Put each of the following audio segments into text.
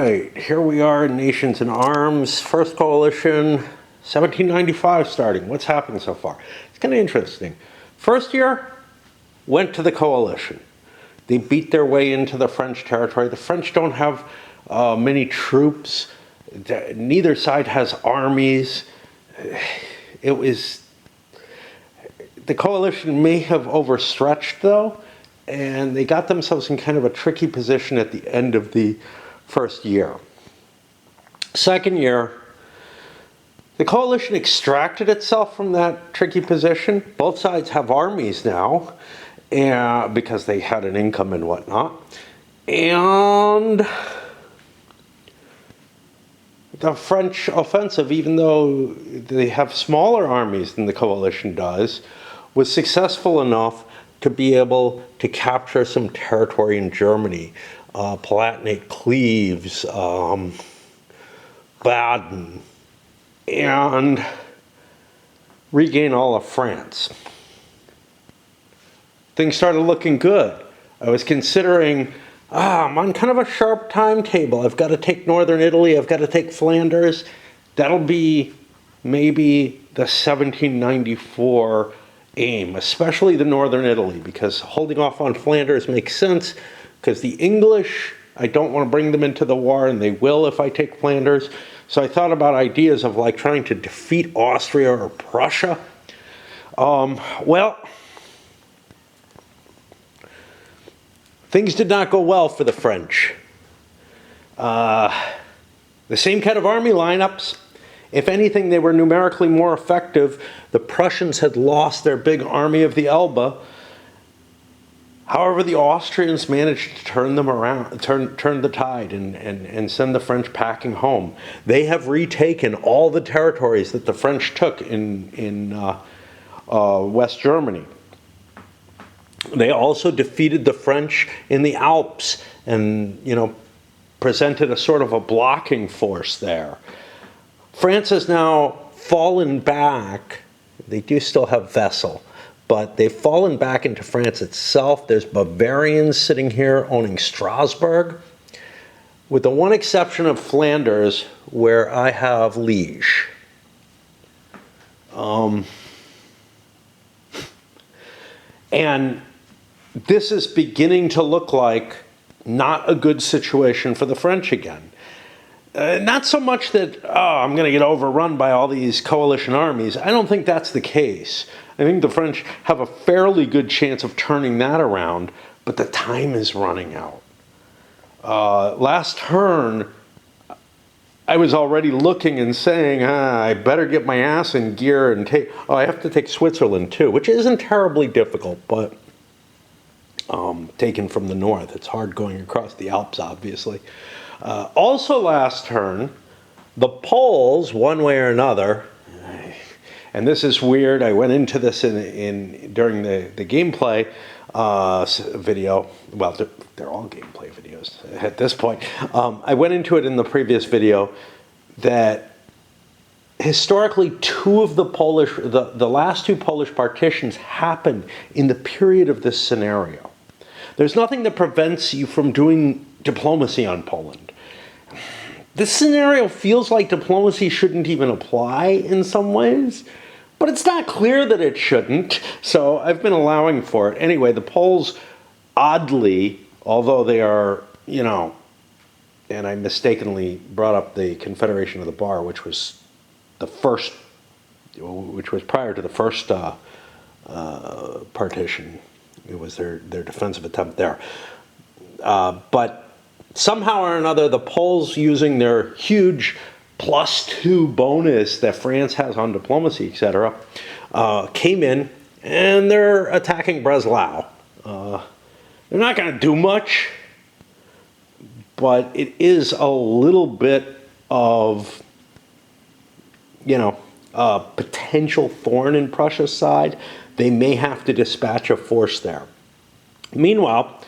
Right, here we are, Nations in Arms, First Coalition, 1795 starting. What's happened so far? It's kind of interesting. First year, went to the coalition. They beat their way into the French territory. The French don't have many troops. Neither side has armies. The coalition may have overstretched, though, and they got themselves in kind of a tricky position at the end of the first year. Second year, the coalition extracted itself from that tricky position. Both sides have armies now, because they had an income and whatnot. And the French offensive, even though they have smaller armies than the coalition does, was successful enough to be able to capture some territory in Germany. Palatinate, Cleves, Baden, and regain all of France. Things started looking good. I was considering, I'm on kind of a sharp timetable. I've got to take northern Italy, I've got to take Flanders. That'll be maybe the 1794 aim, especially the northern Italy, because holding off on Flanders makes sense, because the English, I don't want to bring them into the war, and they will if I take Flanders. So I thought about ideas of like trying to defeat Austria or Prussia. Well, things did not go well for the French. The same kind of army lineups. If anything, they were numerically more effective. The Prussians had lost their big army of the Elbe. However, the Austrians managed to turn them around, turn the tide and send the French packing home. They have retaken all the territories that the French took in West Germany. They also defeated the French in the Alps and, presented a sort of a blocking force there. France has now fallen back. They do still have Wesel, but they've fallen back into France itself. There's Bavarians sitting here owning Strasbourg, with the one exception of Flanders, where I have Liege. And this is beginning to look like not a good situation for the French again. Not so much that, I'm going to get overrun by all these coalition armies. I don't think that's the case. I think the French have a fairly good chance of turning that around, but the time is running out. Last turn, I was already looking and saying, I better get my ass in gear and take, I have to take Switzerland too, which isn't terribly difficult, but taken from the north. It's hard going across the Alps, obviously. Also last turn, the Poles, one way or another, and this is weird, I went into this during the gameplay video. Well, they're all gameplay videos at this point. I went into it in the previous video that historically two of the last two Polish partitions happened in the period of this scenario. There's nothing that prevents you from doing diplomacy on Poland. This scenario feels like diplomacy shouldn't even apply in some ways, but it's not clear that it shouldn't, so I've been allowing for it. Anyway, the Poles, oddly, although they are, and I mistakenly brought up the Confederation of the Bar, which was prior to the first partition. It was their defensive attempt there. But somehow or another, the Poles, using their huge +2 bonus that France has on diplomacy, etc., came in and they're attacking Breslau. They're not going to do much, but it is a little bit of, a potential thorn in Prussia's side. They may have to dispatch a force there. Meanwhile,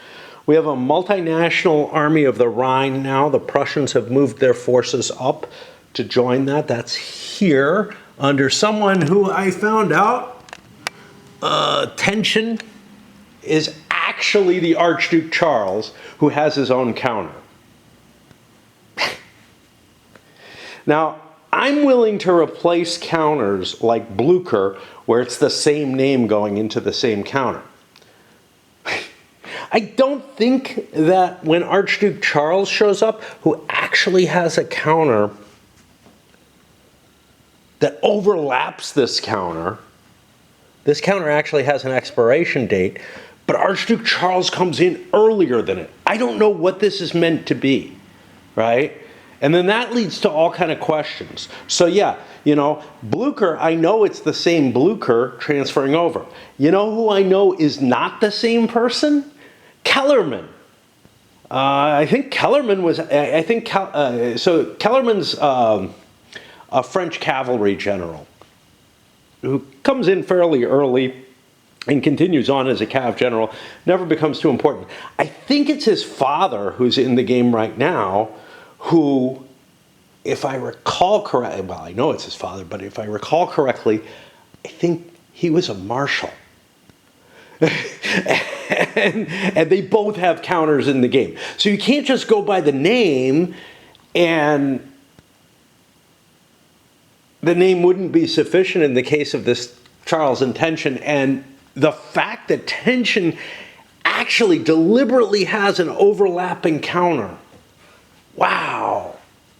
we have a multinational army of the Rhine now. The Prussians have moved their forces up to join that. That's here under someone who I found out tension is actually the Archduke Charles, who has his own counter. Now, I'm willing to replace counters like Blucher, where it's the same name going into the same counter. I don't think that when Archduke Charles shows up, who actually has a counter that overlaps this counter actually has an expiration date, but Archduke Charles comes in earlier than it. I don't know what this is meant to be, right? And then that leads to all kind of questions. So yeah, you know, Blucher, I know it's the same Blucher transferring over. You know who I know is not the same person? Kellerman. I think Kellerman was, so Kellerman's a French cavalry general who comes in fairly early and continues on as a cav general, never becomes too important. I think it's his father who's in the game right now, who, if I recall correctly, well, I know it's his father, but if I recall correctly, I think he was a marshal. and they both have counters in the game. So you can't just go by the name, and the name wouldn't be sufficient in the case of this Charles and Tension. And the fact that Tension actually deliberately has an overlapping counter. Wow.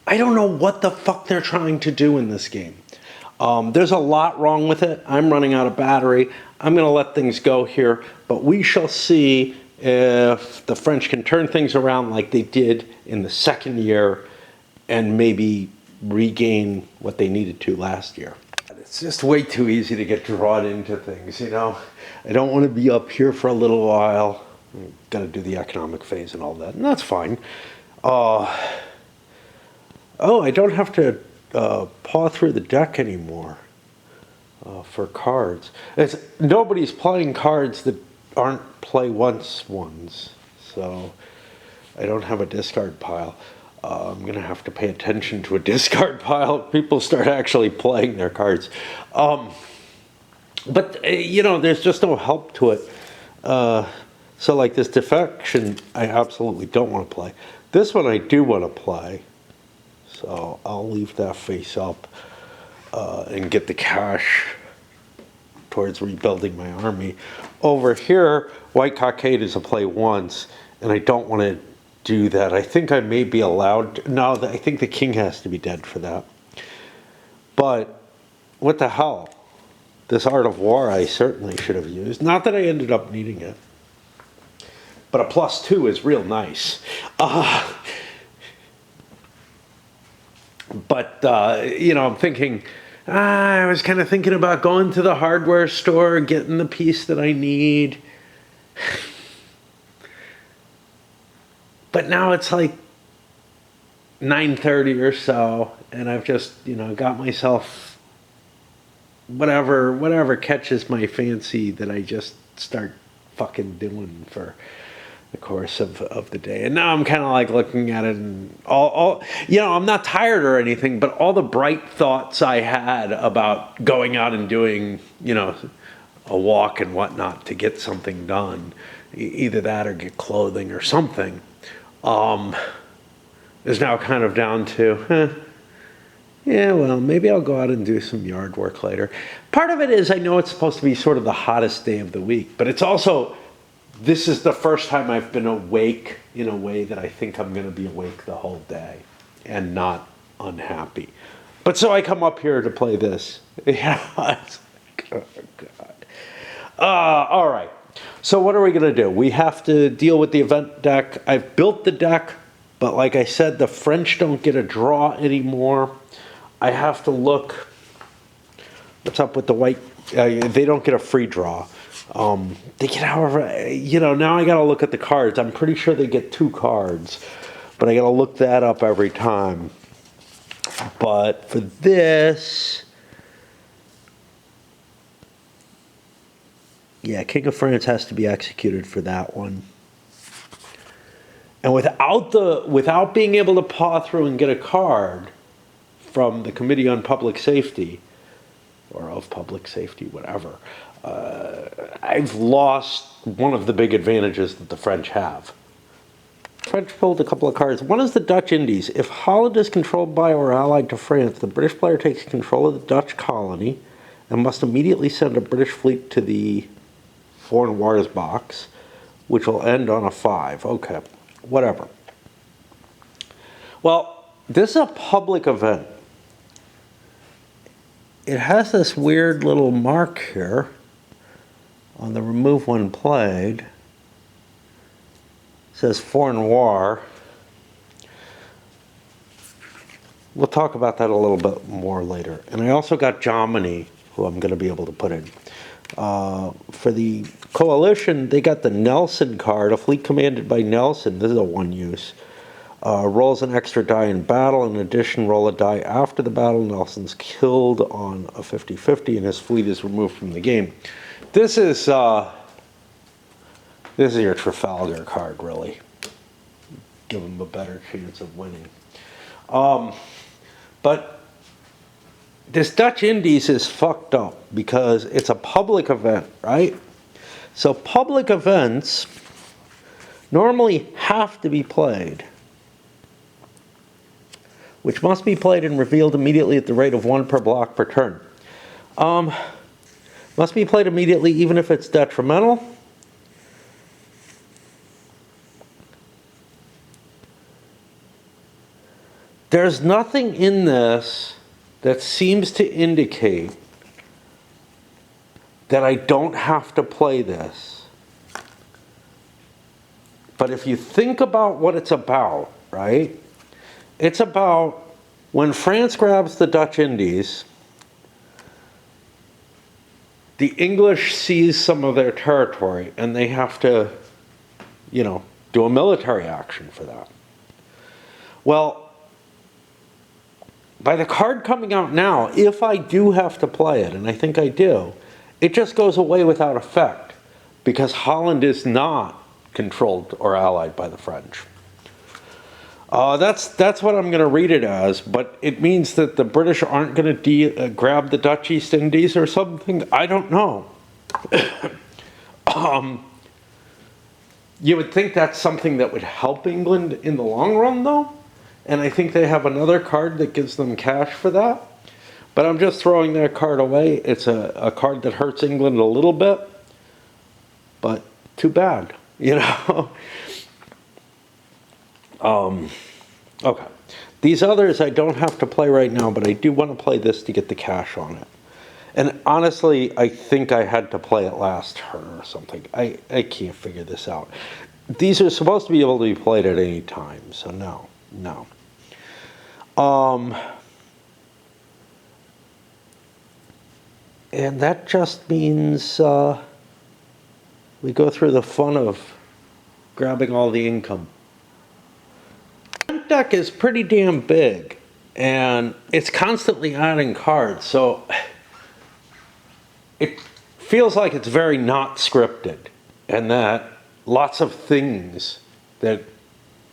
I don't know what the fuck they're trying to do in this game. There's a lot wrong with it. I'm running out of battery. I'm going to let things go here, but we shall see if the French can turn things around like they did in the second year and maybe regain what they needed to last year. It's just way too easy to get drawn into things, you know. I don't want to be up here for a little while. I've got to do the economic phase and all that, and that's fine. Oh, I don't have to paw through the deck anymore for cards. Nobody's playing cards that aren't play once ones, so I don't have a discard pile. I'm going to have to pay attention to a discard pile if people start actually playing their cards. But, you know, there's just no help to it. So like this defection, I absolutely don't want to play. This one I do want to play. So I'll leave that face up and get the cash towards rebuilding my army. Over here, White Cockade is a play once, and I don't want to do that. I think I may be allowed to, no, I think the king has to be dead for that. But what the hell? This Art of War I certainly should have used. Not that I ended up needing it. But a +2 is real nice. You know, I'm thinking, I was kind of thinking about going to the hardware store, getting the piece that I need. But now it's like 9:30 or so, and I've just, you know, got myself whatever catches my fancy that I just start fucking doing for the course of the day. And now I'm kind of like looking at it and all, you know, I'm not tired or anything, but all the bright thoughts I had about going out and doing, you know, a walk and whatnot to get something done, either that or get clothing or something, is now kind of down to, yeah, well, maybe I'll go out and do some yard work later. Part of it is I know it's supposed to be sort of the hottest day of the week, but it's also, this is the first time I've been awake in a way that I think I'm going to be awake the whole day and not unhappy. But so I come up here to play this. Yeah, it's like, oh, God. All right. So what are we going to do? We have to deal with the event deck. I've built the deck, but like I said, the French don't get a draw anymore. I have to look. What's up with the white? They don't get a free draw. They get however, you know, now I got to look at the cards. I'm pretty sure they get 2 cards, but I got to look that up every time. But for this, yeah, King of France has to be executed for that one. And without being able to paw through and get a card from the Committee on Public Safety, or of Public Safety, whatever, I've lost one of the big advantages that the French have. French pulled a couple of cards. One is the Dutch Indies. If Holland is controlled by or allied to France, the British player takes control of the Dutch colony and must immediately send a British fleet to the Foreign Wars box, which will end on a 5. Okay, whatever. Well, this is a public event. It has this weird little mark here on the remove when played. It says foreign war. We'll talk about that a little bit more later. And I also got Germany, who I'm going to be able to put in. For the coalition, they got the Nelson card, a fleet commanded by Nelson. This is a one use. Rolls an extra die in battle. In addition, roll a die after the battle. Nelson's killed on a 50-50 and his fleet is removed from the game. This is your Trafalgar card, really. Give him a better chance of winning. But this Dutch Indies is fucked up because it's a public event, right? So public events normally have to be played, which must be played and revealed immediately at the rate of 1 per block per turn. Must be played immediately even if it's detrimental. There's nothing in this that seems to indicate that I don't have to play this. But if you think about what it's about, right? It's about when France grabs the Dutch Indies, the English seize some of their territory and they have to, do a military action for that. Well, by the card coming out now, if I do have to play it, and I think I do, it just goes away without effect because Holland is not controlled or allied by the French. That's what I'm going to read it as, but it means that the British aren't going to grab the Dutch East Indies or something. I don't know. You would think that's something that would help England in the long run, though. And I think they have another card that gives them cash for that. But I'm just throwing that card away. It's a card that hurts England a little bit. But too bad, Okay. These others I don't have to play right now, but I do want to play this to get the cash on it. And honestly, I think I had to play it last turn or something. I can't figure this out. These are supposed to be able to be played at any time, so no. And that just means we go through the fun of grabbing all the income. The deck is pretty damn big, and it's constantly adding cards, so it feels like it's very not scripted, and that lots of things that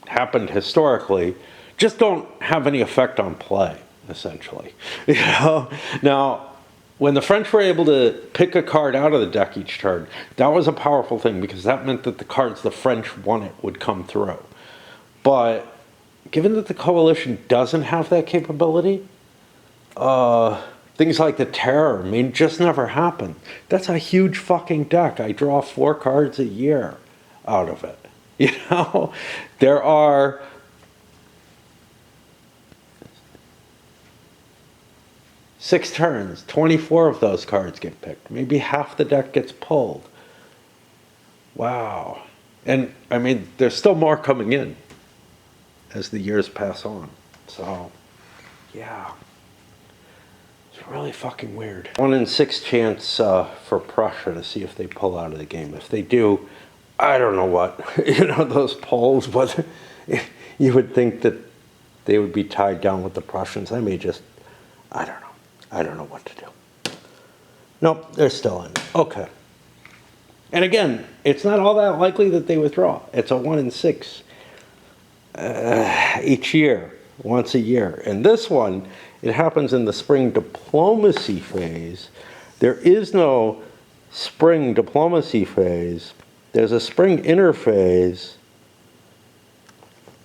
happened historically just don't have any effect on play, essentially. Now, when the French were able to pick a card out of the deck each turn, that was a powerful thing because that meant that the cards the French wanted would come through. But given that the coalition doesn't have that capability, things like the Terror, just never happen. That's a huge fucking deck. I draw 4 cards a year out of it. There are 6 turns, 24 of those cards get picked. Maybe half the deck gets pulled. Wow. And there's still more coming in as the years pass on. So, yeah. It's really fucking weird. 1 in 6 chance for Prussia to see if they pull out of the game. If they do, I don't know what. Those polls, but you would think that they would be tied down with the Prussians. I don't know. I don't know what to do. Nope, they're still in. Okay. And again, it's not all that likely that they withdraw. It's a 1 in 6 each year, once a year. And this one, it happens in the spring diplomacy phase. There is no spring diplomacy phase. There's a spring interphase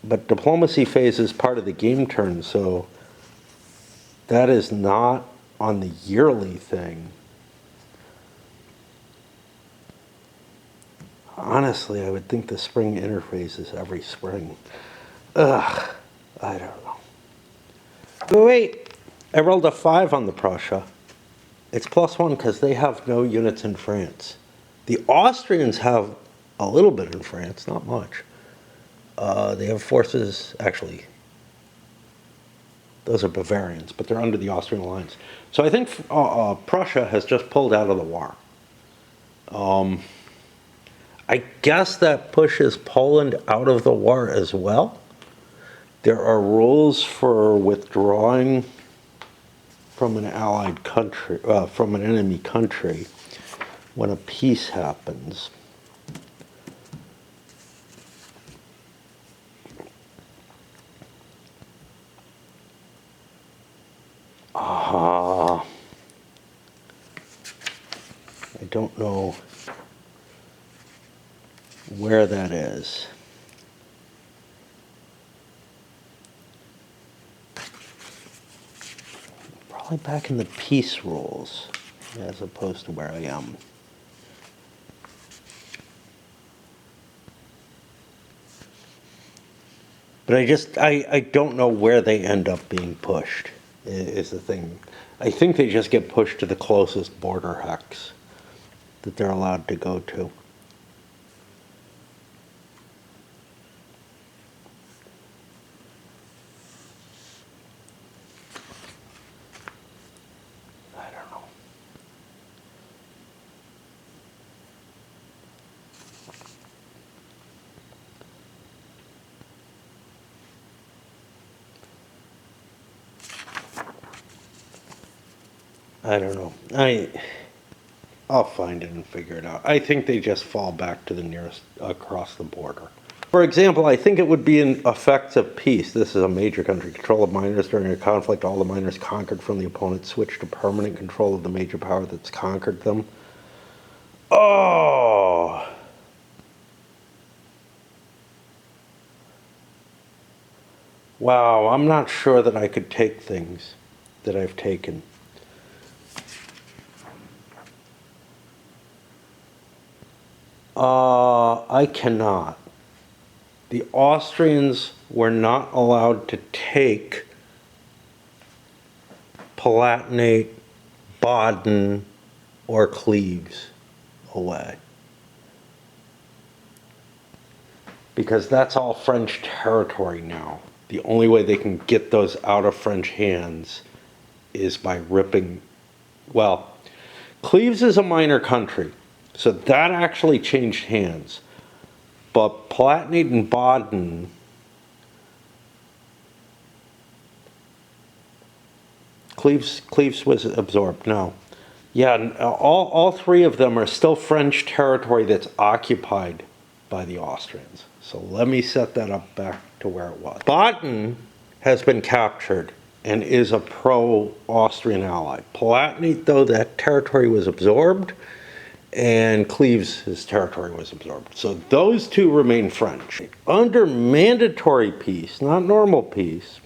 but diplomacy phase is part of the game turn, so that is not on the yearly thing. Honestly, I would think the spring interface is every spring. Ugh, I don't know. But wait, I rolled a 5 on the Prussia. It's +1 because they have no units in France. The Austrians have a little bit in France, not much. They have forces, actually, those are Bavarians, but they're under the Austrian alliance. So I think Prussia has just pulled out of the war. I guess that pushes Poland out of the war as well. There are rules for withdrawing from an allied country, from an enemy country, when a peace happens. I don't know where that is. Probably back in the peace rules, as opposed to where I am. But I don't know where they end up being pushed, is the thing. I think they just get pushed to the closest border hex that they're allowed to go to. I don't know. I don't know. I'll find it and figure it out. I think they just fall back to the nearest across the border. For example, I think it would be an effects of peace. This is a major country. Control of miners during a conflict. All the miners conquered from the opponent switch to permanent control of the major power that's conquered them. Oh! Wow, I'm not sure that I could take things that I've taken. I cannot. The Austrians were not allowed to take Palatinate, Baden, or Cleves away. Because that's all French territory now. The only way they can get those out of French hands is by ripping, well, Cleves is a minor country, so that actually changed hands. But Palatinate and Baden, Cleves was absorbed, no. Yeah, all three of them are still French territory that's occupied by the Austrians. So let me set that up back to where it was. Baden has been captured and is a pro-Austrian ally. Palatinate, though, that territory was absorbed, and Cleves' territory was absorbed. So those two remain French. Under mandatory peace, not normal peace,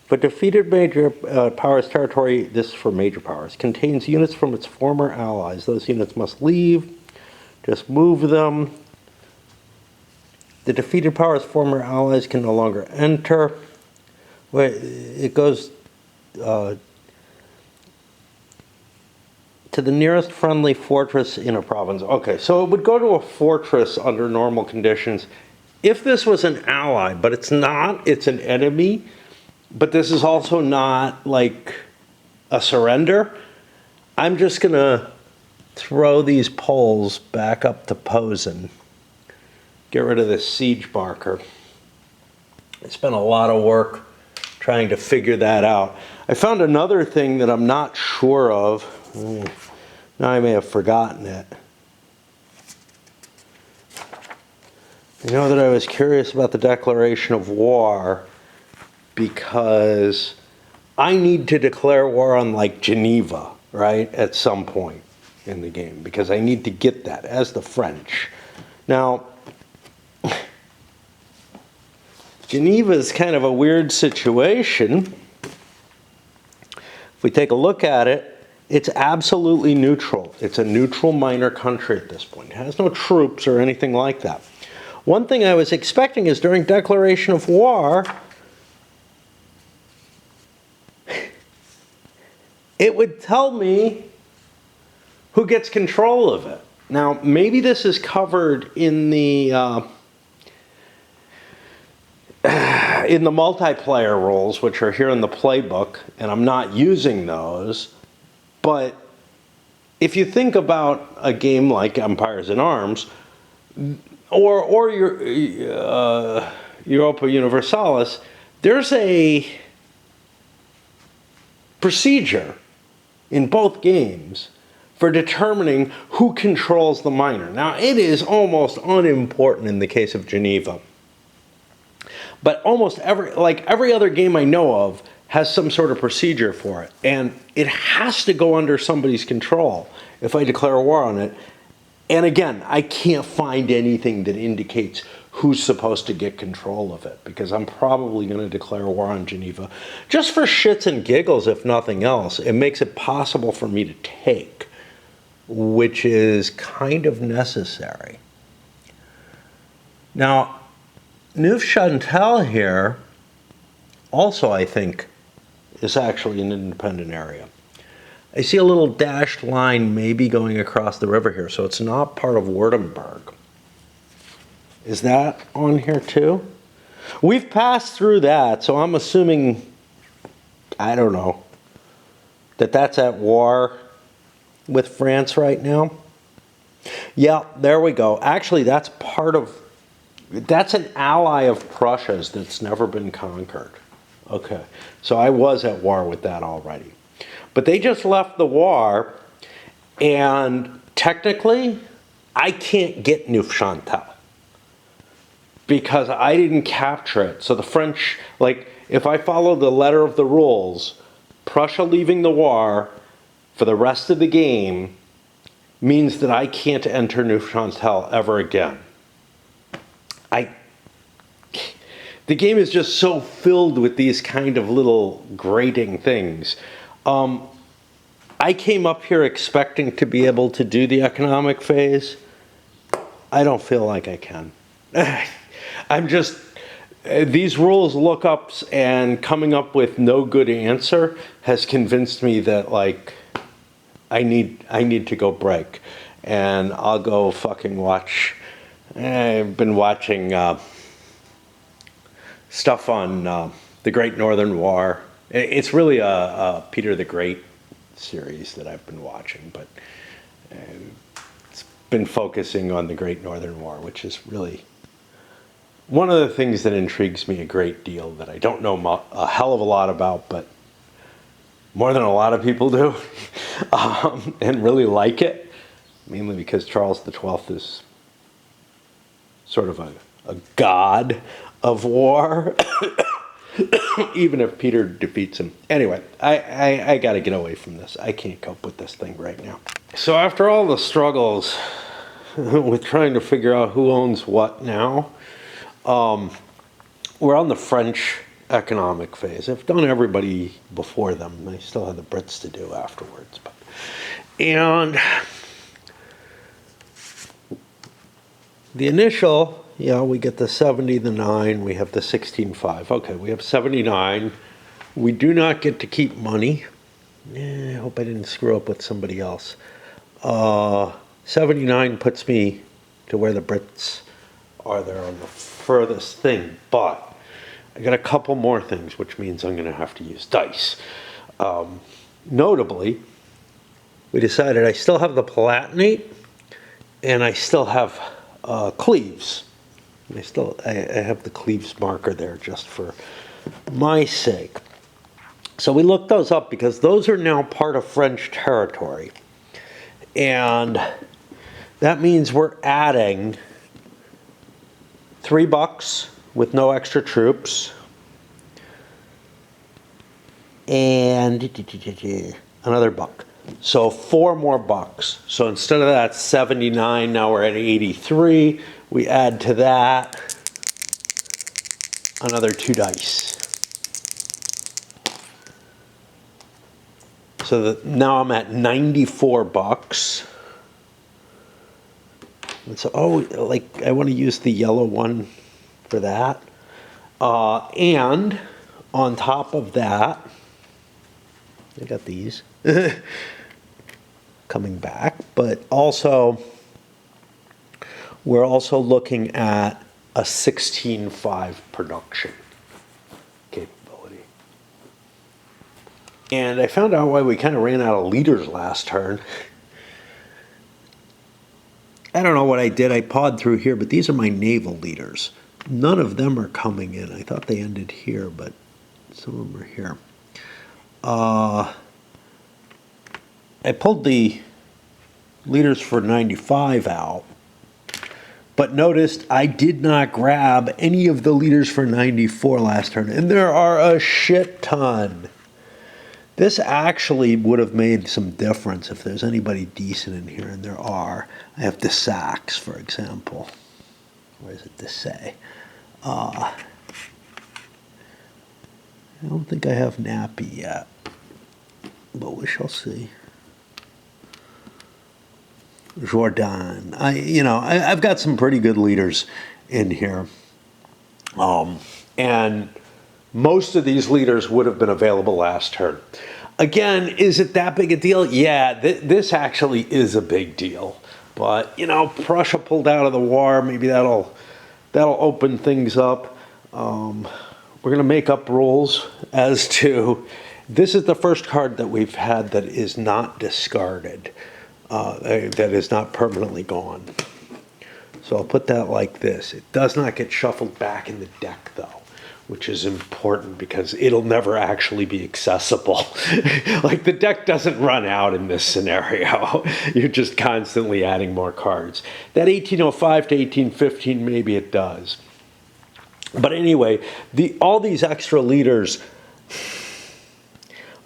but defeated major powers territory, this is for major powers, contains units from its former allies. Those units must leave, just move them. The defeated power's former allies can no longer enter. Wait, it goes to the nearest friendly fortress in a province. Okay, so it would go to a fortress under normal conditions. If this was an ally, but it's not, it's an enemy, but this is also not like a surrender, I'm just going to throw these poles back up to Posen. Get rid of this siege marker. I spent a lot of work trying to figure that out. I found another thing that I'm not sure of. Now I may have forgotten it. I know that I was curious about the declaration of war because I need to declare war on like Geneva, right, at some point in the game, because I need to get that as the French. Now, Geneva is kind of a weird situation. If we take a look at it, it's absolutely neutral. It's a neutral minor country at this point. It has no troops or anything like that. One thing I was expecting is during declaration of war, it would tell me who gets control of it. Now, maybe this is covered in the multiplayer rules, which are here in the playbook, and I'm not using those. But if you think about a game like Empires in Arms, or your Europa Universalis, there's a procedure in both games for determining who controls the minor. Now, it is almost unimportant in the case of Geneva. But almost every other game I know of has some sort of procedure for it. And it has to go under somebody's control if I declare war on it. And again, I can't find anything that indicates who's supposed to get control of it, because I'm probably going to declare war on Geneva. Just for shits and giggles, if nothing else, it makes it possible for me to take, which is kind of necessary. Now, Neufchâtel here also, I think, is actually an independent area. I see a little dashed line maybe going across the river here, so it's not part of Württemberg. Is that on here too? We've passed through that, so I'm assuming, I don't know, that that's at war with France right now. Yeah, there we go. Actually, that's an ally of Prussia's that's never been conquered. Okay, so I was at war with that already. But they just left the war, and technically, I can't get Neufchâtel because I didn't capture it. So the French, if I follow the letter of the rules, Prussia leaving the war for the rest of the game means that I can't enter Neufchâtel ever again. The game is just so filled with these kind of little grating things. I came up here expecting to be able to do the economic phase. I don't feel like I can. These rules lookups and coming up with no good answer has convinced me that I need to go break. And I'll go fucking watch. I've been watching stuff on the Great Northern War. It's really a Peter the Great series that I've been watching, but it's been focusing on the Great Northern War, which is really one of the things that intrigues me a great deal that I don't know a hell of a lot about, but more than a lot of people do, and really like it, mainly because Charles XII is sort of a god of war, even if Peter defeats him. Anyway, I got to get away from this. I can't cope with this thing right now. So after all the struggles with trying to figure out who owns what now, we're on the French economic phase. I've done everybody before them. I still have the Brits to do afterwards. And the initial, we get the 70, the 9, we have the 16.5. Okay, we have 79. We do not get to keep money. I hope I didn't screw up with somebody else. 79 puts me to where the Brits are there on the furthest thing, but I got a couple more things, which means I'm going to have to use dice. Notably, we decided I still have the Palatinate, and I still have Cleves. I have the Cleves marker there just for my sake. So we looked those up because those are now part of French territory. And that means we're adding $3 with no extra troops. And another buck. So 4 more bucks. So instead of that 79, now we're at 83. We add to that another 2 dice. So that now I'm at 94 bucks. And so, like I want to use the yellow one for that. And on top of that, I got these coming back, but also we're also looking at a 16.5 production capability. And I found out why we kind of ran out of liters last turn. I don't know what I did. I pawed through here, but these are my naval liters. None of them are coming in. I thought they ended here, but some of them are here. I pulled the liters for 95 out, but noticed I did not grab any of the liters for 94 last turn, and there are a shit ton. This actually would have made some difference if there's anybody decent in here, and there are. I have the Sachs, for example. Where is it to say? I don't think I have Nappy yet, but we shall see. Jordan. I've got some pretty good leaders in here. And most of these leaders would have been available last turn. Again, is it that big a deal? Yeah, this actually is a big deal. But, Prussia pulled out of the war. Maybe that'll open things up. We're going to make up rules as to, this is the first card that we've had that is not discarded, that is not permanently gone. So I'll put that like this. It does not get shuffled back in the deck, though, which is important because it'll never actually be accessible. Like, the deck doesn't run out in this scenario. You're just constantly adding more cards. That 1805 to 1815, maybe it does. But anyway, all these extra leaders,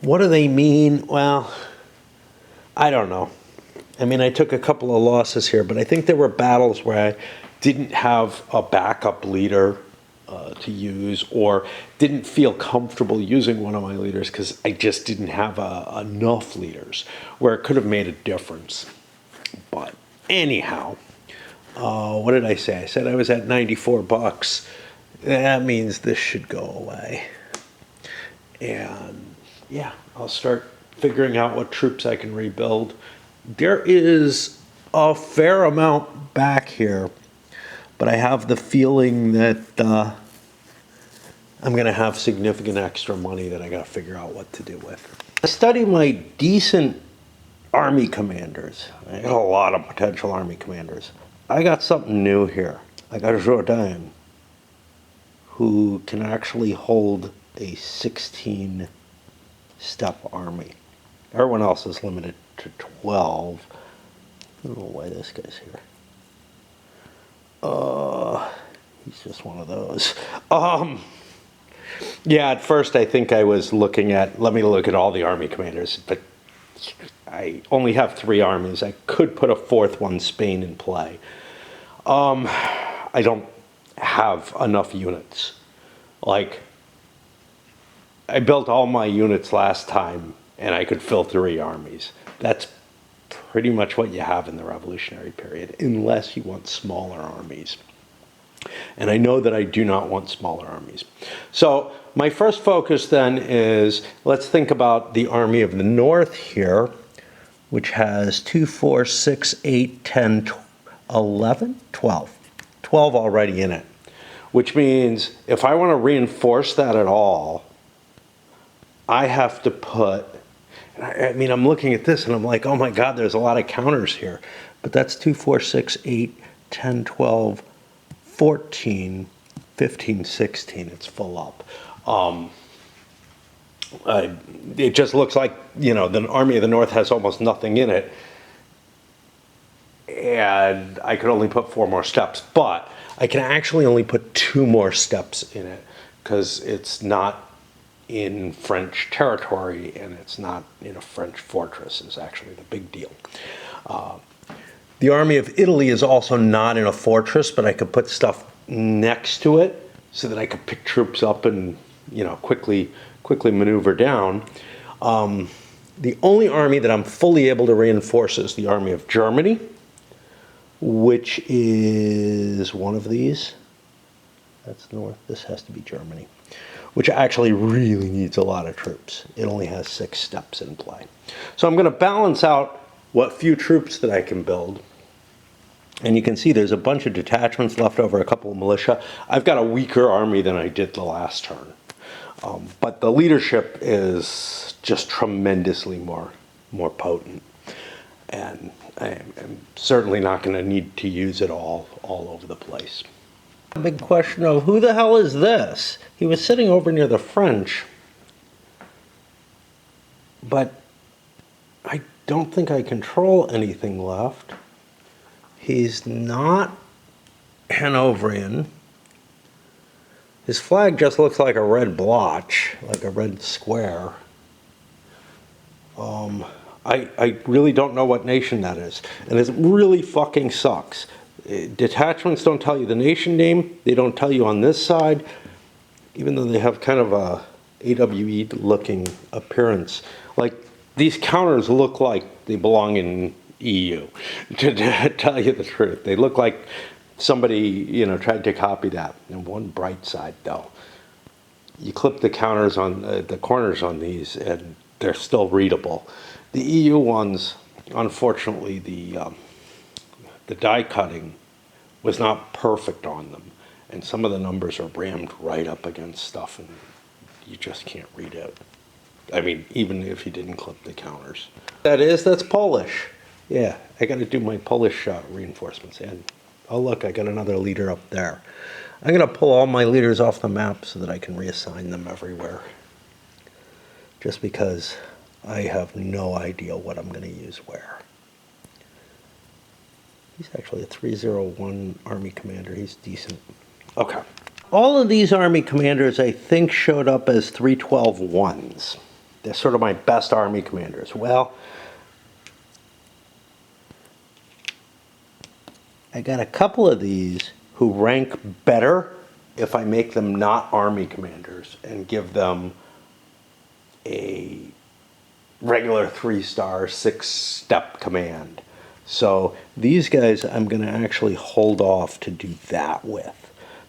what do they mean? Well, I don't know. I mean, I took a couple of losses here, but I think there were battles where I didn't have a backup leader to use, or didn't feel comfortable using one of my leaders because I just didn't have enough leaders where it could have made a difference. But anyhow, what did I say? I said I was at 94 bucks. That means this should go away. And yeah, I'll start figuring out what troops I can rebuild. There is a fair amount back here, but I have the feeling that I'm going to have significant extra money that I got to figure out what to do with. I study my decent army commanders. I got a lot of potential army commanders. I got something new here. I got a Jordan who can actually hold a 16-step army. Everyone else is limited to 12. I don't know why this guy's here. He's just one of those. Yeah, at first I think I was looking at, let me look at all the army commanders, but I only have 3 armies. I could put a 4th one, Spain, in play. I don't have enough units. Like, I built all my units last time and I could fill 3 armies. That's pretty much what you have in the Revolutionary period, unless you want smaller armies. And I know that I do not want smaller armies. So my first focus then is, let's think about the Army of the North here, which has 2, 4, 6, 8, 10, 11, 12. 12 already in it. Which means if I want to reinforce that at all, I have to put, I mean, I'm looking at this and I'm like, oh my God, there's a lot of counters here. But that's 2, 4, 6, 8, 10, 12, 14, 15, 16. It's full up. It just looks like, the Army of the North has almost nothing in it. And I could only put 4 more steps. But I can actually only put 2 more steps in it because it's not in French territory and it's not in a French fortress is actually the big deal. The Army of Italy is also not in a fortress, but I could put stuff next to it so that I could pick troops up and, quickly maneuver down. The only army that I'm fully able to reinforce is the army of Germany, which is one of these. That's north. This has to be Germany, which actually really needs a lot of troops. It only has 6 steps in play. So I'm going to balance out what few troops that I can build. And you can see there's a bunch of detachments left over, a couple of militia. I've got a weaker army than I did the last turn. But the leadership is just tremendously more potent. And I'm certainly not going to need to use it all over the place. A big question of who the hell is this? He was sitting over near the French, but I don't think I control anything left. He's not Hanoverian. His flag just looks like a red blotch, like a red square. I really don't know what nation that is, and it really fucking sucks. Detachments don't tell you the nation name. They don't tell you on this side, even though they have kind of a AWE looking appearance. Like, these counters look like they belong in EU, to tell you the truth. They look like somebody, tried to copy that. And one bright side, though, you clip the counters on the corners on these, and they're still readable. The EU ones, unfortunately, the die cutting was not perfect on them, and some of the numbers are rammed right up against stuff, and you just can't read it. I mean, even if you didn't clip the counters. That's Polish. Yeah, I got to do my Polish reinforcements. And oh look, I got another leader up there. I'm going to pull all my leaders off the map so that I can reassign them everywhere. Just because I have no idea what I'm going to use where. He's actually a 301 Army commander. He's decent. Okay. All of these Army commanders, I think, showed up as 312-1s. They're sort of my best Army commanders. Well, I got a couple of these who rank better if I make them not Army commanders and give them a regular 3-star, 6-step command. So these guys I'm going to actually hold off to do that with.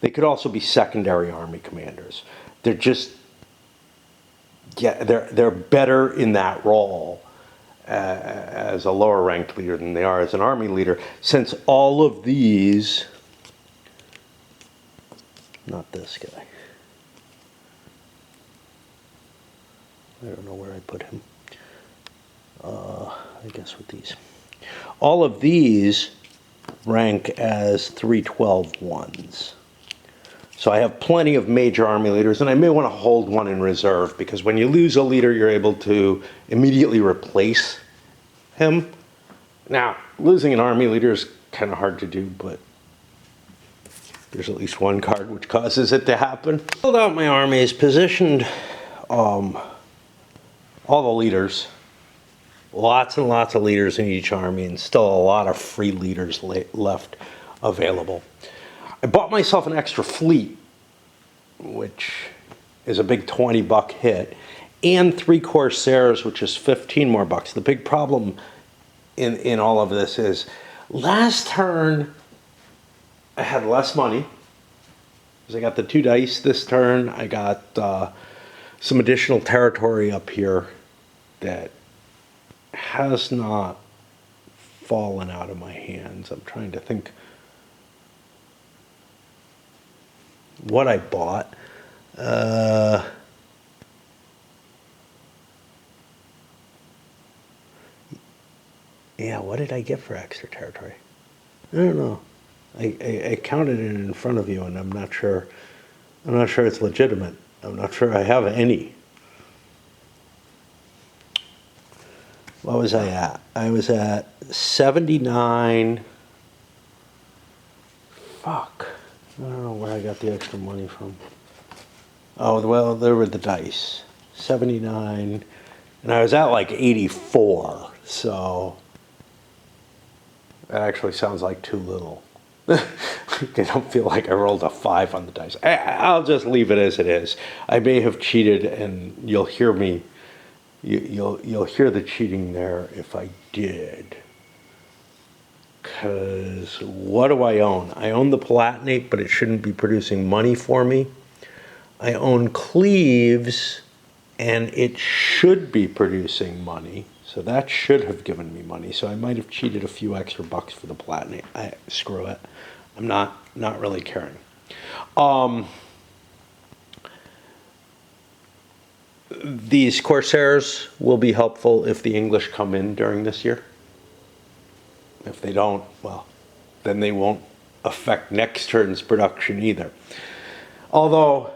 They could also be secondary Army commanders. They're just, yeah, they're better in that role as a lower ranked leader than they are as an Army leader, since all of these, not this guy. I don't know where I put him. I guess with these. All of these rank as 312-1s. So I have plenty of major Army leaders, and I may want to hold one in reserve, because when you lose a leader, you're able to immediately replace him. Now, losing an Army leader is kind of hard to do, but there's at least one card which causes it to happen. Filled out my armies, positioned all the leaders. Lots and lots of leaders in each army, and still a lot of free leaders left available. I bought myself an extra fleet, which is a big $20 hit, and 3 Corsairs, which is 15 more bucks. The big problem in all of this is, last turn I had less money, because I got the 2 dice. This turn I got some additional territory up here that has not fallen out of my hands. I'm trying to think what I bought. Yeah, what did I get for extra territory? I don't know. I counted it in front of you, and I'm not sure it's legitimate. I'm not sure I have any. What was I at? I was at 79. Fuck. I don't know where I got the extra money from. Oh, well, there were the dice. 79. And I was at like 84. So that actually sounds like too little. I don't feel like I rolled a 5 on the dice. I'll just leave it as it is. I may have cheated, and you'll hear me. You'll hear the cheating there if I did. Because what do I own? I own the Palatinate, but it shouldn't be producing money for me. I own Cleves, and it should be producing money. So that should have given me money. So I might have cheated a few extra bucks for the Palatinate. Screw it. I'm not really caring. These Corsairs will be helpful if the English come in during this year. If they don't, well, then they won't affect next turn's production either. Although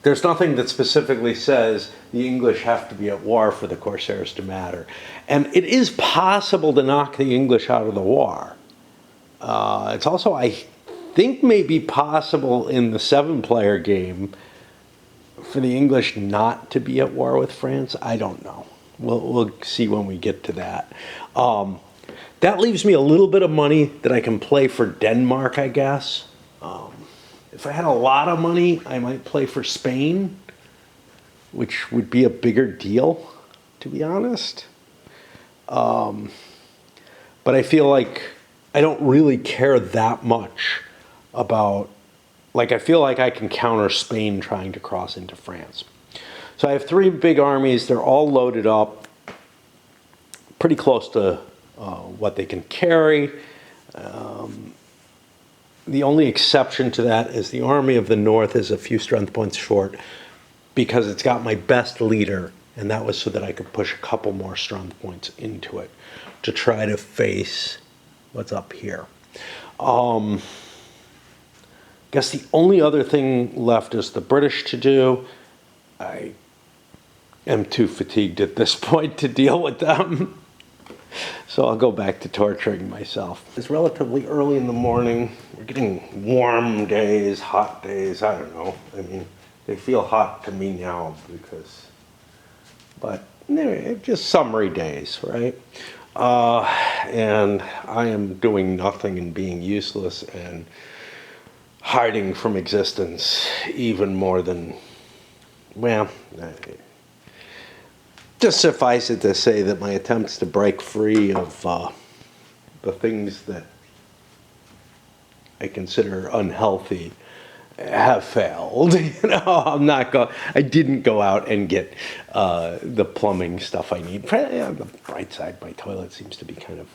there's nothing that specifically says the English have to be at war for the Corsairs to matter. And it is possible to knock the English out of the war. It's also, I think, maybe possible in the 7-player game for the English not to be at war with France. I don't know. We'll see when we get to that. That leaves me a little bit of money that I can play for Denmark, I guess. If I had a lot of money, I might play for Spain, which would be a bigger deal, to be honest. But I feel like I don't really care that much about, like, I feel like I can counter Spain trying to cross into France. So I have 3 big armies. They're all loaded up, pretty close to what they can carry. The only exception to that is the Army of the North is a few strength points short because it's got my best leader, and that was so that I could push a couple more strength points into it to try to face what's up here. I guess the only other thing left is the British to do. I am too fatigued at this point to deal with them. So I'll go back to torturing myself. It's relatively early in the morning. We're getting warm days, hot days. I don't know. I mean, they feel hot to me now but they're just summery days, right? And I am doing nothing and being useless and hiding from existence even more than, well, just suffice it to say that my attempts to break free of the things that I consider unhealthy have failed. I didn't go out and get the plumbing stuff I need. On the bright side, my toilet seems to be kind of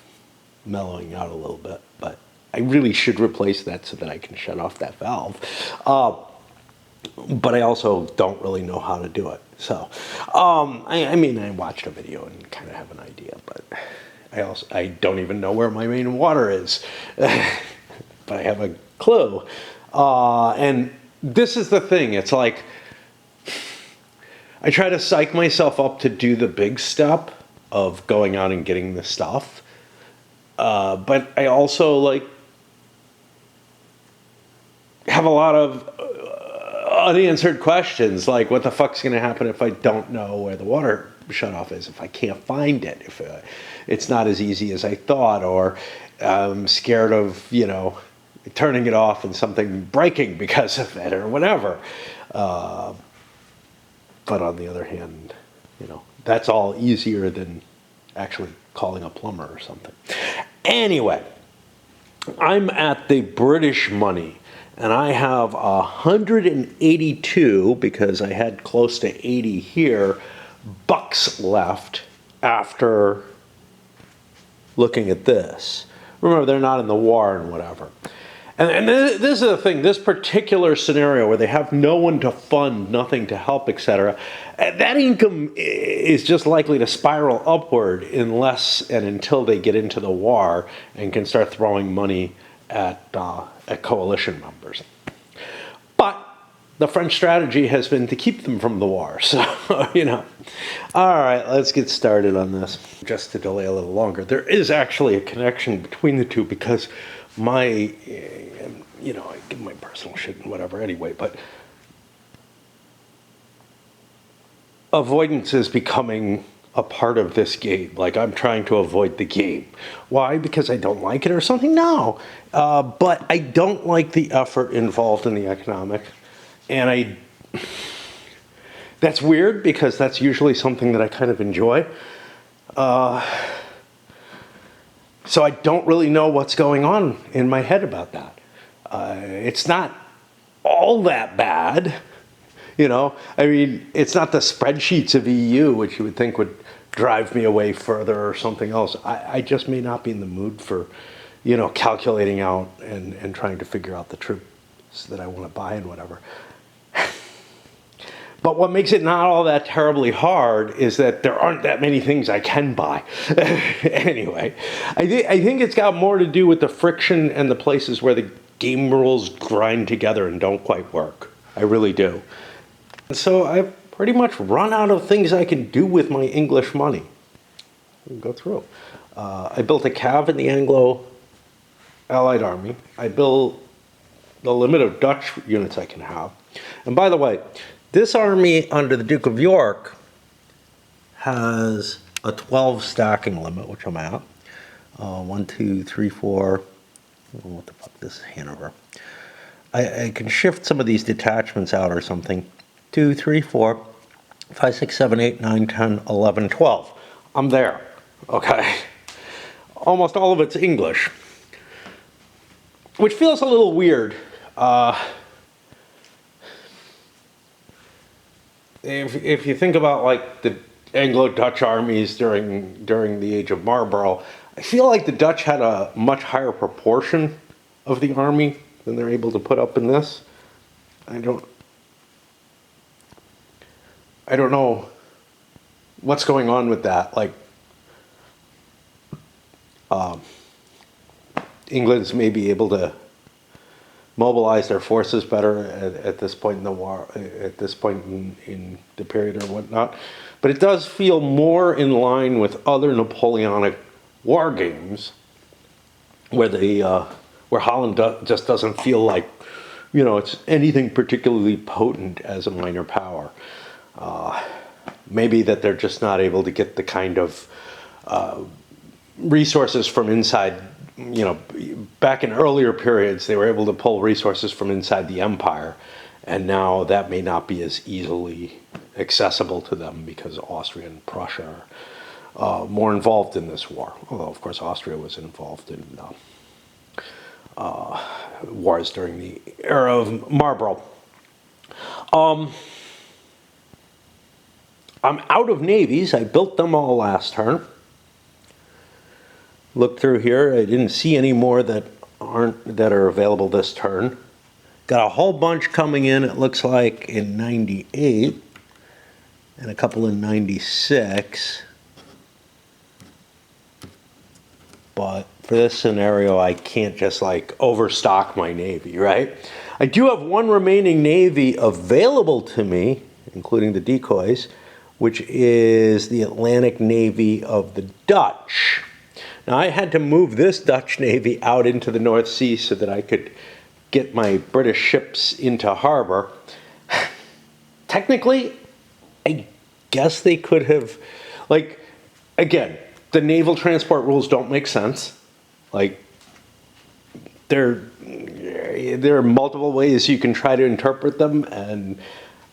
mellowing out a little bit, but I really should replace that so that I can shut off that valve. But I also don't really know how to do it. So, I mean, I watched a video and kind of have an idea, but I don't even know where my main water is. But I have a clue. And this is the thing. It's like, I try to psych myself up to do the big step of going out and getting the stuff. But I also, like, have a lot of unanswered questions, like what the fuck's going to happen if I don't know where the water shutoff is, if I can't find it, if it's not as easy as I thought, or I'm scared of, turning it off and something breaking because of it, or whatever. But on the other hand, that's all easier than actually calling a plumber or something. Anyway, I'm at the British money. And I have 182, because I had close to 80 here, bucks left after looking at this. Remember, they're not in the war and whatever. And this is the thing, this particular scenario where they have no one to fund, nothing to help, etc., that income is just likely to spiral upward unless and until they get into the war and can start throwing money at coalition members. But the French strategy has been to keep them from the war. So, All right, let's get started on this. Just to delay a little longer, there is actually a connection between the two because I give my personal shit and whatever anyway, but avoidance is becoming a part of this game. Like I'm trying to avoid the game. Why? Because I don't like it or something? No. But I don't like the effort involved in the economic. And that's weird because that's usually something that I kind of enjoy. So I don't really know what's going on in my head about that. It's not all that bad. You know, I mean, it's not the spreadsheets of EU, which you would think would drive me away further or something else. I just may not be in the mood for, you know, calculating out and trying to figure out the troops that I want to buy and whatever. But what makes it not all that terribly hard is that there aren't that many things I can buy. Anyway, I think it's got more to do with the friction and the places where the game rules grind together and don't quite work. I really do. So I've pretty much run out of things I can do with my English money. We'll go through. I built a cav in the Anglo-Allied Army. I built the limit of Dutch units I can have. And by the way, this army under the Duke of York has a 12 stacking limit, which I'm at. 1, 2, 3, 4. Oh, what the fuck? This is Hanover. I can shift some of these detachments out or something. 2, 3, 4, 5, 6, 7, 8, 9, 10, 11, 12. I'm there. Okay. Almost all of it's English, which feels a little weird. If you think about like the Anglo-Dutch armies during the age of Marlborough, I feel like the Dutch had a much higher proportion of the army than they're able to put up in this. I don't know what's going on with that. Like, England's maybe able to mobilize their forces better at this point in the war, at this point in the period or whatnot. But it does feel more in line with other Napoleonic war games where Holland just doesn't feel like, you know, it's anything particularly potent as a minor power. Maybe that they're just not able to get the kind of resources from inside. You know, back in earlier periods, they were able to pull resources from inside the empire, and now that may not be as easily accessible to them because Austria and Prussia are more involved in this war. Although, of course, Austria was involved in wars during the era of Marlborough. I'm out of navies. I built them all last turn. Look through here. I didn't see any more that are available this turn. Got a whole bunch coming in, it looks like, in 98 and a couple in 96. But for this scenario, I can't just like overstock my navy, right? I do have one remaining navy available to me, including the decoys, which is the Atlantic Navy of the Dutch. Now, I had to move this Dutch Navy out into the North Sea so that I could get my British ships into harbor. Technically, I guess they could have, like, again, the naval transport rules don't make sense. Like, there are multiple ways you can try to interpret them, and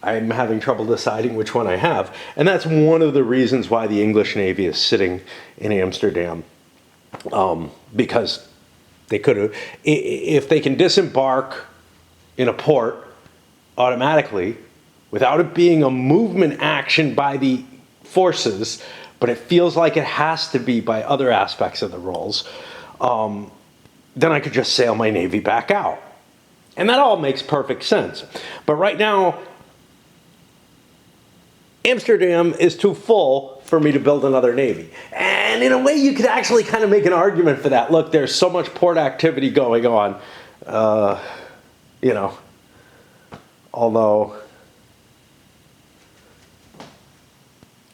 I'm having trouble deciding which one I have. And that's one of the reasons why the English Navy is sitting in Amsterdam. Because they could have, if they can disembark in a port automatically without it being a movement action by the forces, but it feels like it has to be by other aspects of the rules, then I could just sail my navy back out. And that all makes perfect sense. But right now, Amsterdam is too full for me to build another navy. And in a way, you could actually kind of make an argument for that. Look, there's so much port activity going on, you know, although,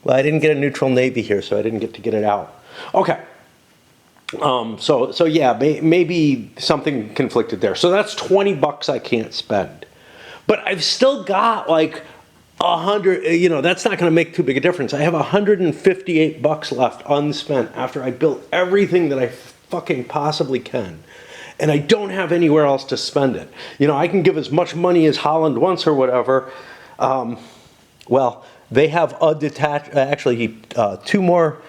well, I didn't get a neutral navy here, so I didn't get to get it out. Okay. So yeah, maybe something conflicted there. So that's $20 I can't spend. But I've still got like that's not going to make too big a difference. I have $158 left unspent after I built everything that I fucking possibly can. And I don't have anywhere else to spend it. I can give as much money as Holland wants or whatever. Well, they have a two more.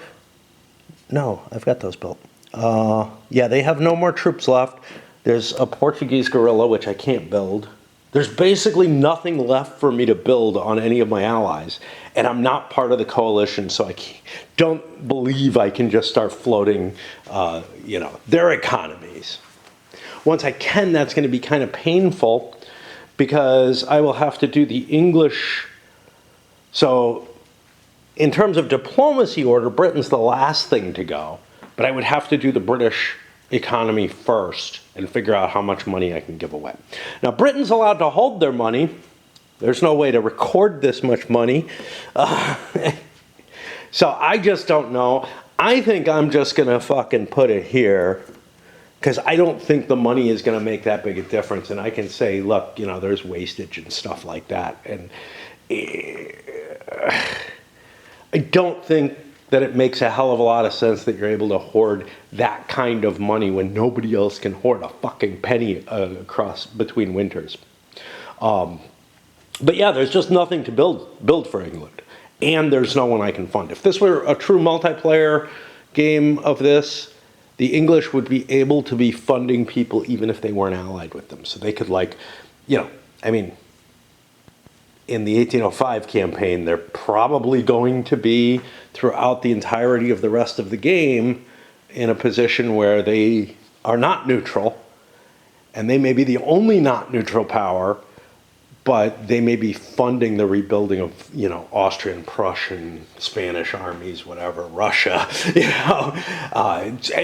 No, I've got those built. Yeah, they have no more troops left. There's a Portuguese guerrilla, which I can't build. There's basically nothing left for me to build on any of my allies. And I'm not part of the coalition, so I don't believe I can just start floating, their economies. Once I can, that's going to be kind of painful because I will have to do the English. So in terms of diplomacy order, Britain's the last thing to go. But I would have to do the British economy first and figure out how much money I can give away. Now, Britain's allowed to hold their money. There's no way to record this much money. So I just don't know. I think I'm just going to fucking put it here because I don't think the money is going to make that big a difference. And I can say, look, there's wastage and stuff like that. And I don't think that it makes a hell of a lot of sense that you're able to hoard that kind of money when nobody else can hoard a fucking penny across between winters. But yeah, there's just nothing to build for England. And there's no one I can fund. If this were a true multiplayer game of this, the English would be able to be funding people even if they weren't allied with them. So they could in the 1805 campaign, they're probably going to be, throughout the entirety of the rest of the game, in a position where they are not neutral, and they may be the only not neutral power, but they may be funding the rebuilding of, Austrian, Prussian, Spanish armies, whatever, Russia,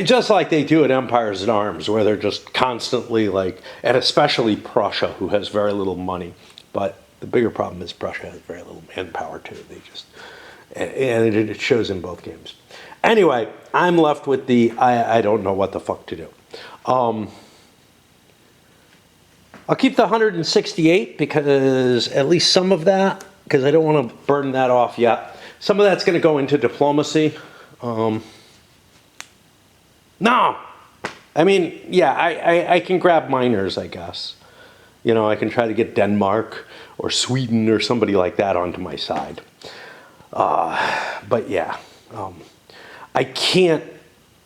just like they do at Empires in Arms, where they're just constantly and especially Prussia, who has very little money, but the bigger problem is Prussia has very little manpower too. And it shows in both games. Anyway, I'm left with I don't know what the fuck to do. I'll keep the 168 because at least some of that, because I don't want to burn that off yet. Some of that's going to go into diplomacy. No. I can grab miners, I guess. I can try to get Denmark or Sweden or somebody like that onto my side. But yeah, I can't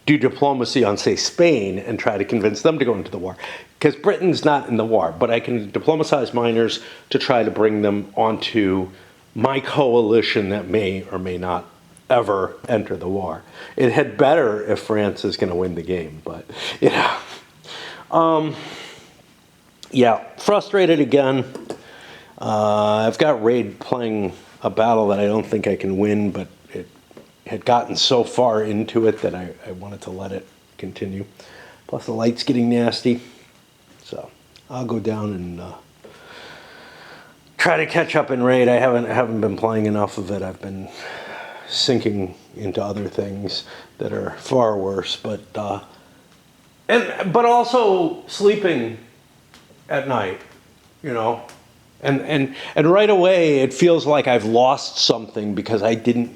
do diplomacy on, say, Spain and try to convince them to go into the war because Britain's not in the war. But I can diplomatize miners to try to bring them onto my coalition that may or may not ever enter the war. It had better if France is going to win the game, but yeah, frustrated again. I've got Raid playing a battle that I don't think I can win, but it had gotten so far into it that I wanted to let it continue. Plus the light's getting nasty. So I'll go down and try to catch up in Raid. I haven't been playing enough of it. I've been sinking into other things that are far worse, but also sleeping at night, and right away it feels like I've lost something because I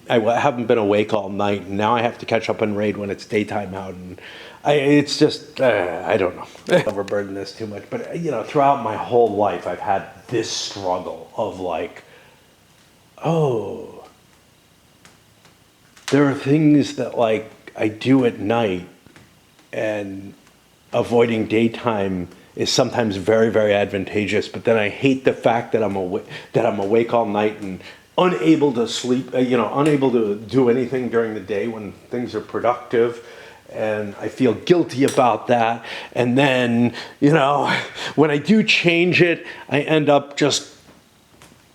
haven't been awake all night, and now I have to catch up in Raid when it's daytime out, and it's just I don't know. Overburden this too much, but throughout my whole life I've had this struggle of there are things that I do at night, and avoiding daytime is sometimes very, very advantageous. But then I hate the fact that I'm awake all night and unable to sleep. Unable to do anything during the day when things are productive, and I feel guilty about that. And then when I do change it, I end up just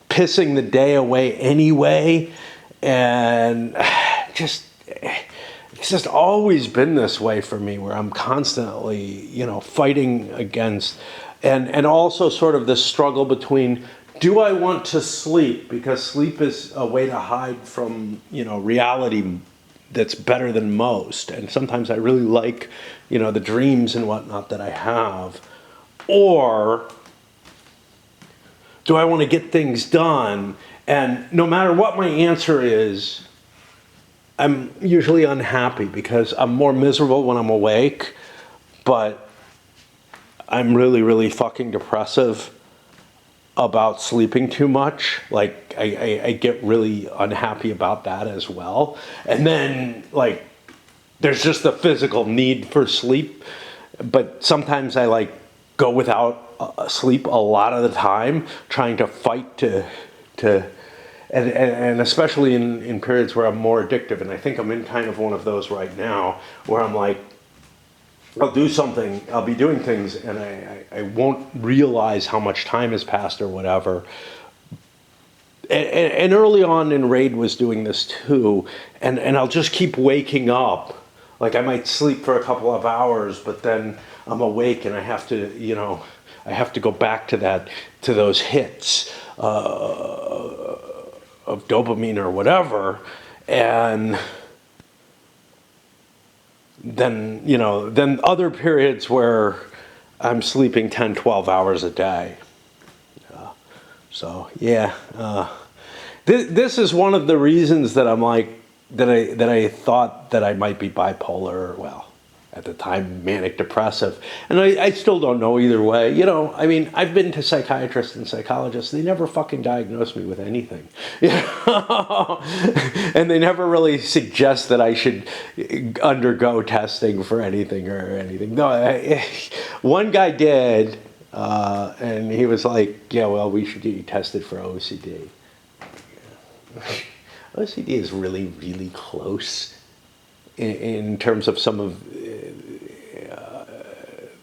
pissing the day away anyway, and it's just always been this way for me, where I'm constantly, fighting against, and also sort of this struggle between, do I want to sleep? Because sleep is a way to hide from, reality that's better than most. And sometimes I really like, the dreams and whatnot that I have. Or do I want to get things done And no matter what my answer is, I'm usually unhappy because I'm more miserable when I'm awake, but I'm really, really fucking depressive about sleeping too much. Like, I get really unhappy about that as well. And then, like, there's just the physical need for sleep, but sometimes I, like, go without sleep a lot of the time, trying to fight to and especially in periods where I'm more addictive, and I think I'm in kind of one of those right now, where I'm like, I'll do something, I'll be doing things, and I won't realize how much time has passed or whatever. And early on in Raid was doing this too, and I'll just keep waking up. Like, I might sleep for a couple of hours, but then I'm awake and I have to, I have to go back to those hits of dopamine or whatever, and then, then other periods where I'm sleeping 10, 12 hours a day. So, yeah. This is one of the reasons that I'm like, that I thought that I might be bipolar, well, at the time, manic depressive. And I still don't know either way. I mean, I've been to psychiatrists and psychologists. They never fucking diagnose me with anything. And they never really suggest that I should undergo testing for anything or anything. No, one guy did, and he was like, yeah, well, we should get you tested for OCD. OCD is really, really close in terms of some of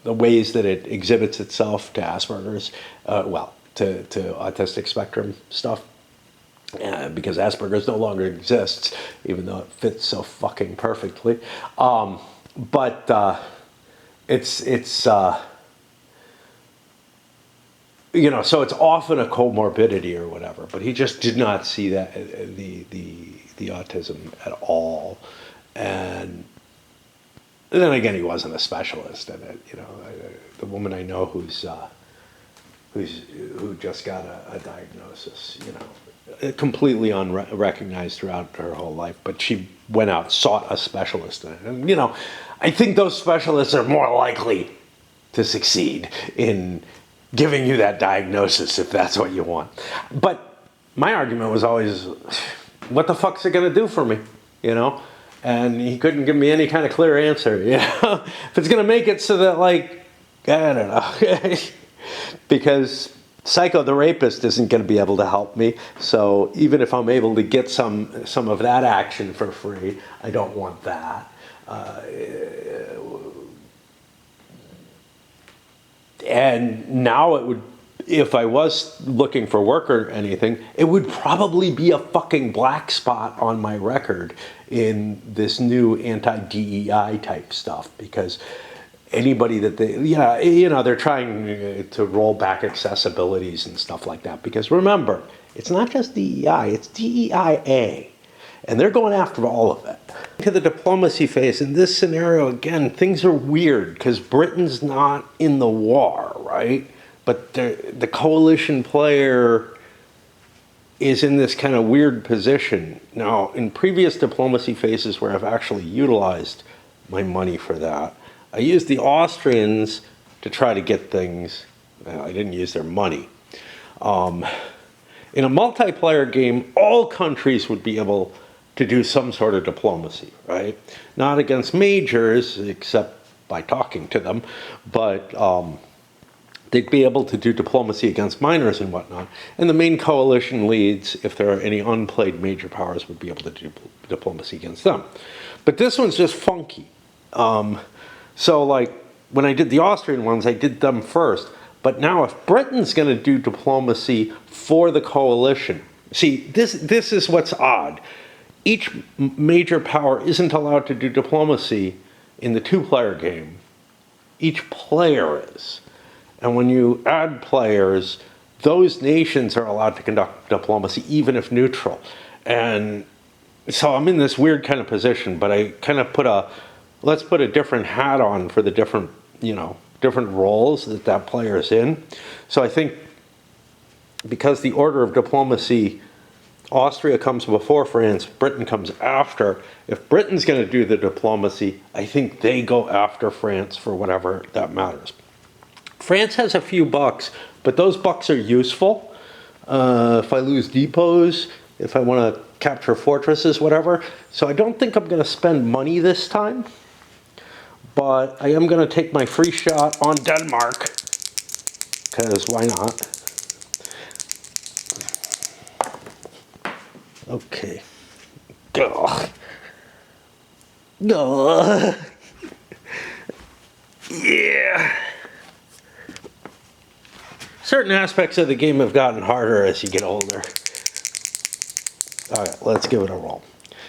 the ways that it exhibits itself to Asperger's, to autistic spectrum stuff, because Asperger's no longer exists, even though it fits so fucking perfectly. But it's so it's often a comorbidity or whatever. But he just did not see that the autism at all, and then again, he wasn't a specialist in it. The woman I know who just got a diagnosis, completely unrecognized throughout her whole life, but she went out, sought a specialist in it. And, I think those specialists are more likely to succeed in giving you that diagnosis if that's what you want. But my argument was always, what the fuck's it going to do for me, And he couldn't give me any kind of clear answer, If it's going to make it so that, like, I don't know. Because Psycho the Rapist isn't going to be able to help me. So even if I'm able to get some of that action for free, I don't want that. And now it would, if I was looking for work or anything, it would probably be a fucking black spot on my record in this new anti-DEI type stuff, because anybody that they're trying to roll back accessibilities and stuff like that. Because remember, it's not just DEI, it's DEIA. And they're going after all of it. To the diplomacy phase, in this scenario, again, things are weird because Britain's not in the war, right? But the coalition player is in this kind of weird position. Now, in previous diplomacy phases where I've actually utilized my money for that, I used the Austrians to try to get things. I didn't use their money. In a multiplayer game, all countries would be able to do some sort of diplomacy, right? Not against majors, except by talking to them, but they'd be able to do diplomacy against minors and whatnot. And the main coalition leads, if there are any unplayed major powers, would be able to do diplomacy against them. But this one's just funky. So, like, when I did the Austrian ones, I did them first. But now if Britain's going to do diplomacy for the coalition, see, this is what's odd. Each major power isn't allowed to do diplomacy in the two-player game. Each player is. And when you add players, those nations are allowed to conduct diplomacy, even if neutral. And so I'm in this weird kind of position, but I kind of let's put a different hat on for the different roles that player is in. So I think because the order of diplomacy Austria comes before France, Britain comes after. If Britain's going to do the diplomacy, I think they go after France for whatever that matters. France has a few bucks, but those bucks are useful. If I lose depots, if I want to capture fortresses, whatever. So I don't think I'm going to spend money this time. But I am going to take my free shot on Denmark, because why not? Okay. Ugh. Ugh. Yeah. Certain aspects of the game have gotten harder as you get older. All right, let's give it a roll.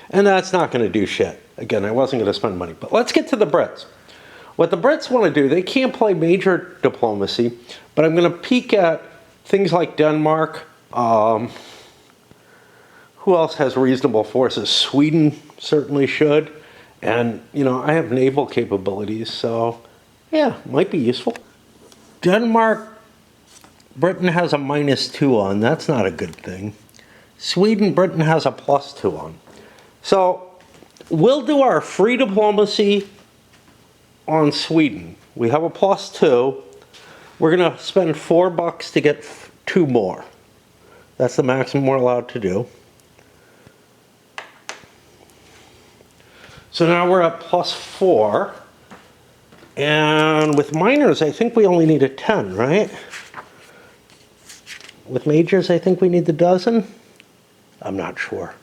And that's not going to do shit. Again, I wasn't going to spend money. But let's get to the Brits. What the Brits want to do, they can't play major diplomacy, but I'm going to peek at things like Denmark. Who else has reasonable forces? Sweden certainly should. And, you know, I have naval capabilities, so yeah, might be useful. Denmark, Britain has a -2 on. That's not a good thing. Sweden, Britain has a +2 on. So we'll do our free diplomacy on Sweden. We have a +2. We're going to spend $4 to get 2 more. That's the maximum we're allowed to do. So now we're at +4. And with minors, I think we only need a 10, right? With majors, I think we need the dozen. I'm not sure.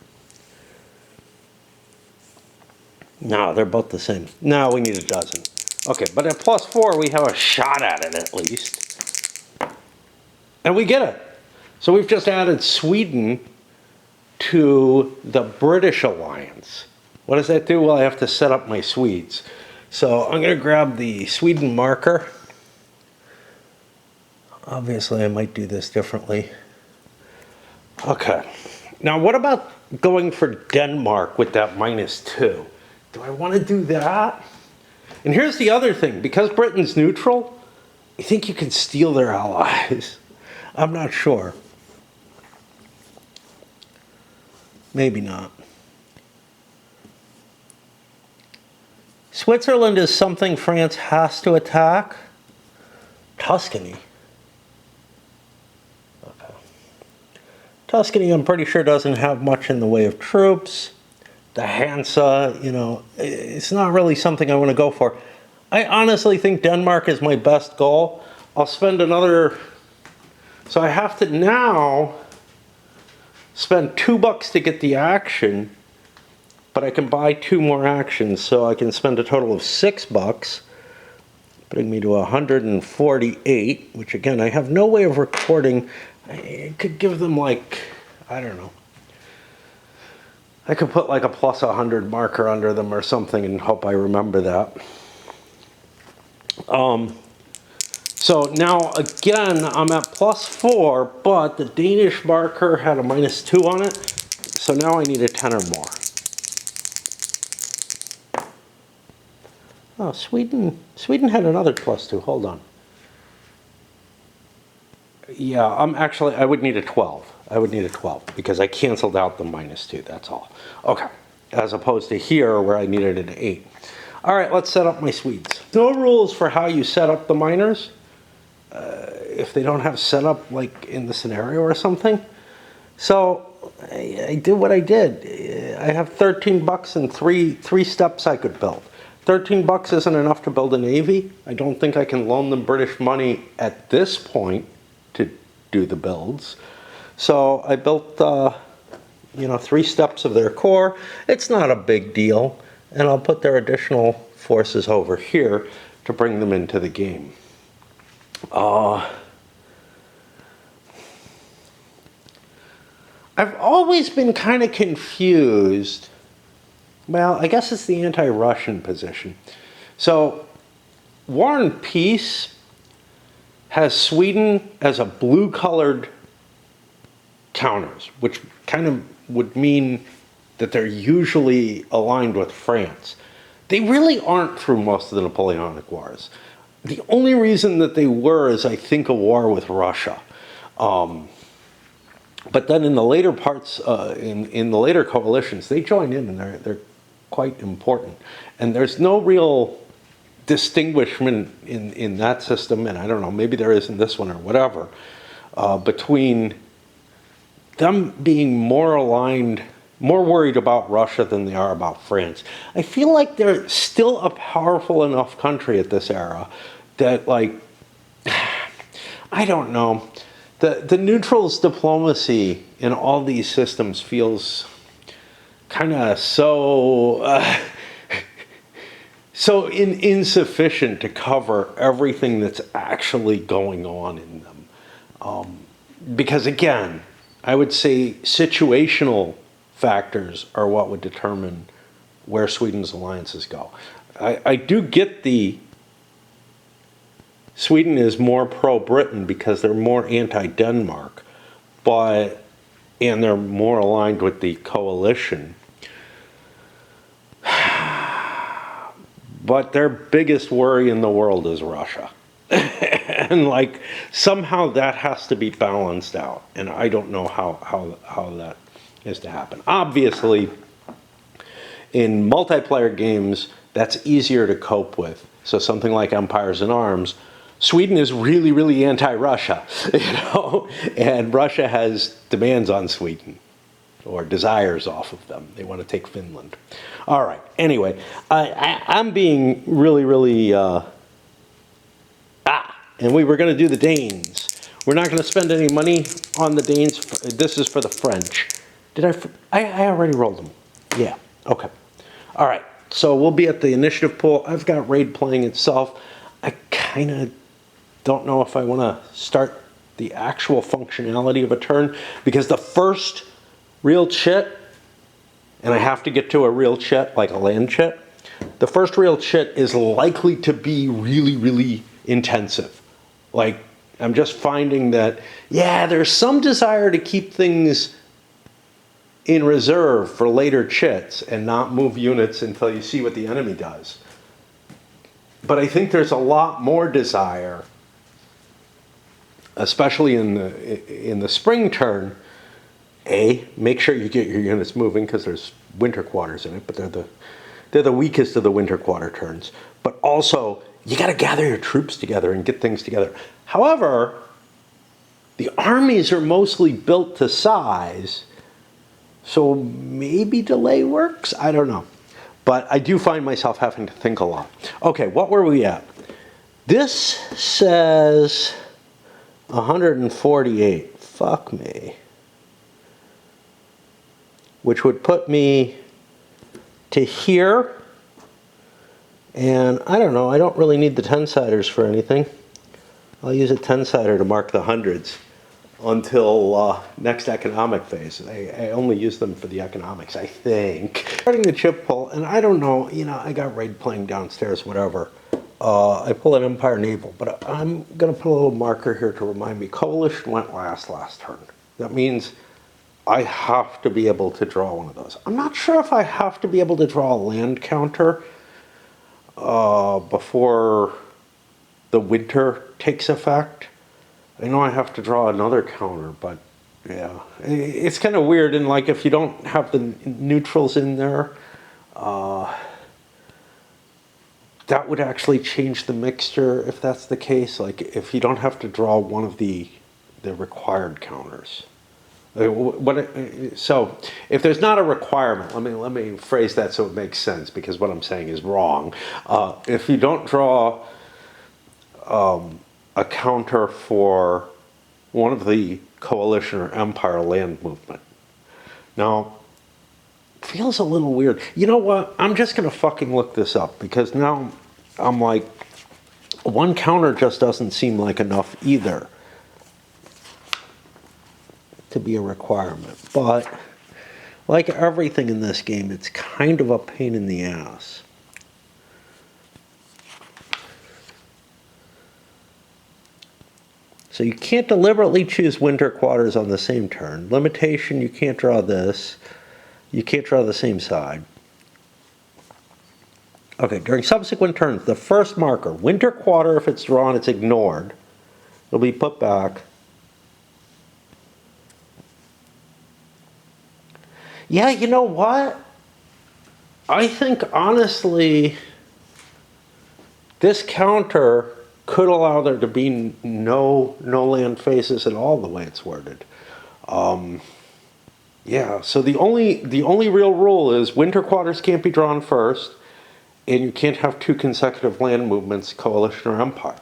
No, they're both the same. No, we need a dozen. Okay, but at +4, we have a shot at it at least. And we get it. So we've just added Sweden to the British alliance. What does that do? Well, I have to set up my Swedes. So I'm going to grab the Sweden marker. Obviously, I might do this differently. Okay. Now, what about going for Denmark with that -2? Do I want to do that? And here's the other thing. Because Britain's neutral, I think you can steal their allies. I'm not sure. Maybe not. Switzerland is something France has to attack. Tuscany. Okay. Tuscany, I'm pretty sure, doesn't have much in the way of troops. The Hansa, you know, it's not really something I want to go for. I honestly think Denmark is my best goal. I'll spend another... So I have to now spend $2 to get the action, but I can buy 2 more actions, so I can spend a total of $6, putting me to 148, which again, I have no way of recording. I could give them like, I don't know. I could put like a +100 marker under them or something and hope I remember that. So now again, I'm at +4, but the Danish marker had a -2 on it. So now I need a 10 or more. Oh, Sweden had another +2. Hold on. Yeah, I would need a 12. I would need a 12 because I canceled out the -2, that's all. Okay, as opposed to here where I needed an 8. All right, let's set up my Swedes. No rules for how you set up the miners. If they don't have setup like in the scenario or something. So I did what I did. I have $13 and three steps I could build. $13 isn't enough to build a navy. I don't think I can loan them British money at this point to do the builds. So I built, 3 steps of their core. It's not a big deal. And I'll put their additional forces over here to bring them into the game. I've always been kind of confused. Well, I guess it's the anti-Russian position. So, War and Peace has Sweden as a blue-colored counters, which kind of would mean that they're usually aligned with France. They really aren't through most of the Napoleonic Wars. The only reason that they were is, I think, a war with Russia. But then in the later parts, in the later coalitions, they join in, and they're quite important. And there's no real distinguishment in that system, and I don't know, maybe there is in this one or whatever, between them being more aligned, more worried about Russia than they are about France. I feel like they're still a powerful enough country at this era that, like, I don't know, the neutrals diplomacy in all these systems feels kind of so insufficient to cover everything that's actually going on in them. Because again, I would say situational factors are what would determine where Sweden's alliances go. I do get Sweden is more pro-Britain because they're more anti-Denmark, and they're more aligned with the coalition. But their biggest worry in the world is Russia. And like somehow that has to be balanced out. And I don't know how that is to happen. Obviously, in multiplayer games, that's easier to cope with. So something like Empires in Arms, Sweden is really, really anti-Russia, and Russia has demands on Sweden, or desires off of them. They want to take Finland. All right, anyway, I'm being really, really, and we were going to do the Danes. We're not going to spend any money on the Danes. This is for the French. I already rolled them. Yeah, okay. All right, so we'll be at the initiative pool. I've got Raid playing itself. I kind of don't know if I want to start the actual functionality of a turn, because the first real chit, and I have to get to a real chit, like a land chit, the first real chit is likely to be really, really intensive. Like, I'm just finding that, yeah, there's some desire to keep things in reserve for later chits and not move units until you see what the enemy does. But I think there's a lot more desire, especially in the spring turn. Make sure you get your units moving, because there's winter quarters in it, but they're the weakest of the winter quarter turns. But also, you got to gather your troops together and get things together. However, the armies are mostly built to size, so maybe delay works? I don't know. But I do find myself having to think a lot. Okay, what were we at? This says 148. Fuck me. Which would put me to here. And I don't know, I don't really need the 10-siders for anything. I'll use a 10-sider to mark the hundreds until next economic phase. I only use them for the economics, I think. Starting the chip pull, and I don't know, I got Raid playing downstairs, whatever. I pull an Empire Naval, but I'm going to put a little marker here to remind me. Coalition went last turn. That means I have to be able to draw one of those. I'm not sure if I have to be able to draw a land counter before the winter takes effect. I know I have to draw another counter, but yeah. It's kind of weird, and like if you don't have the neutrals in there, that would actually change the mixture if that's the case. Like if you don't have to draw one of the required counters. So if there's not a requirement, let me phrase that so it makes sense, because what I'm saying is wrong. If you don't draw a counter for one of the coalition or empire land movement. Now, it feels a little weird. You know what? I'm just going to fucking look this up, because now I'm like, one counter just doesn't seem like enough either to be a requirement. But like everything in this game, it's kind of a pain in the ass. So you can't deliberately choose winter quarters on the same turn. Limitation, you can't draw this. You can't draw the same side. Okay, during subsequent turns, the first marker, winter quarter, if it's drawn, it's ignored. It'll be put back. Yeah, you know what? I think, honestly, this counter could allow there to be no land faces at all the way it's worded. Yeah, so the only real rule is winter quarters can't be drawn first, and you can't have two consecutive land movements, coalition or empire,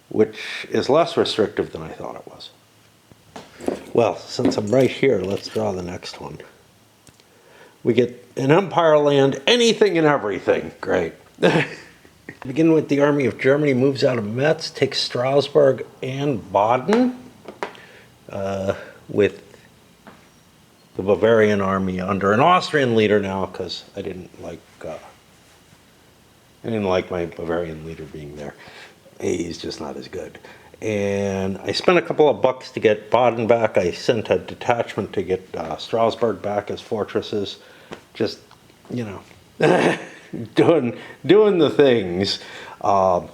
which is less restrictive than I thought it was. Well, since I'm right here, let's draw the next one. We get an empire land, anything and everything. Great. Begin with the army of Germany moves out of Metz, takes Strasbourg and Baden, with the Bavarian army under an Austrian leader now, because I didn't like my Bavarian leader being there. He's just not as good. And I spent a couple of bucks to get Baden back. I sent a detachment to get Strasbourg back as fortresses. Just, you know, doing the things. But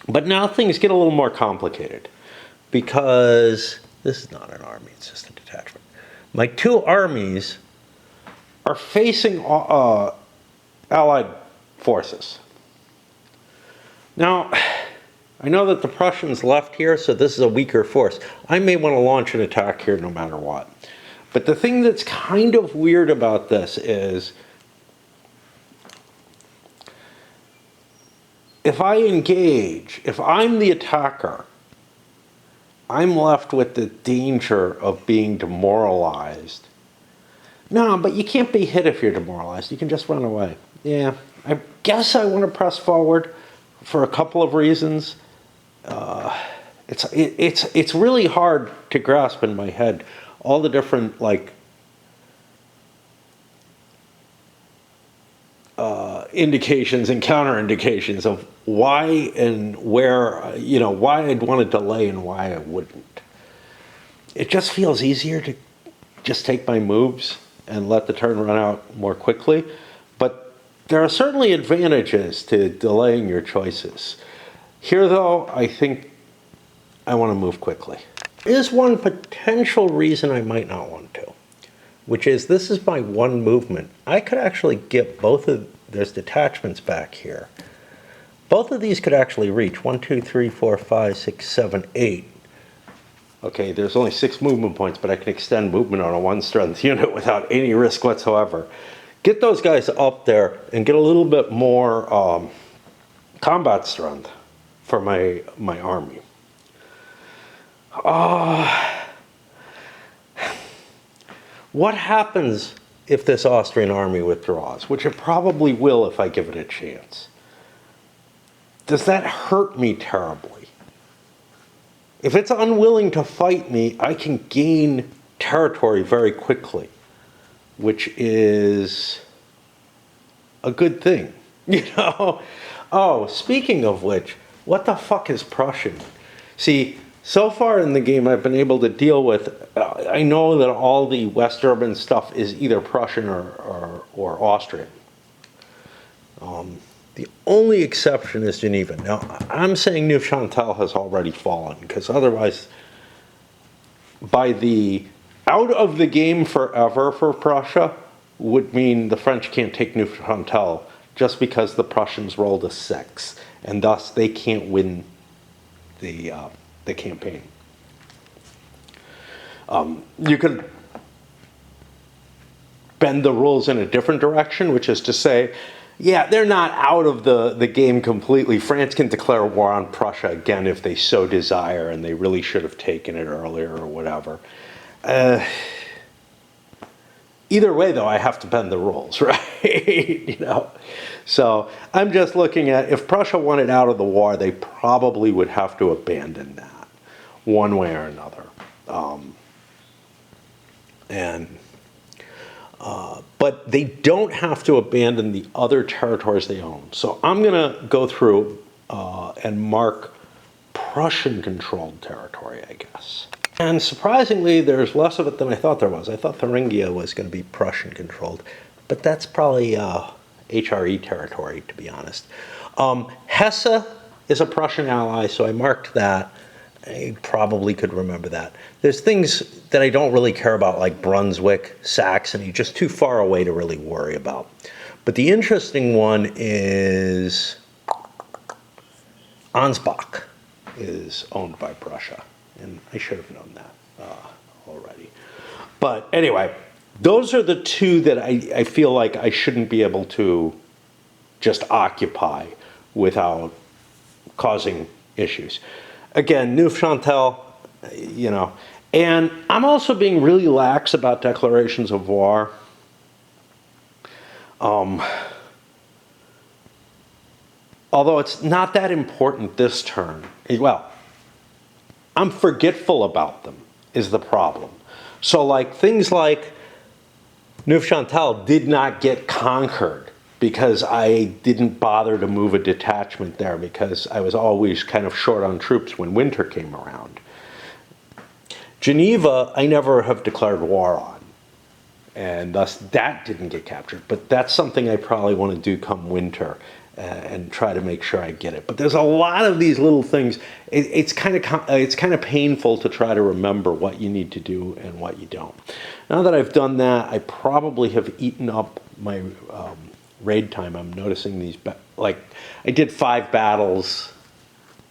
now things get a little more complicated, because this is not an army, it's just a detachment. My two armies are facing Allied forces. Now, I know that the Prussians left here, so this is a weaker force. I may want to launch an attack here no matter what. But the thing that's kind of weird about this is, if I engage, if I'm the attacker, I'm left with the danger of being demoralized. No, but you can't be hit if you're demoralized. You can just run away. Yeah, I guess I want to press forward for a couple of reasons. It's really hard to grasp in my head all the different, like, indications and counterindications of why and where, you know, why I'd want to delay and why I wouldn't. It just feels easier to just take my moves and let the turn run out more quickly. But there are certainly advantages to delaying your choices. Here, though, I think I want to move quickly. There is one potential reason I might not want to, which is this is my one movement. I could actually get both of, there's detachments back here. Both of these could actually reach 1, 2, 3, 4, 5, 6, 7, 8. Okay, there's only 6 movement points, but I can extend movement on a 1-strength unit without any risk whatsoever. Get those guys up there and get a little bit more combat strength for my army. What happens if this Austrian army withdraws? Which it probably will if I give it a chance. Does that hurt me terribly? If it's unwilling to fight me, I can gain territory very quickly, which is a good thing, you know? Oh, speaking of which, what the fuck is Prussian? See, so far in the game I've been able to deal with, I know that all the West German stuff is either Prussian or Austrian. The only exception is Geneva. Now, I'm saying Neuchâtel has already fallen, because otherwise, by the out of the game forever for Prussia would mean the French can't take Neuchâtel just because the Prussians rolled a 6, and thus they can't win the campaign. You could bend the rules in a different direction, which is to say, yeah, they're not out of the game completely. France can declare war on Prussia again if they so desire, and they really should have taken it earlier or whatever. Either way, though, I have to bend the rules, right? You know, so I'm just looking at, if Prussia wanted out of the war, they probably would have to abandon that one way or another. But they don't have to abandon the other territories they own. So I'm going to go through and mark Prussian-controlled territory, I guess. And surprisingly, there's less of it than I thought there was. I thought Thuringia was going to be Prussian-controlled, but that's probably HRE territory, to be honest. Hesse is a Prussian ally, so I marked that. I probably could remember that. There's things that I don't really care about, like Brunswick, Saxony, just too far away to really worry about. But the interesting one is Ansbach is owned by Prussia, and I should have known that already. But anyway, those are the two that I feel like I shouldn't be able to just occupy without causing issues. Again, Neufchâtel, you know, and I'm also being really lax about declarations of war. Although it's not that important this turn. Well, I'm forgetful about them is the problem. So like things like Neufchâtel did not get conquered because I didn't bother to move a detachment there because I was always kind of short on troops when winter came around. Geneva, I never have declared war on, and thus that didn't get captured. But that's something I probably want to do come winter and try to make sure I get it. But there's a lot of these little things. It's kind of painful to try to remember what you need to do and what you don't. Now that I've done that, I probably have eaten up my raid time. I'm noticing these, like I did 5 battles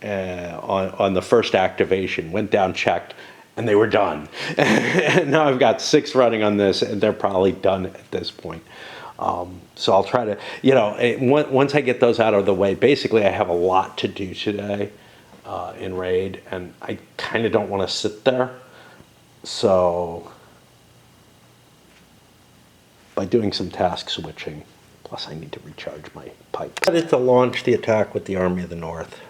on the first activation, went down, checked, and they were done. And now I've got 6 running on this, and they're probably done at this point. So I'll try to, you know, once I get those out of the way, basically I have a lot to do today in raid, and I kind of don't want to sit there. So by doing some task switching, plus I need to recharge my pipe. I decided to launch the attack with the Army of the North.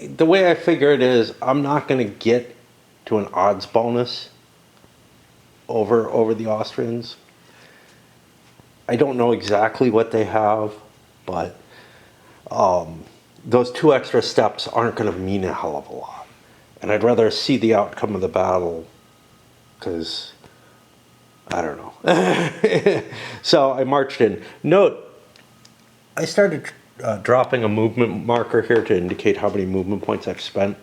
The way I figure it is, I'm not going to get to an odds bonus over the Austrians. I don't know exactly what they have, but those 2 extra steps aren't going to mean a hell of a lot. And I'd rather see the outcome of the battle, because I don't know. So I marched in. Note, I started dropping a movement marker here to indicate how many movement points I've spent,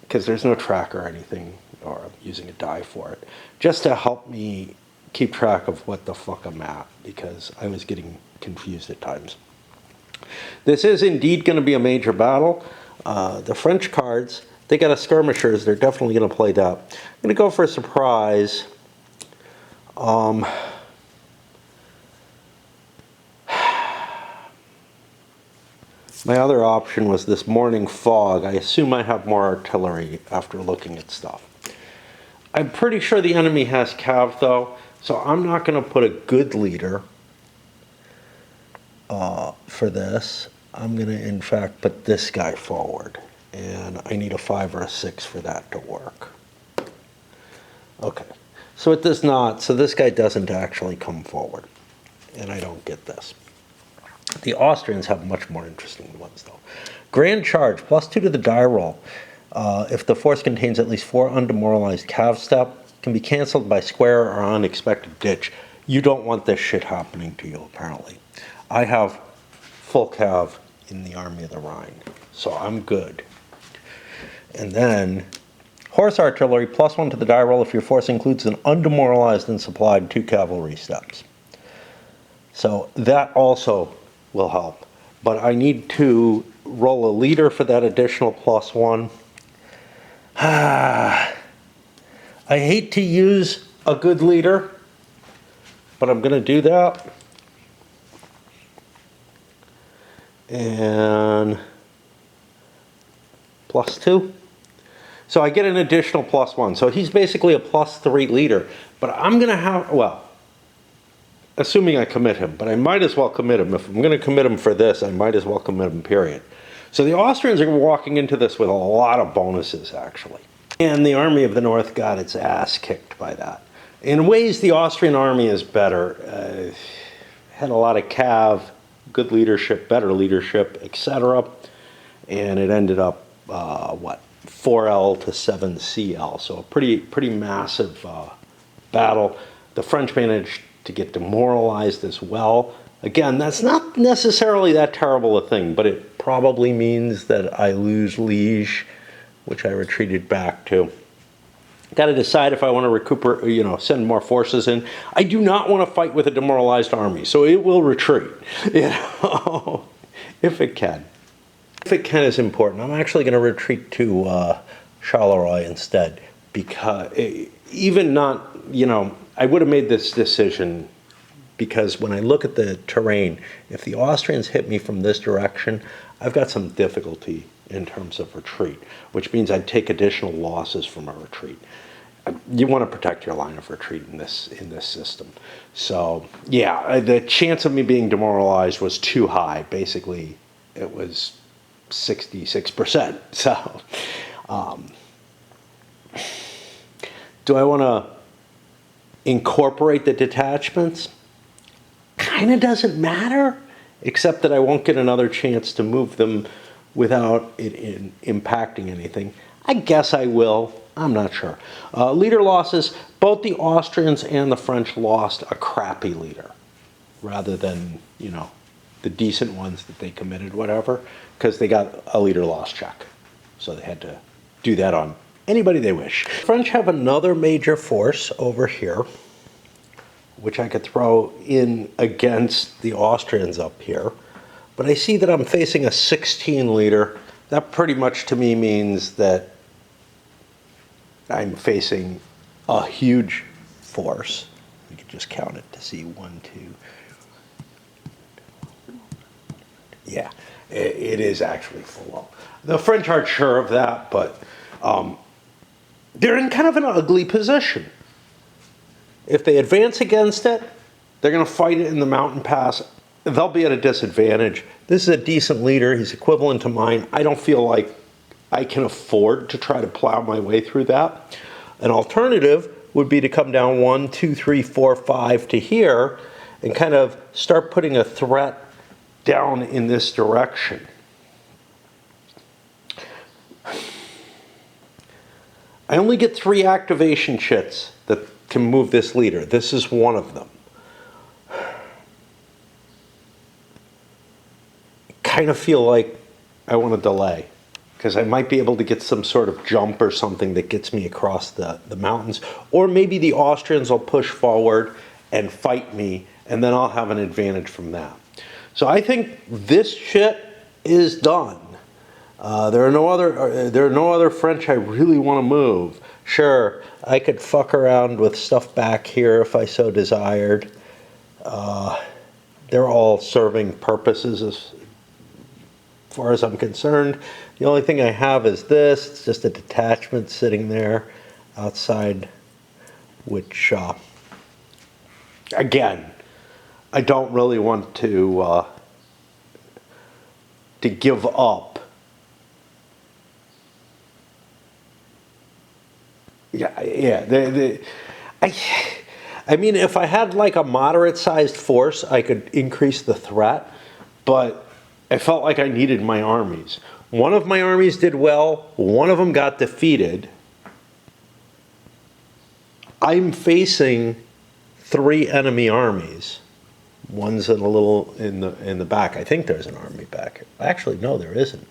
because there's no track or anything, or I'm using a die for it, just to help me keep track of what the fuck I'm at, because I was getting confused at times. This is indeed going to be a major battle. The French cards, they got a skirmishers. They're definitely going to play that. I'm going to go for a surprise. My other option was this morning fog. I assume I have more artillery after looking at stuff. I'm pretty sure the enemy has cav though, so I'm not going to put a good leader for this. I'm going to in fact put this guy forward, and I need a 5 or a 6 for that to work. Okay, so it does not, so this guy doesn't actually come forward, and I don't get this. The Austrians have much more interesting ones, though. Grand charge, +2 to the die roll. If the force contains at least 4 undemoralized cav step, can be canceled by square or unexpected ditch. You don't want this shit happening to you, apparently. I have full cav in the Army of the Rhine, so I'm good. And then, horse artillery, +1 to the die roll if your force includes an undemoralized and supplied 2 cavalry steps. So that also will help, but I need to roll a leader for that additional +1. I hate to use a good leader, but I'm going to do that. And +2. So I get an additional +1. So he's basically a +3 leader, but I'm going to have, well, assuming I commit him, but I might as well commit him. If I'm going to commit him for this, I might as well commit him, period. So the Austrians are walking into this with a lot of bonuses, actually. And the Army of the North got its ass kicked by that. In ways, the Austrian army is better. Had a lot of cav, good leadership, better leadership, etc. And it ended up, 4L to 7CL. So a pretty massive battle. The French managed to get demoralized as well. Again, that's not necessarily that terrible a thing, but it probably means that I lose Liège which I retreated back to. Got to decide if I want to recuperate, send more forces in. I do not want to fight with a demoralized army, so it will retreat, if it can. If it can is important. I'm actually going to retreat to Charleroi instead, because even not, I would have made this decision because when I look at the terrain, if the Austrians hit me from this direction, I've got some difficulty in terms of retreat, which means I'd take additional losses from a retreat. You want to protect your line of retreat in this system. So yeah, the chance of me being demoralized was too high. Basically, it was 66%. So do I want to incorporate the detachments? Kind of doesn't matter, except that I won't get another chance to move them without it impacting anything. I guess I will. I'm not sure. Leader losses, both the Austrians and the French lost a crappy leader rather than, the decent ones that they committed, whatever, because they got a leader loss check. So they had to do that on anybody they wish. The French have another major force over here, which I could throw in against the Austrians up here. But I see that I'm facing a 16 leader. That pretty much to me means that I'm facing a huge force. You can just count it to see 1, 2. Yeah, it is actually full. The French aren't sure of that, but they're in kind of an ugly position. If they advance against it, they're going to fight it in the mountain pass. They'll be at a disadvantage. This is a decent leader. He's equivalent to mine. I don't feel like I can afford to try to plow my way through that. An alternative would be to come down 1, 2, 3, 4, 5 to here and kind of start putting a threat down in this direction. I only get 3 activation chits that can move this leader. This is one of them. Kind of feel like I want to delay because I might be able to get some sort of jump or something that gets me across the mountains, or maybe the Austrians will push forward and fight me and then I'll have an advantage from that. So I think this chit is done. There are no other French I really want to move. Sure, I could fuck around with stuff back here if I so desired. They're all serving purposes as far as I'm concerned. The only thing I have is this. It's just a detachment sitting there outside, which, again, I don't really want to give up. I mean, if I had like a moderate-sized force, I could increase the threat, but I felt like I needed my armies. One of my armies did well. One of them got defeated. I'm facing 3 enemy armies. One's in a little in the back. I think there's an army back here. Actually, no, there isn't.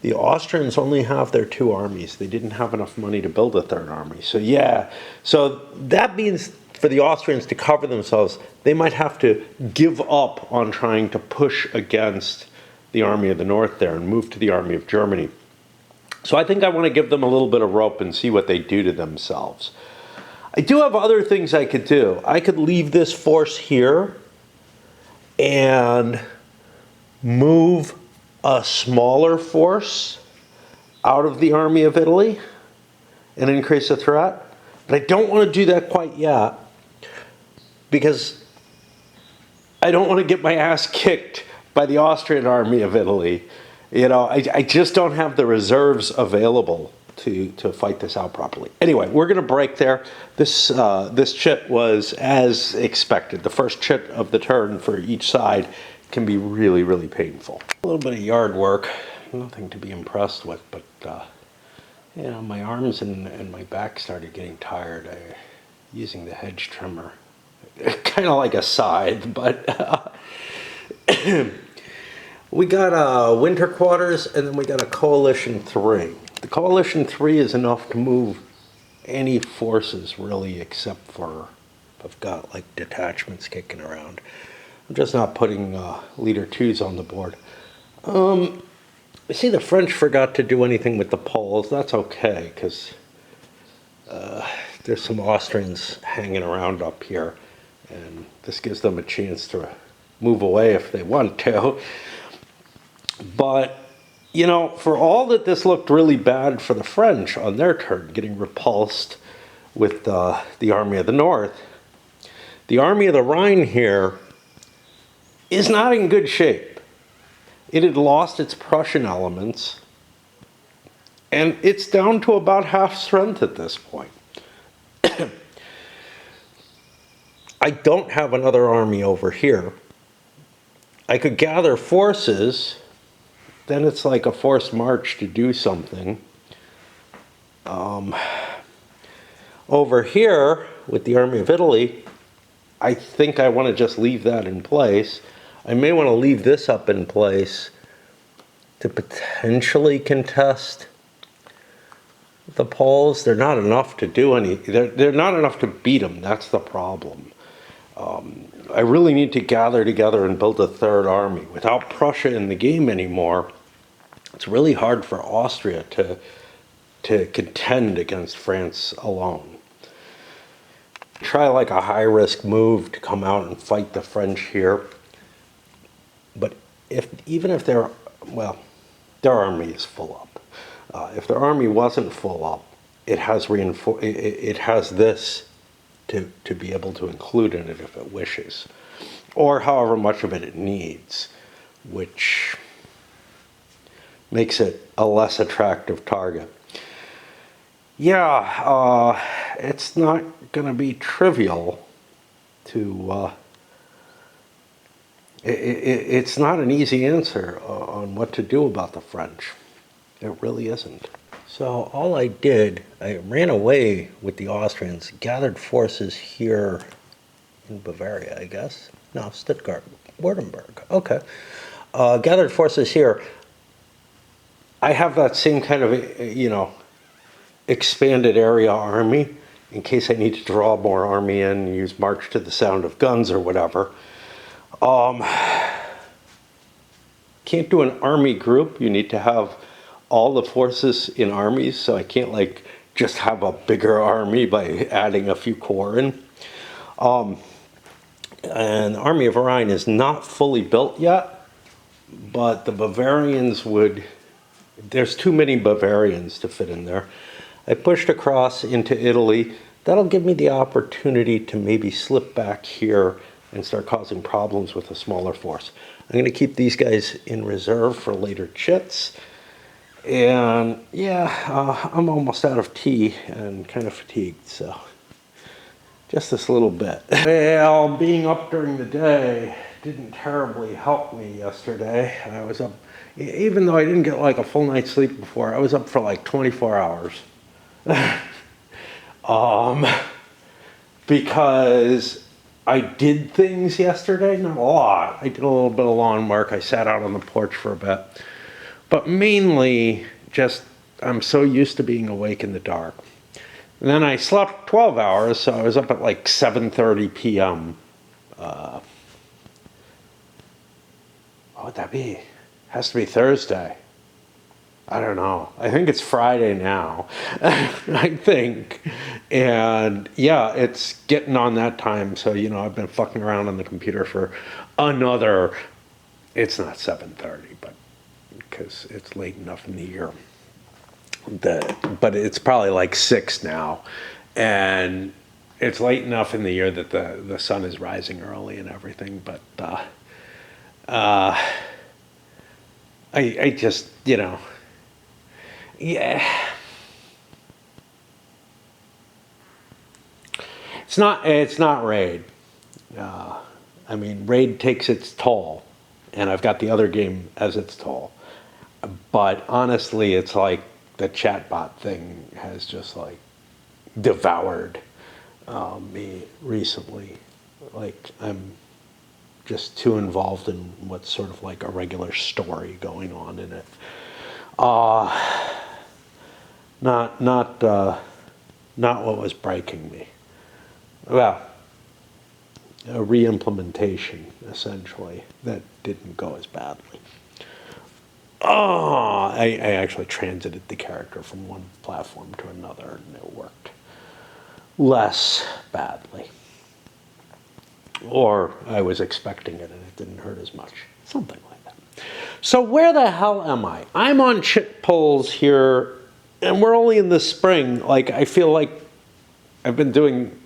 The Austrians only have their 2 armies. They didn't have enough money to build a 3rd army. So yeah, so that means for the Austrians to cover themselves, they might have to give up on trying to push against the army of the north there and move to the army of Germany. So I think I want to give them a little bit of rope and see what they do to themselves. I do have other things I could do. I could leave this force here and move a smaller force out of the army of Italy and increase the threat. But I don't want to do that quite yet because I don't want to get my ass kicked by the Austrian army of Italy. I just don't have the reserves available to fight this out properly. Anyway, we're going to break there. This chit was as expected. The first chit of the turn for each side can be really, really painful. A little bit of yard work, nothing to be impressed with, but my arms and my back started getting tired using the hedge trimmer. Kind of like a scythe, but we got winter quarters and then we got a coalition 3. The Coalition 3 is enough to move any forces, really, except for I've got like detachments kicking around. I'm just not putting Leader 2s on the board. I see the French forgot to do anything with the Poles. That's okay, because there's some Austrians hanging around up here, and this gives them a chance to move away if they want to. But, you know, for all that this looked really bad for the French on their turn, getting repulsed with the Army of the North, the Army of the Rhine here is not in good shape. It had lost its Prussian elements, and it's down to about half strength at this point. I don't have another army over here. I could gather forces, then it's like a forced march to do something. Over here, with the Army of Italy, I think I want to just leave that in place. I may want to leave this up in place to potentially contest the Poles. They're not enough to do any, they're not enough to beat them, that's the problem. I really need to gather together and build a third army. Without Prussia in the game anymore, it's really hard for Austria to contend against France alone. Try like a high-risk move to come out and fight the French here. But even if their army is full up. If their army wasn't full up, it has this to be able to include in it if it wishes, or however much of it needs, which makes it a less attractive target. Yeah, it's not going to be trivial to... it's not an easy answer on what to do about the French. It really isn't. So all I did, I ran away with the Austrians, gathered forces here in Bavaria, I guess. No, Stuttgart, Württemberg, okay. Gathered forces here. I have that same kind of, you know, expanded area army in case I need to draw more army in and use March to the Sound of Guns or whatever. Can't do an army group. You need to have all the forces in armies, so I can't like just have a bigger army by adding a few corps in. And the Army of Rhine is not fully built yet, but the Bavarians would, there's too many Bavarians to fit in there. I pushed across into Italy. That'll give me the opportunity to maybe slip back here and start causing problems with a smaller force. I'm going to keep these guys in reserve for later chits. And yeah, I'm almost out of tea and kind of fatigued, so just this little bit. Well, being up during the day didn't terribly help me yesterday. I was up, even though I didn't get like a full night's sleep before, I was up for like 24 hours. Because I did things yesterday, not a lot. I did a little bit of lawn work. I sat out on the porch for a bit. But mainly just, I'm so used to being awake in the dark. And then I slept 12 hours, so I was up at like 7:30 p.m. What would that be? Has to be Thursday. I don't know. I think it's Friday now, I think. And yeah, it's getting on that time. So, you know, I've been fucking around on the computer for another, it's not 7:30, but because it's late enough in the year. But it's probably like 6 now. And it's late enough in the year that the sun is rising early and everything. But I just, you know, yeah. It's not raid. I mean, raid takes its toll, and I've got the other game as its toll. But honestly, it's like the chatbot thing has just like devoured me recently. Like I'm just too involved in what's sort of like a regular story going on in it. not what was breaking me. Well, a re-implementation, essentially, that didn't go as badly. Oh, I actually transited the character from one platform to another, and it worked less badly. Or I was expecting it, and it didn't hurt as much. Something like that. So where the hell am I? I'm on chit pulls here, and we're only in the spring. Like, I feel like I've been doing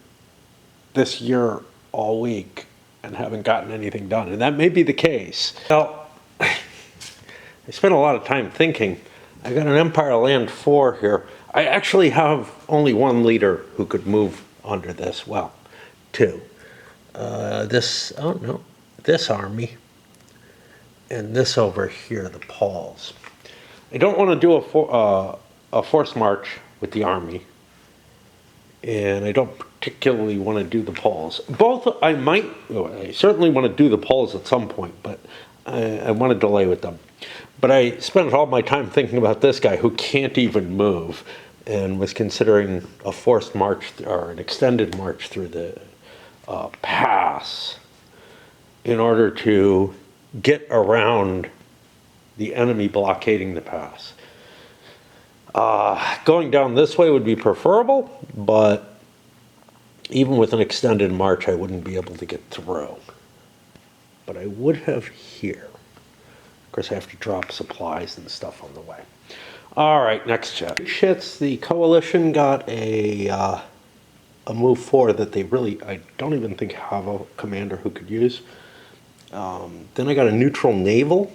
this year all week and haven't gotten anything done, and that may be the case. Well, I spent a lot of time thinking. I got an Empire Land 4 here. I actually have only one leader who could move under this. Well, two. This army, and this over here, the Pauls. I don't want to do a forced march with the army, and I don't particularly want to do the Pauls. Both, I certainly want to do the Pauls at some point, but I want to delay with them. But I spent all my time thinking about this guy who can't even move, and was considering a forced march or an extended march through the pass in order to get around the enemy blockading the pass. Going down this way would be preferable, but even with an extended march, I wouldn't be able to get through. But I would have here. Of course, I have to drop supplies and stuff on the way. All right, next chat. Shits, the coalition got a move forward that I don't even think have a commander who could use. Then I got a neutral naval,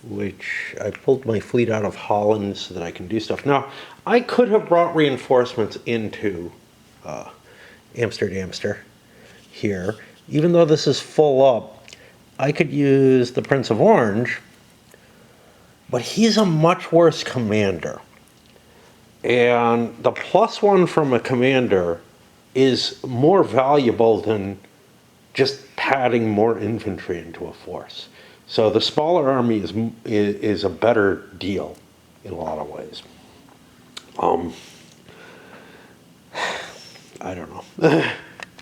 which I pulled my fleet out of Holland so that I can do stuff. Now, I could have brought reinforcements into Amsterdamster here. Even though this is full up, I could use the Prince of Orange, but he's a much worse commander. And the +1 from a commander is more valuable than just padding more infantry into a force. So the smaller army is a better deal in a lot of ways. I don't know.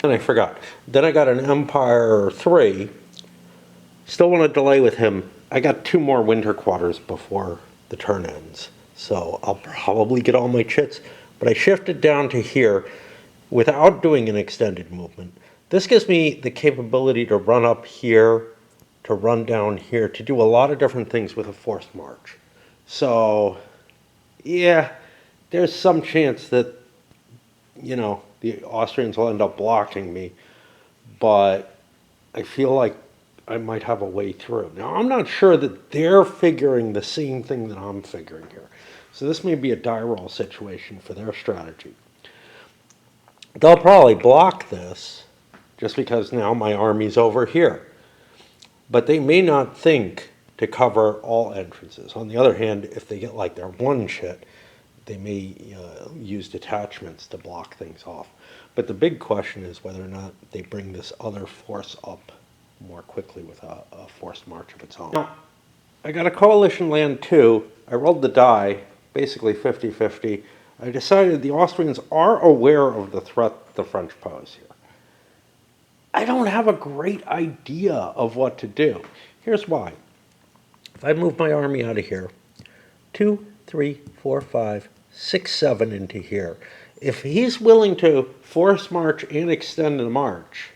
And I forgot. Then I got an Empire 3. Still want to delay with him. I got 2 more winter quarters before the turn ends. So I'll probably get all my chits. But I shifted down to here without doing an extended movement. This gives me the capability to run up here, to run down here, to do a lot of different things with a forced march. So, yeah, there's some chance that, the Austrians will end up blocking me, but I feel like I might have a way through. Now, I'm not sure that they're figuring the same thing that I'm figuring here. So this may be a die roll situation for their strategy. They'll probably block this just because now my army's over here. But they may not think to cover all entrances. On the other hand, if they get like their one shit, they may use detachments to block things off. But the big question is whether or not they bring this other force up more quickly with a forced march of its own. Now, I got a coalition land 2. I rolled the die, basically 50-50. I decided the Austrians are aware of the threat the French pose here. I don't have a great idea of what to do. Here's why. If I move my army out of here, 2, 3, 4, 5, 6, 7 into here, if he's willing to force march and extend the march,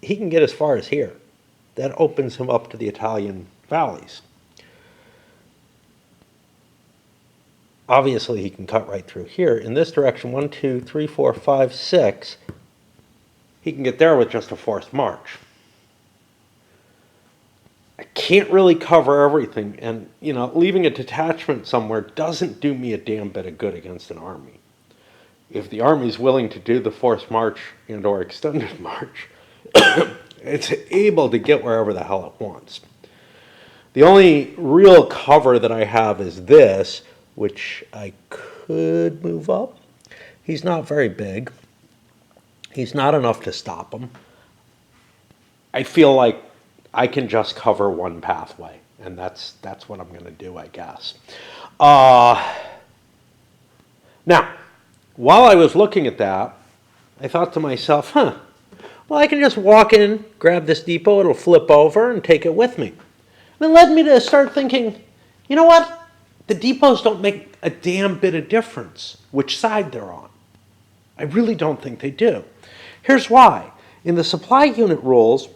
he can get as far as here. That opens him up to the Italian valleys. Obviously, he can cut right through here. In this direction, 1, 2, 3, 4, 5, 6, he can get there with just a forced march. I can't really cover everything, and leaving a detachment somewhere doesn't do me a damn bit of good against an army. If the army's willing to do the forced march and or extended march, it's able to get wherever the hell it wants. The only real cover that I have is this, which I could move up. He's not very big. He's not enough to stop him. I feel like I can just cover one pathway, and that's what I'm going to do, I guess. Now, while I was looking at that, I thought to myself, well, I can just walk in, grab this depot, it'll flip over, and take it with me. And it led me to start thinking, you know what? The depots don't make a damn bit of difference which side they're on. I really don't think they do. Here's why. In the supply unit rules,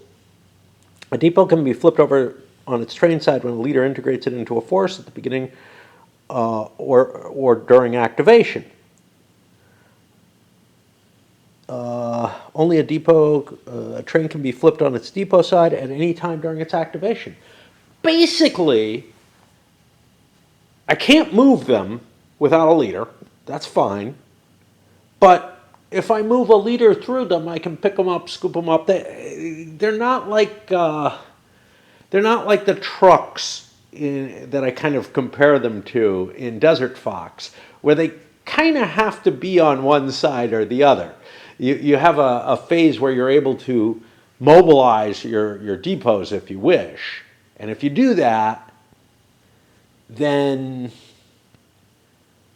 a depot can be flipped over on its train side when a leader integrates it into a force at the beginning or during activation. Only a train can be flipped on its depot side at any time during its activation. Basically, I can't move them without a leader. That's fine. But if I move a leader through them, I can pick them up, scoop them up. They're not like the trucks that I kind of compare them to in Desert Fox, where they kind of have to be on one side or the other. You have a phase where you're able to mobilize your depots if you wish. And if you do that, then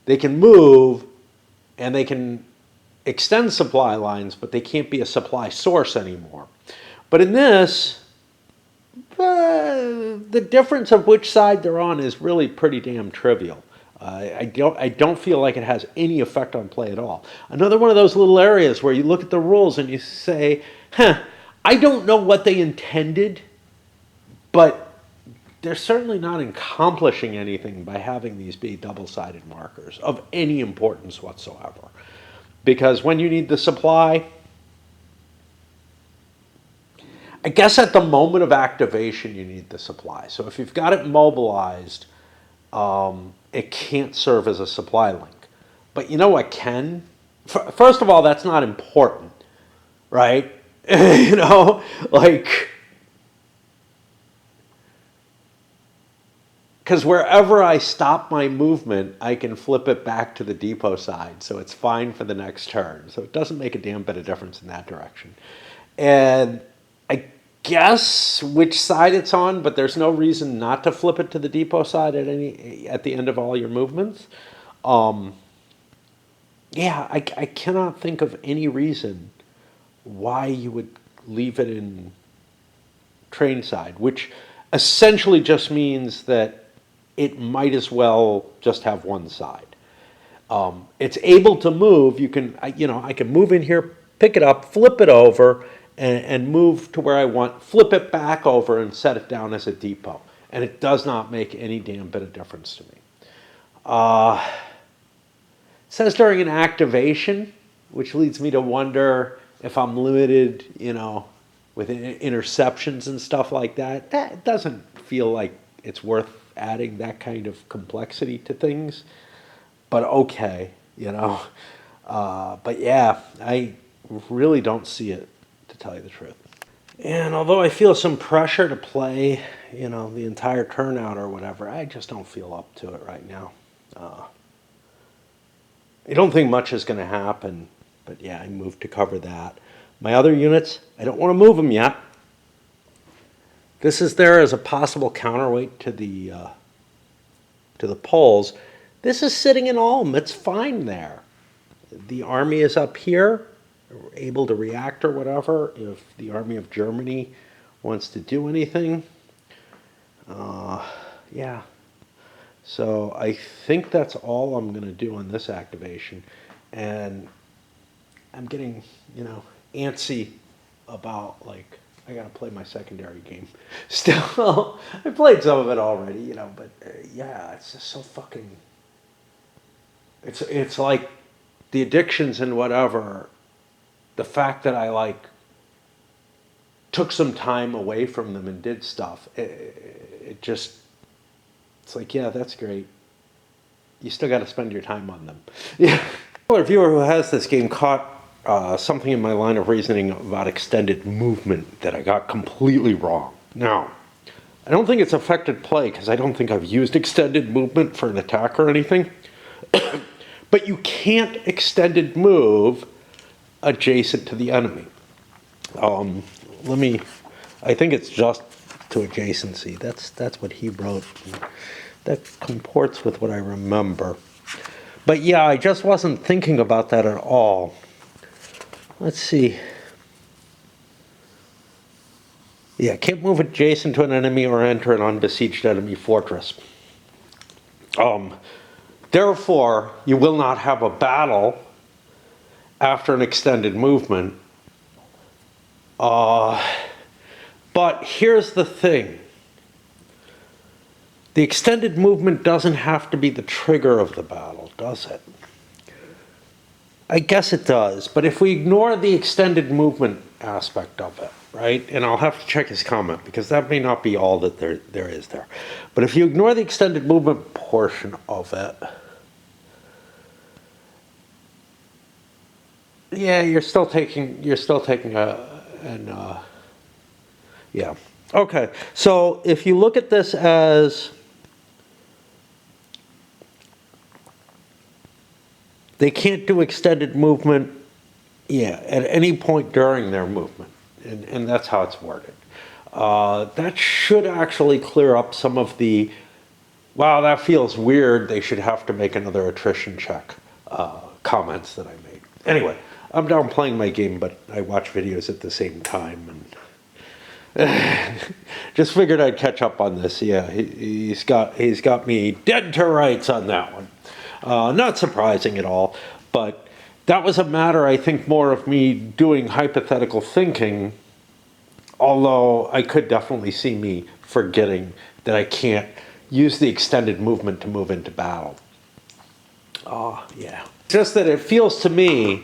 they can move and they can extend supply lines, but they can't be a supply source anymore. But in this, the difference of which side they're on is really pretty damn trivial. I don't feel like it has any effect on play at all. Another one of those little areas where you look at the rules and you say, I don't know what they intended, but they're certainly not accomplishing anything by having these be double-sided markers of any importance whatsoever. Because when you need the supply, I guess at the moment of activation you need the supply. So if you've got it mobilized, it can't serve as a supply link. But you know what can? First of all, that's not important, right? Because wherever I stop my movement, I can flip it back to the depot side, so it's fine for the next turn. So it doesn't make a damn bit of difference in that direction. And I guess which side it's on, but there's no reason not to flip it to the depot side at the end of all your movements. I cannot think of any reason why you would leave it in train side, which essentially just means that it might as well just have one side. It's able to move. I can move in here, pick it up, flip it over, and move to where I want, flip it back over and set it down as a depot. And it does not make any damn bit of difference to me. It says during an activation, which leads me to wonder if I'm limited, with interceptions and stuff like that. That doesn't feel like it's worth adding that kind of complexity to things. But okay, But yeah, I really don't see it, to tell you the truth. And although I feel some pressure to play, the entire turnout or whatever, I just don't feel up to it right now. I don't think much is going to happen, but yeah, I moved to cover that. My other units, I don't want to move them yet. This is there as a possible counterweight to the poles. This is sitting in Ulm. It's fine there. The army is up here, able to react or whatever if the army of Germany wants to do anything. Yeah. So I think that's all I'm going to do on this activation. And I'm getting, antsy about, I got to play my secondary game. Still, I played some of it already, but yeah, it's just so fucking... It's like the addictions and whatever, the fact that I, took some time away from them and did stuff, it just... It's like, yeah, that's great. You still got to spend your time on them. Yeah. Another viewer who has this game caught something in my line of reasoning about extended movement that I got completely wrong. Now, I don't think it's affected play because I don't think I've used extended movement for an attack or anything. But you can't extended move adjacent to the enemy. I think it's just to adjacency. That's what he wrote. that comports with what I remember. But yeah, I just wasn't thinking about that at all. Let's see. Yeah, can't move adjacent to an enemy or enter an unbesieged enemy fortress. Therefore, you will not have a battle after an extended movement. But here's the thing. The extended movement doesn't have to be the trigger of the battle, does it? I guess it does, but if we ignore the extended movement aspect of it, right? And I'll have to check his comment because that may not be all that there is there. But if you ignore the extended movement portion of it, yeah, you're still taking yeah. Okay, so if you look at this as they can't do extended movement, yeah, at any point during their movement, and that's how it's worded. That should actually clear up some of the, wow, that feels weird, they should have to make another attrition check comments that I made. Anyway, I'm down playing my game, but I watch videos at the same time, and just figured I'd catch up on this. Yeah, he's got me dead to rights on that one. Not surprising at all, but that was a matter, I think, more of me doing hypothetical thinking, although I could definitely see me forgetting that I can't use the extended movement to move into battle. Yeah. Just that it feels to me,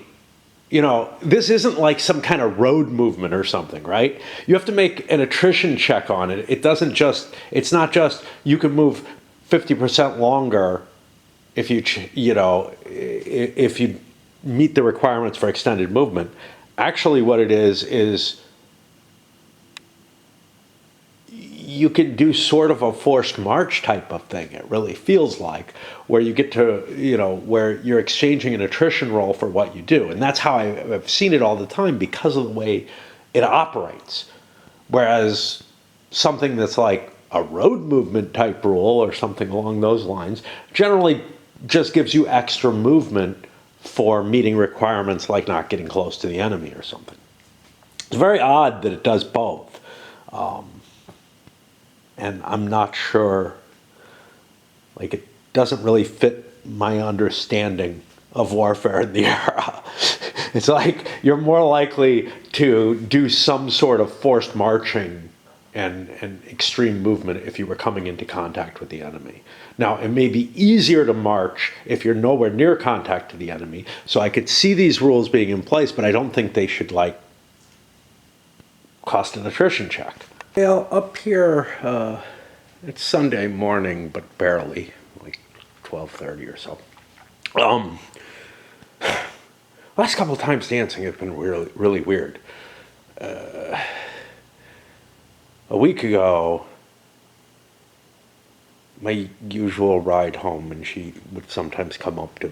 you know, this isn't like some kind of road movement or something, right? You have to make an attrition check on it. It's not just you can move 50% longer if if you meet the requirements for extended movement. Actually, what it is you can do sort of a forced march type of thing. It really feels like, where you get to, where you're exchanging an attrition roll for what you do. And that's how I've seen it all the time because of the way it operates. Whereas something that's like a road movement type rule or something along those lines generally just gives you extra movement for meeting requirements like not getting close to the enemy or something. It's very odd that it does both. And I'm not sure, like, it doesn't really fit my understanding of warfare in the era. It's like you're more likely to do some sort of forced marching and extreme movement if you were coming into contact with the enemy. Now, it may be easier to march if you're nowhere near contact to the enemy, so I could see these rules being in place, but I don't think they should, like, cost an attrition check. Well, up here, it's Sunday morning, but barely, like 12:30 or so. Last couple of times dancing have been really, really weird. A week ago, my usual ride home, and she would sometimes come up to,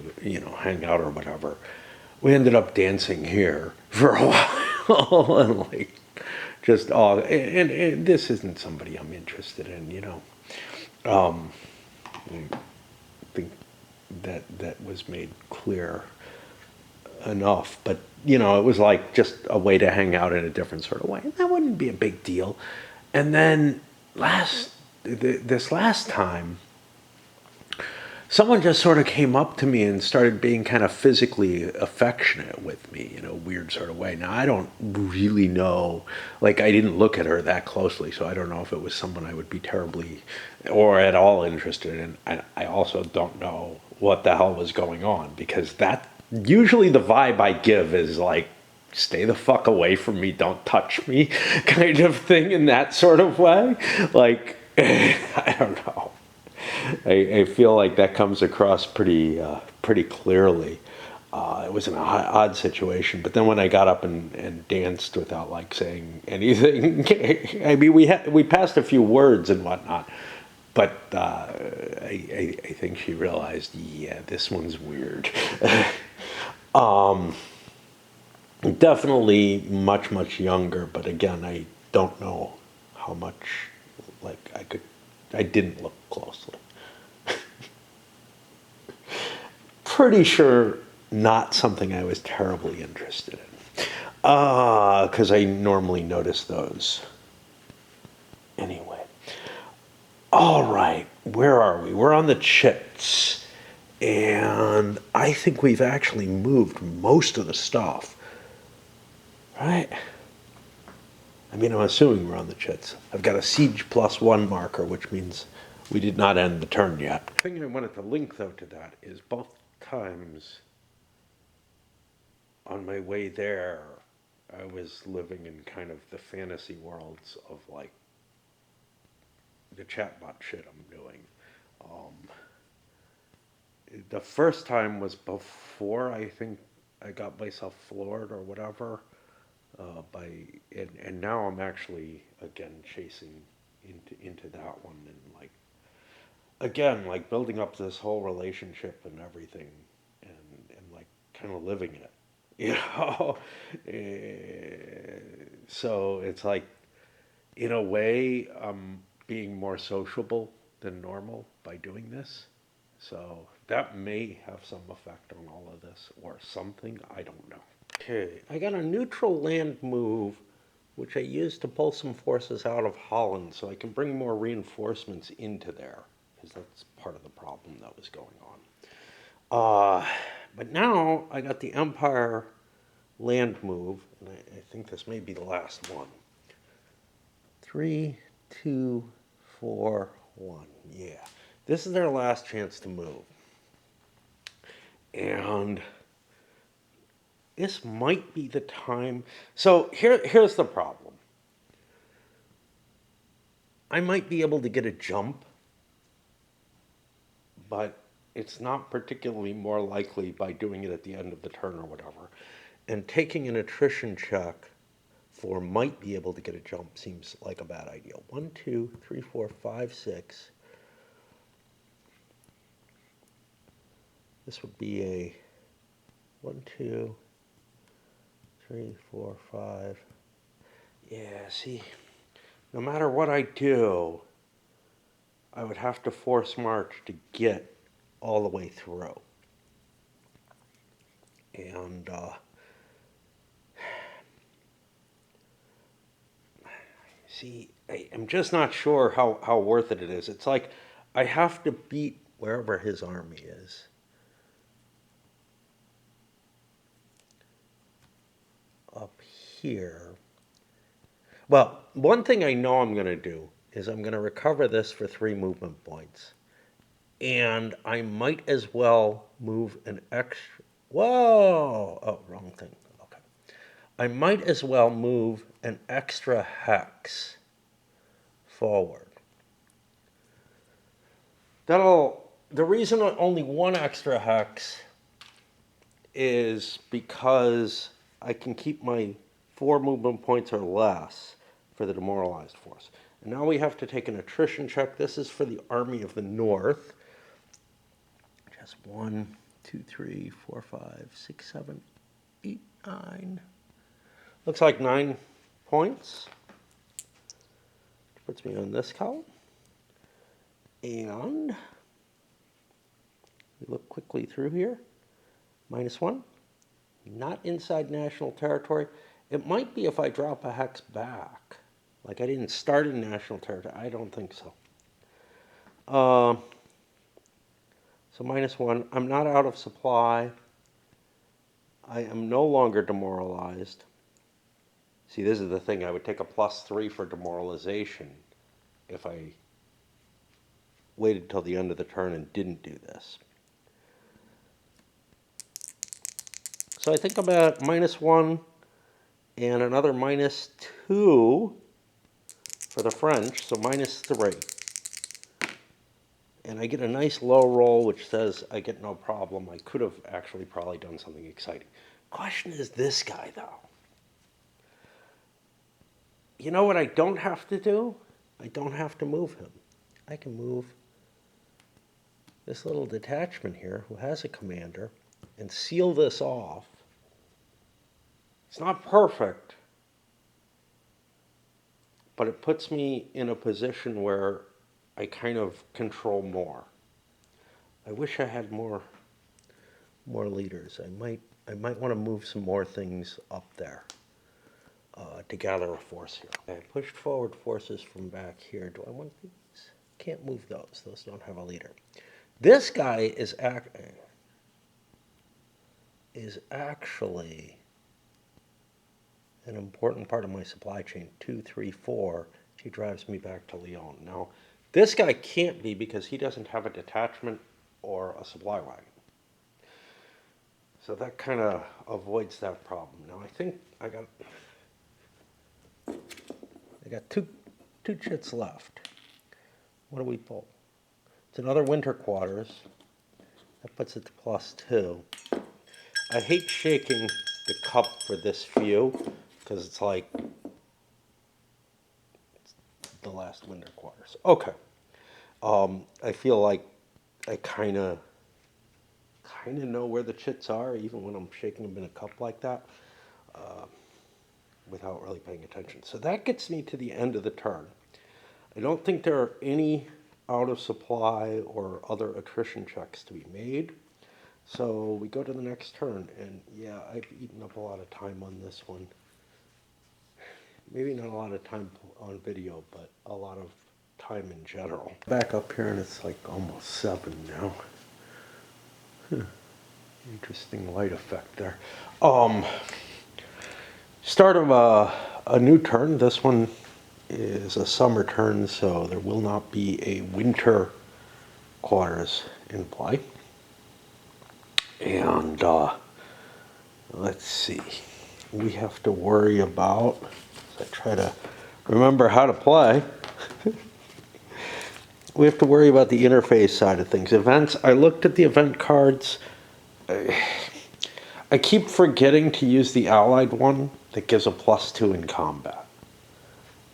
hang out or whatever. We ended up dancing here for a while, and like, just and this isn't somebody I'm interested in, I think that was made clear enough, but it was like just a way to hang out in a different sort of way. That wouldn't be a big deal. And then this last time, someone just sort of came up to me and started being kind of physically affectionate with me in a weird sort of way. Now, I don't really know, like, I didn't look at her that closely, so I don't know if it was someone I would be terribly or at all interested in. And I also don't know what the hell was going on, because that usually the vibe I give is like, stay the fuck away from me, don't touch me kind of thing, in that sort of way. Like, I don't know. I feel like that comes across pretty clearly. It was an odd situation, but then when I got up and danced without like saying anything, I mean, we passed a few words and whatnot, but I think she realized, yeah, this one's weird. Definitely much younger, but again, I don't know how much. Like, I didn't look closely. pretty sure not something I was terribly interested in. Because I normally notice those. Anyway. All right, where are we? We're on the chits. And I think we've actually moved most of the stuff. Right? I mean, I'm assuming we're on the chits. I've got a siege +1 marker, which means we did not end the turn yet. The thing I wanted to link, though, to that is both times on my way there, I was living in kind of the fantasy worlds of, like, the chatbot shit I'm doing. The first time was before I think I got myself floored or whatever. And now I'm actually again chasing into that one, and like again like building up this whole relationship and everything, and like kind of living it, you know. So it's like in a way I'm being more sociable than normal by doing this. So that may have some effect on all of this or something, I don't know. Okay, I got a neutral land move, which I used to pull some forces out of Holland so I can bring more reinforcements into there, because that's part of the problem that was going on. But now I got the Empire land move, and I think this may be the last one. 3, 2, 4, 1. Yeah, this is their last chance to move. And this might be the time. So here's the problem. I might be able to get a jump, but it's not particularly more likely by doing it at the end of the turn or whatever. And taking an attrition check for might be able to get a jump seems like a bad idea. 1, 2, 3, 4, 5, 6. This would be a 1, 2, 3, 4, 5. Yeah, see, no matter what I do, I would have to force march to get all the way through. And see, I'm just not sure how worth it is. It's like I have to beat wherever his army is. Up here. Well, one thing I know I'm going to do is I'm going to recover this for 3 movement points. And I might as well move an extra... Whoa! Oh, wrong thing. Okay. I might as well move an extra hex forward. The reason only 1 extra hex is because I can keep my 4 movement points or less for the demoralized force. And now we have to take an attrition check. This is for the Army of the North. Just 1, 2, 3, 4, 5, 6, 7, 8, 9. Looks like 9 points. Puts me on this column. And we look quickly through here. -1. Not inside national territory. It might be if I drop a hex back. Like I didn't start in national territory. I don't think so. So -1. I'm not out of supply. I am no longer demoralized. See, this is the thing. I would take a +3 for demoralization if I waited till the end of the turn and didn't do this. So I think I'm at -1 and another -2 for the French, so -3. And I get a nice low roll, which says I get no problem. I could have actually probably done something exciting. Question is this guy, though. You know what I don't have to do? I don't have to move him. I can move this little detachment here, who has a commander, and seal this off. It's not perfect, but it puts me in a position where I kind of control more. I wish I had more more liters. I might want to move some more things up there to gather a force here. I pushed forward forces from back here. Do I want these? Can't move those. Those don't have a leader. This guy is actually an important part of my supply chain. 2, 3, 4. He drives me back to Lyon. Now, this guy can't be because he doesn't have a detachment or a supply wagon. So that kind of avoids that problem. Now I think I got two chits left. What do we pull? It's another winter quarters. That puts it to +2. I hate shaking the cup for this view because it's like it's the last winter quarters. Okay. I feel like I kind of know where the chits are, even when I'm shaking them in a cup like that, without really paying attention. So that gets me to the end of the turn. I don't think there are any out of supply or other attrition checks to be made. So we go to the next turn, and yeah, I've eaten up a lot of time on this one. Maybe not a lot of time on video, but a lot of time in general. Back up here, and it's like almost 7 now. Interesting light effect there. Start of a new turn. This one is a summer turn, so there will not be a winter quarters in play. And let's see. We have to worry about, as I try to remember how to play, we have to worry about the interface side of things. Events, I looked at the event cards. I keep forgetting to use the allied one that gives a +2 in combat.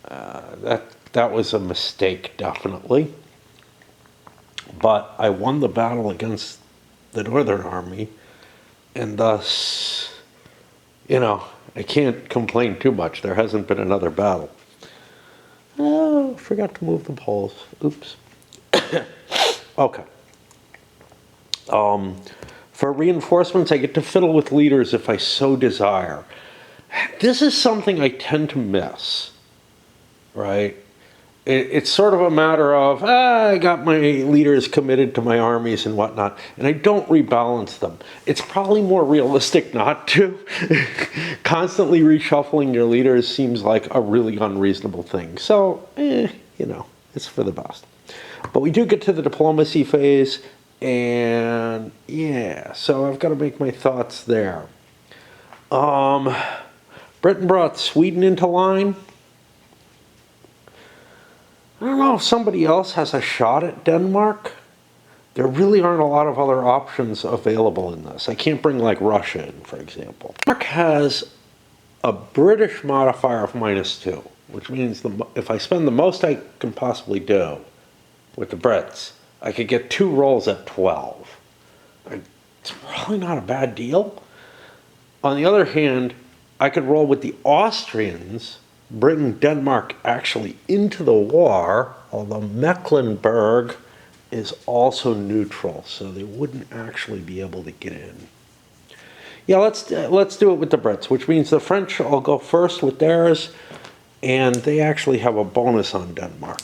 That was a mistake, definitely. But I won the battle against the Northern Army, and thus, I can't complain too much. There hasn't been another battle. Oh, forgot to move the poles. Oops. Okay. For reinforcements, I get to fiddle with leaders if I so desire. This is something I tend to miss, right? It's sort of a matter of, I got my leaders committed to my armies and whatnot, and I don't rebalance them. It's probably more realistic not to. Constantly reshuffling your leaders seems like a really unreasonable thing. So, it's for the best. But we do get to the diplomacy phase, and yeah, so I've got to make my thoughts there. Britain brought Sweden into line. I don't know if somebody else has a shot at Denmark. There really aren't a lot of other options available in this. I can't bring like Russia in, for example. Denmark has a British modifier of -2, which means if I spend the most I can possibly do with the Brits, I could get 2 rolls at 12. It's probably not a bad deal. On the other hand, I could roll with the Austrians, bring Denmark actually into the war, although Mecklenburg is also neutral, so they wouldn't actually be able to get in. Yeah, let's do it with the Brits, which means the French will go first with theirs, and they actually have a bonus on Denmark.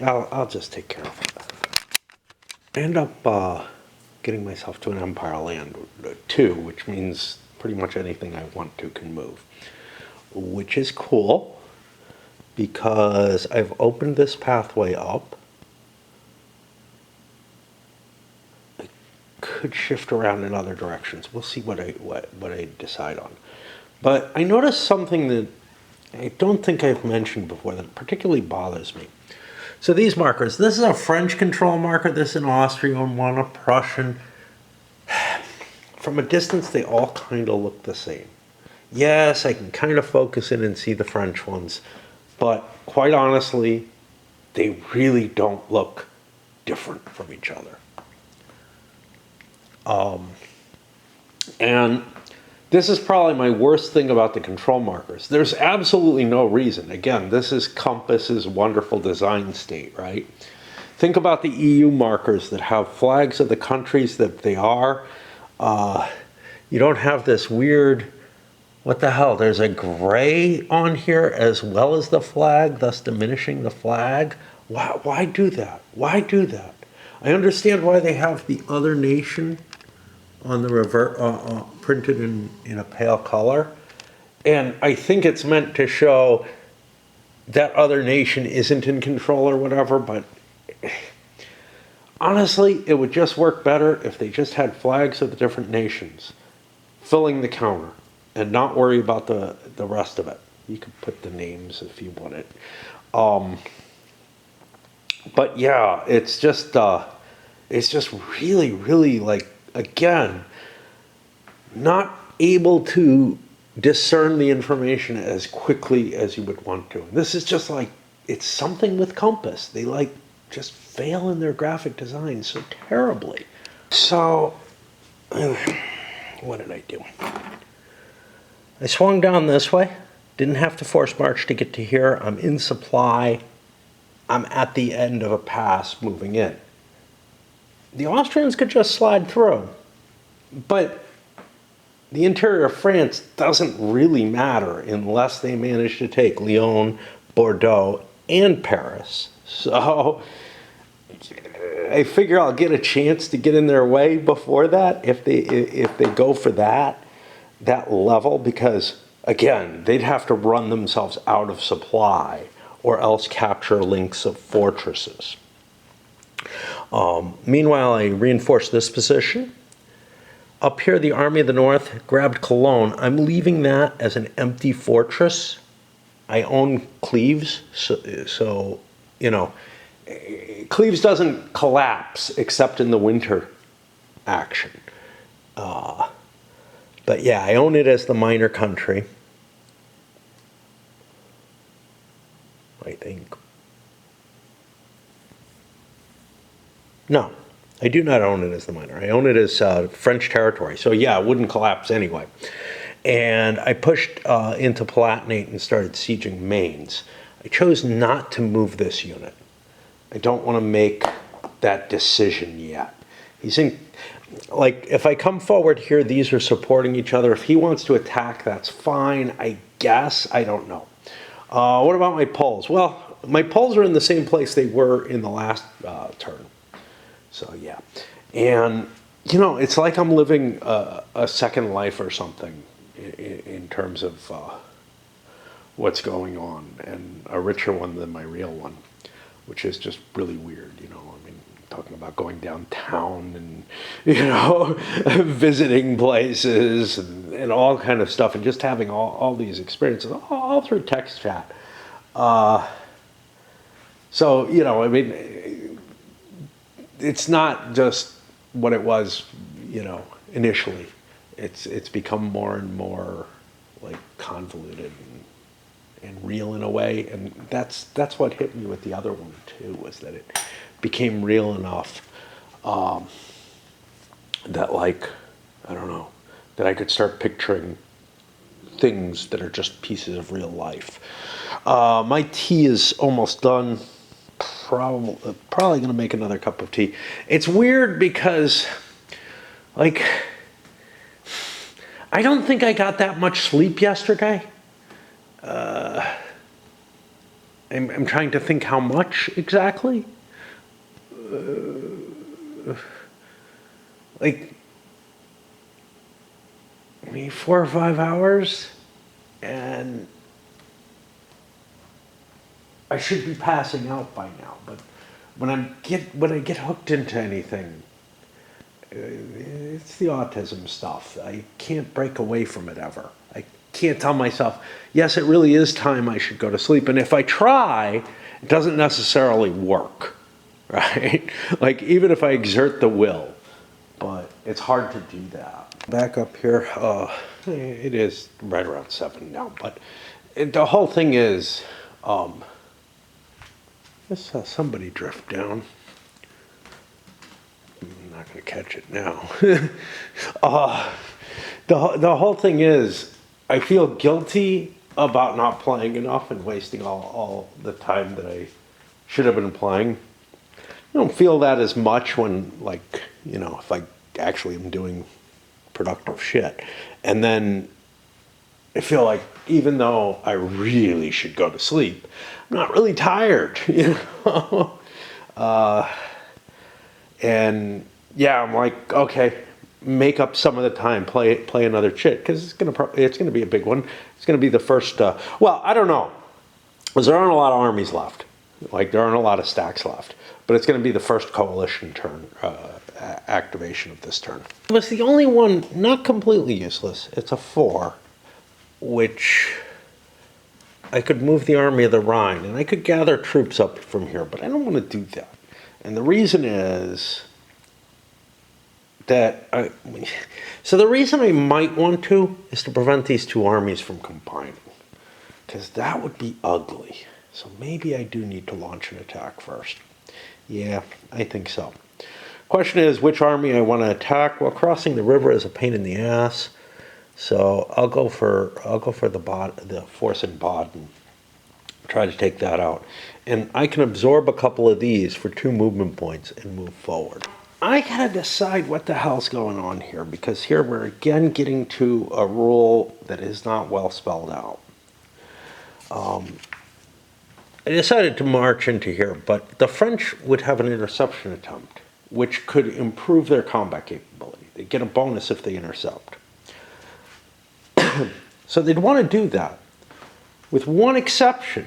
I'll just take care of it. I end up getting myself to an Empire land 2, which means pretty much anything I want to can move, which is cool because I've opened this pathway up. I could shift around in other directions. We'll see what I decide on. But I noticed something that I don't think I've mentioned before that particularly bothers me. So these markers, this is a French control marker, this is an Austrian one, a Prussian. From a distance, they all kind of look the same. Yes, I can kind of focus in and see the French ones, but quite honestly, they really don't look different from each other. And this is probably my worst thing about the control markers. There's absolutely no reason. Again, this is Compass's wonderful design state, right? Think about the EU markers that have flags of the countries that they are. You don't have this weird, what the hell, there's a gray on here as well as the flag, thus diminishing the flag. Why do that? Why do that? I understand why they have the other nation on the printed in a pale color. And I think it's meant to show that other nation isn't in control or whatever, but honestly, it would just work better if they just had flags of the different nations filling the counter and not worry about the rest of it. You could put the names if you want it. But yeah, it's just really, really, like, again, not able to discern the information as quickly as you would want to. And this is just like, it's something with Compass. They like just fail in their graphic design so terribly. So, what did I do? I swung down this way. Didn't have to force march to get to here. I'm in supply. I'm at the end of a pass moving in. The Austrians could just slide through, but the interior of France doesn't really matter unless they manage to take Lyon, Bordeaux, and Paris. So I figure I'll get a chance to get in their way before that if they go for that level, because again, they'd have to run themselves out of supply or else capture links of fortresses. Meanwhile, I reinforced this position. Up here, the Army of the North grabbed Cologne. I'm leaving that as an empty fortress. I own Cleves, so you know, Cleves doesn't collapse except in the winter action. But yeah, I own it as the minor country, I think. No, I do not own it as the minor. I own it as French territory. So yeah, it wouldn't collapse anyway. And I pushed into Palatinate and started sieging Mainz. I chose not to move this unit. I don't want to make that decision yet. He's in, like, if I come forward here, these are supporting each other. If he wants to attack, that's fine, I guess. I don't know. What about my Poles? Well, my Poles are in the same place they were in the last turn. So yeah, and you know, it's like I'm living a second life or something in terms of what's going on, and a richer one than my real one, which is just really weird. You know, I mean, talking about going downtown and, you know, visiting places and all kind of stuff, and just having all these experiences all through text chat. So you know, I mean, it's not just what it was, you know, initially. It's become more and more like convoluted and real in a way, and that's what hit me with the other one too, was that it became real enough that, like, I don't know, that I could start picturing things that are just pieces of real life. My tea is almost done. Probably going to make another cup of tea. It's weird because, like, I don't think I got that much sleep yesterday. I'm trying to think how much exactly. Like, maybe 4 or 5 hours, and I should be passing out by now, but when I get hooked into anything, it's the autism stuff. I can't break away from it ever. I can't tell myself, yes, it really is time I should go to sleep. And if I try, it doesn't necessarily work, right? Like, even if I exert the will, but it's hard to do that. Back up here, it is right around 7 now, but the whole thing is, I saw somebody drift down. I'm not going to catch it now. The whole thing is, I feel guilty about not playing enough and wasting all the time that I should have been playing. I don't feel that as much when, like, you know, if I actually am doing productive shit. And then I feel like even though I really should go to sleep, I'm not really tired, you know? And yeah, I'm like, okay, make up some of the time, play another chit, because it's gonna be a big one. It's gonna be the first. Well, I don't know, because there aren't a lot of armies left. Like there aren't a lot of stacks left, but it's gonna be the first coalition turn activation of this turn. It was the only one not completely useless. It's a 4, which I could move the army of the Rhine, and I could gather troops up from here, but I don't want to do that. And the reason is that so the reason I might want to is to prevent these two armies from combining, because that would be ugly. So maybe I do need to launch an attack first. Yeah, I think so. Question is which army I want to attack. Well, crossing the river is a pain in the ass, so I'll go for the force in Baden. Try to take that out, and I can absorb a couple of these for 2 movement points and move forward. I gotta decide what the hell's going on here, because here we're again getting to a rule that is not well spelled out. I decided to march into here, but the French would have an interception attempt, which could improve their combat capability. They get a bonus if they intercept. So they'd want to do that. With one exception,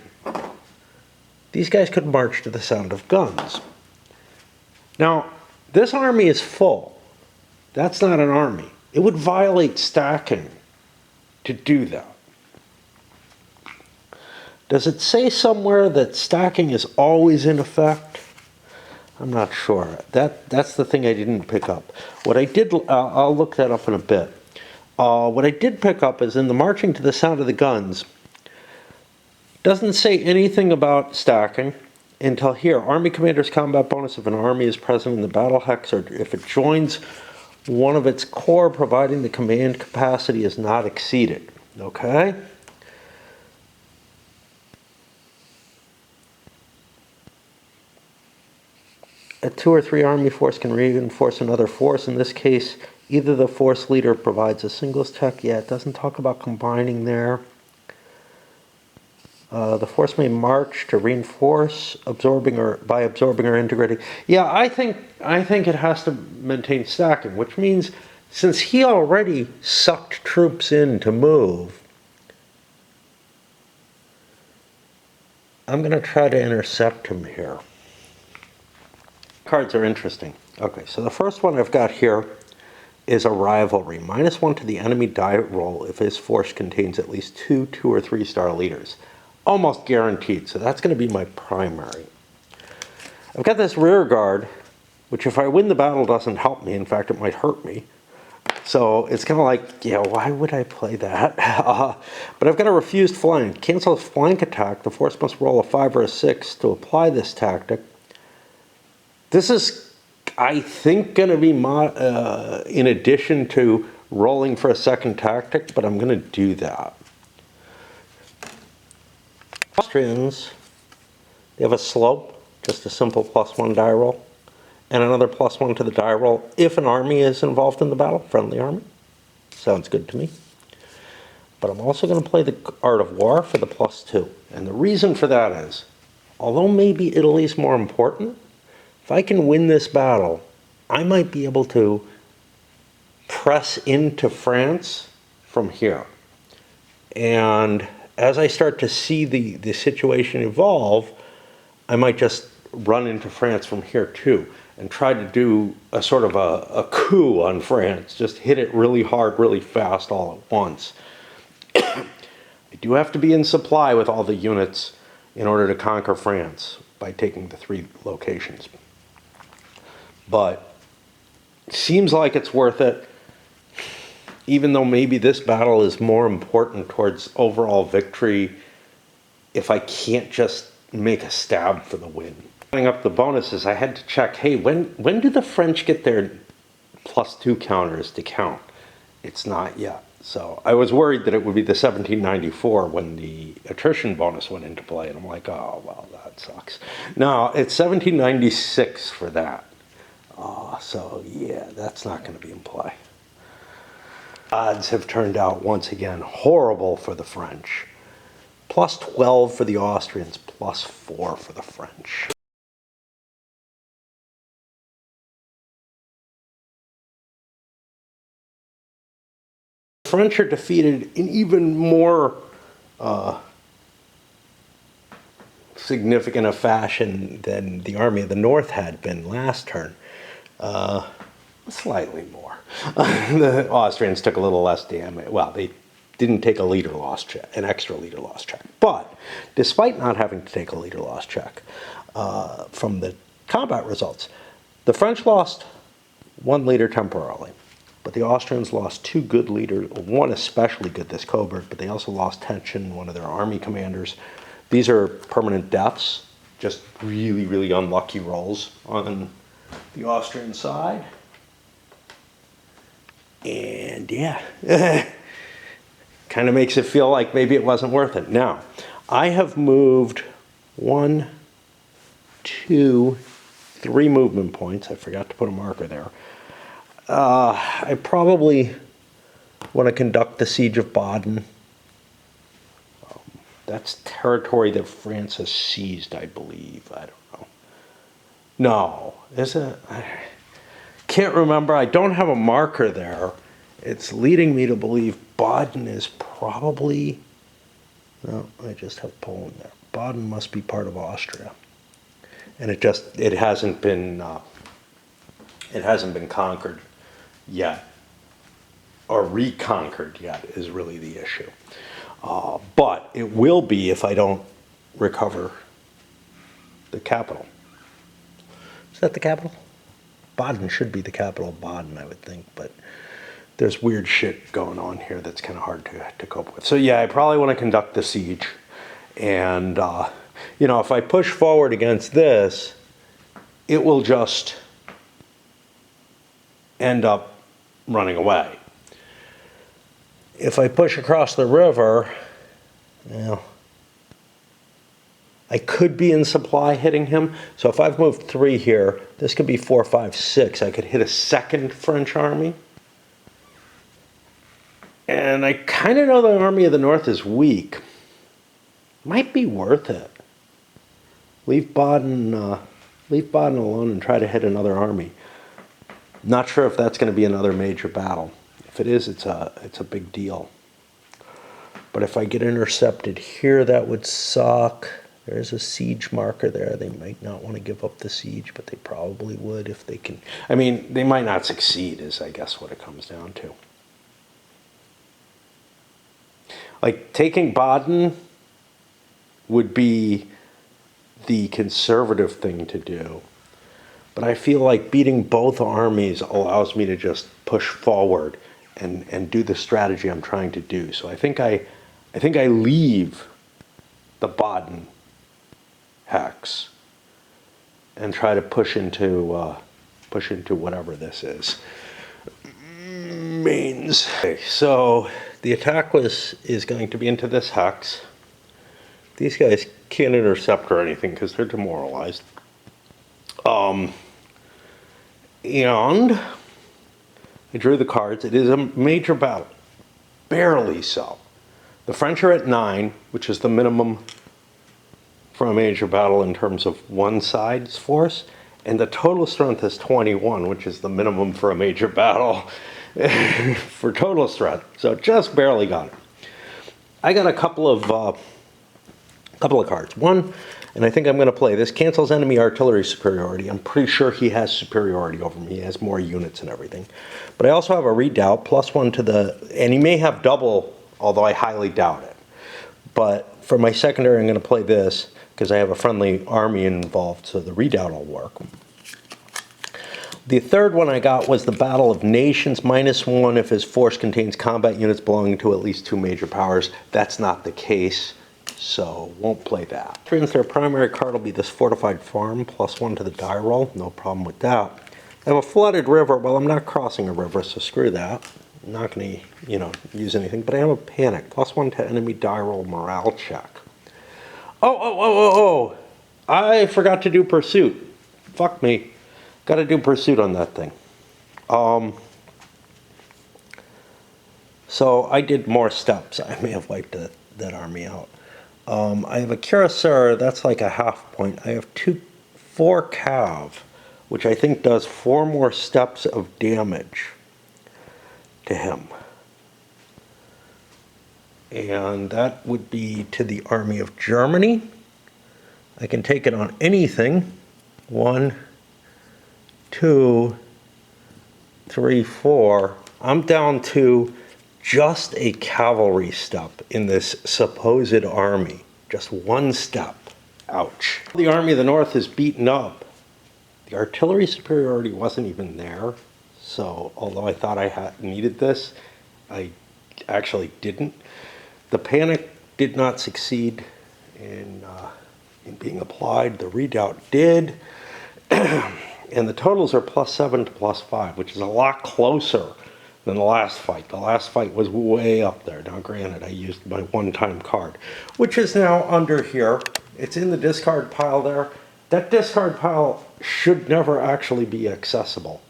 these guys could march to the sound of guns. Now, this army is full. That's not an army. It would violate stacking to do that. Does it say somewhere that stacking is always in effect? I'm not sure. That's the thing I didn't pick up. What I did, I'll look that up in a bit. What I did pick up is in the marching to the sound of the guns, doesn't say anything about stacking until here. Army commander's combat bonus if an army is present in the battle hex or if it joins one of its corps, providing the command capacity is not exceeded. Okay? A 2 or 3 army force can reinforce another force. In this case, either the force leader provides a singles tech. Yeah, it doesn't talk about combining there. The force may march to reinforce, absorbing or integrating. Yeah, I think it has to maintain stacking, which means since he already sucked troops in to move, I'm going to try to intercept him here. Cards are interesting. Okay, so the first one I've got here is a rivalry. -1 to the enemy die roll if his force contains at least 2 or 3 star leaders. Almost guaranteed, so that's going to be my primary. I've got this rear guard, which if I win the battle doesn't help me. In fact, it might hurt me. So it's kind of like, yeah, why would I play that? But I've got a refused flank. Cancel a flank attack. The force must roll a 5 or a 6 to apply this tactic. This is, I think, going to be in addition to rolling for a second tactic, but I'm going to do that. Austrians, they have a slope, just a simple +1 die roll, and another +1 to the die roll if an army is involved in the battle, friendly army. Sounds good to me. But I'm also going to play the Art of War for the +2. And the reason for that is, although maybe Italy's more important, if I can win this battle, I might be able to press into France from here. And as I start to see the situation evolve, I might just run into France from here too and try to do a sort of a coup on France. Just hit it really hard, really fast all at once. I do have to be in supply with all the units in order to conquer France by taking the 3 locations. But it seems like it's worth it, even though maybe this battle is more important towards overall victory if I can't just make a stab for the win. Setting up the bonuses, I had to check, hey, when do the French get their +2 counters to count? It's not yet. So I was worried that it would be the 1794 when the attrition bonus went into play, and I'm like, oh, well, that sucks. No, it's 1796 for that. So yeah, that's not going to be in play. Odds have turned out once again horrible for the French. Plus 12 for the Austrians, plus 4 for the French. The French are defeated in even more significant a fashion than the Army of the North had been last turn. Slightly more. The Austrians took a little less damage. Well, they didn't take a leader loss check, an extra leader loss check. But despite not having to take a leader loss check from the combat results, the French lost 1 leader temporarily. But the Austrians lost 2 good leaders, one especially good, this Coburg, but they also lost Tension, one of their army commanders. These are permanent deaths, just really, really unlucky rolls on the Austrian side. And yeah, kind of makes it feel like maybe it wasn't worth it. Now, I have moved 1, 2, 3 movement points. I forgot to put a marker there. I probably want to conduct the siege of Baden. That's territory that France has seized, I believe. I don't know. No, is it? I can't remember. I don't have a marker there. It's leading me to believe Baden is probably... No, I just have Poland there. Baden must be part of Austria. And it hasn't been conquered yet, or reconquered yet is really the issue. But it will be if I don't recover the capital. Is that the capital? Baden should be the capital of Baden, I would think, but there's weird shit going on here that's kind of hard to cope with. So yeah, I probably want to conduct the siege. And, you know, if I push forward against this, it will just end up running away. If I push across the river, well, I could be in supply hitting him. So if I've moved 3 here, this could be 4, 5, 6. I could hit a second French army. And I kind of know the Army of the North is weak. Might be worth it. Leave Baden alone and try to hit another army. Not sure if that's going to be another major battle. If it is, it's a big deal. But if I get intercepted here, that would suck. There's a siege marker there. They might not want to give up the siege, but they probably would if they can. I mean, they might not succeed, is I guess what it comes down to. Like, taking Baden would be the conservative thing to do. But I feel like beating both armies allows me to just push forward and do the strategy I'm trying to do. So I think I leave the Baden hex and try to push into whatever this is. Means. Okay, so the attack is going to be into this hex. These guys can't intercept or anything because they're demoralized. And I drew the cards. It is a major battle. Barely so. The French are at 9, which is the minimum for a major battle in terms of one side's force. And the total strength is 21, which is the minimum for a major battle for total strength. So just barely got it. I got a couple of cards. One, and I think I'm going to play this, cancels enemy artillery superiority. I'm pretty sure he has superiority over me. He has more units and everything. But I also have a redoubt, +1 to the, and he may have double, although I highly doubt it. But for my secondary, I'm going to play this because I have a friendly army involved, so the redoubt will work. The third one I got was the Battle of Nations, -1 if his force contains combat units belonging to at least 2 major powers. That's not the case. So, won't play that. Since their primary card will be this fortified farm, +1 to the die roll, no problem with that. I have a flooded river. Well, I'm not crossing a river, so screw that. I'm not going to, use anything. But I have a panic, +1 to enemy die roll morale check. Oh! I forgot to do pursuit. Fuck me. Got to do pursuit on that thing. So I did more steps. I may have wiped that army out. I have a cuirassier, that's like a half point. I have 4 cav, which I think does 4 more steps of damage to him. And that would be to the army of Germany. I can take it on anything. 1, 2, 3, 4. I'm down to just a cavalry step in this supposed army. Just 1 step. Ouch. The army of the north is beaten up. The artillery superiority wasn't even there. So although I thought I needed this, I actually didn't. The panic did not succeed in being applied. The redoubt did. And the totals are +7 to +5, which is a lot closer than the last fight. The last fight was way up there. Now granted, I used my one-time card, which is now under here. It's in the discard pile there. That discard pile should never actually be accessible,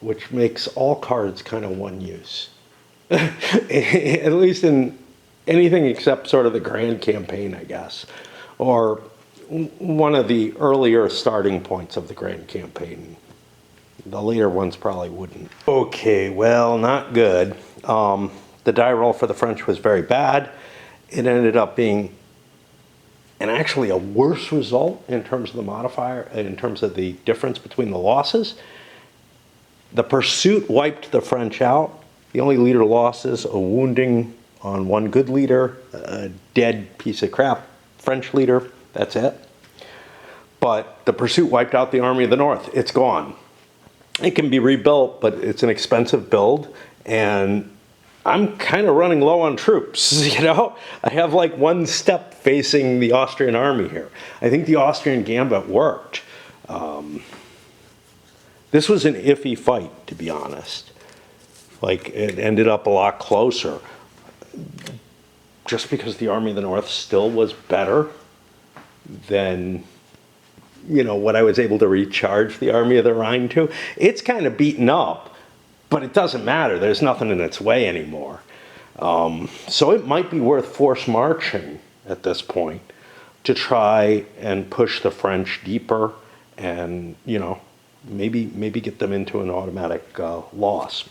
which makes all cards kind of one use. At least in anything except sort of the grand campaign, I guess, or one of the earlier starting points of the grand campaign. The later ones probably wouldn't. Okay, well, not good. The die roll for the French was very bad. It ended up being actually a worse result in terms of the modifier, in terms of the difference between the losses. The pursuit wiped the French out. The only leader losses, a wounding on 1 good leader, a dead piece of crap French leader, that's it. But the pursuit wiped out the army of the north. It's gone. It can be rebuilt, but it's an expensive build, and I'm kind of running low on troops, you know? I have like 1 step facing the Austrian army here. I think the Austrian gambit worked. This was an iffy fight, to be honest. Like, it ended up a lot closer. Just because the army of the north still was better than, you know, what I was able to recharge the army of the Rhine to. It's kind of beaten up, but it doesn't matter. There's nothing in its way anymore. So it might be worth force marching at this point to try and push the French deeper and, you know, maybe get them into an automatic loss,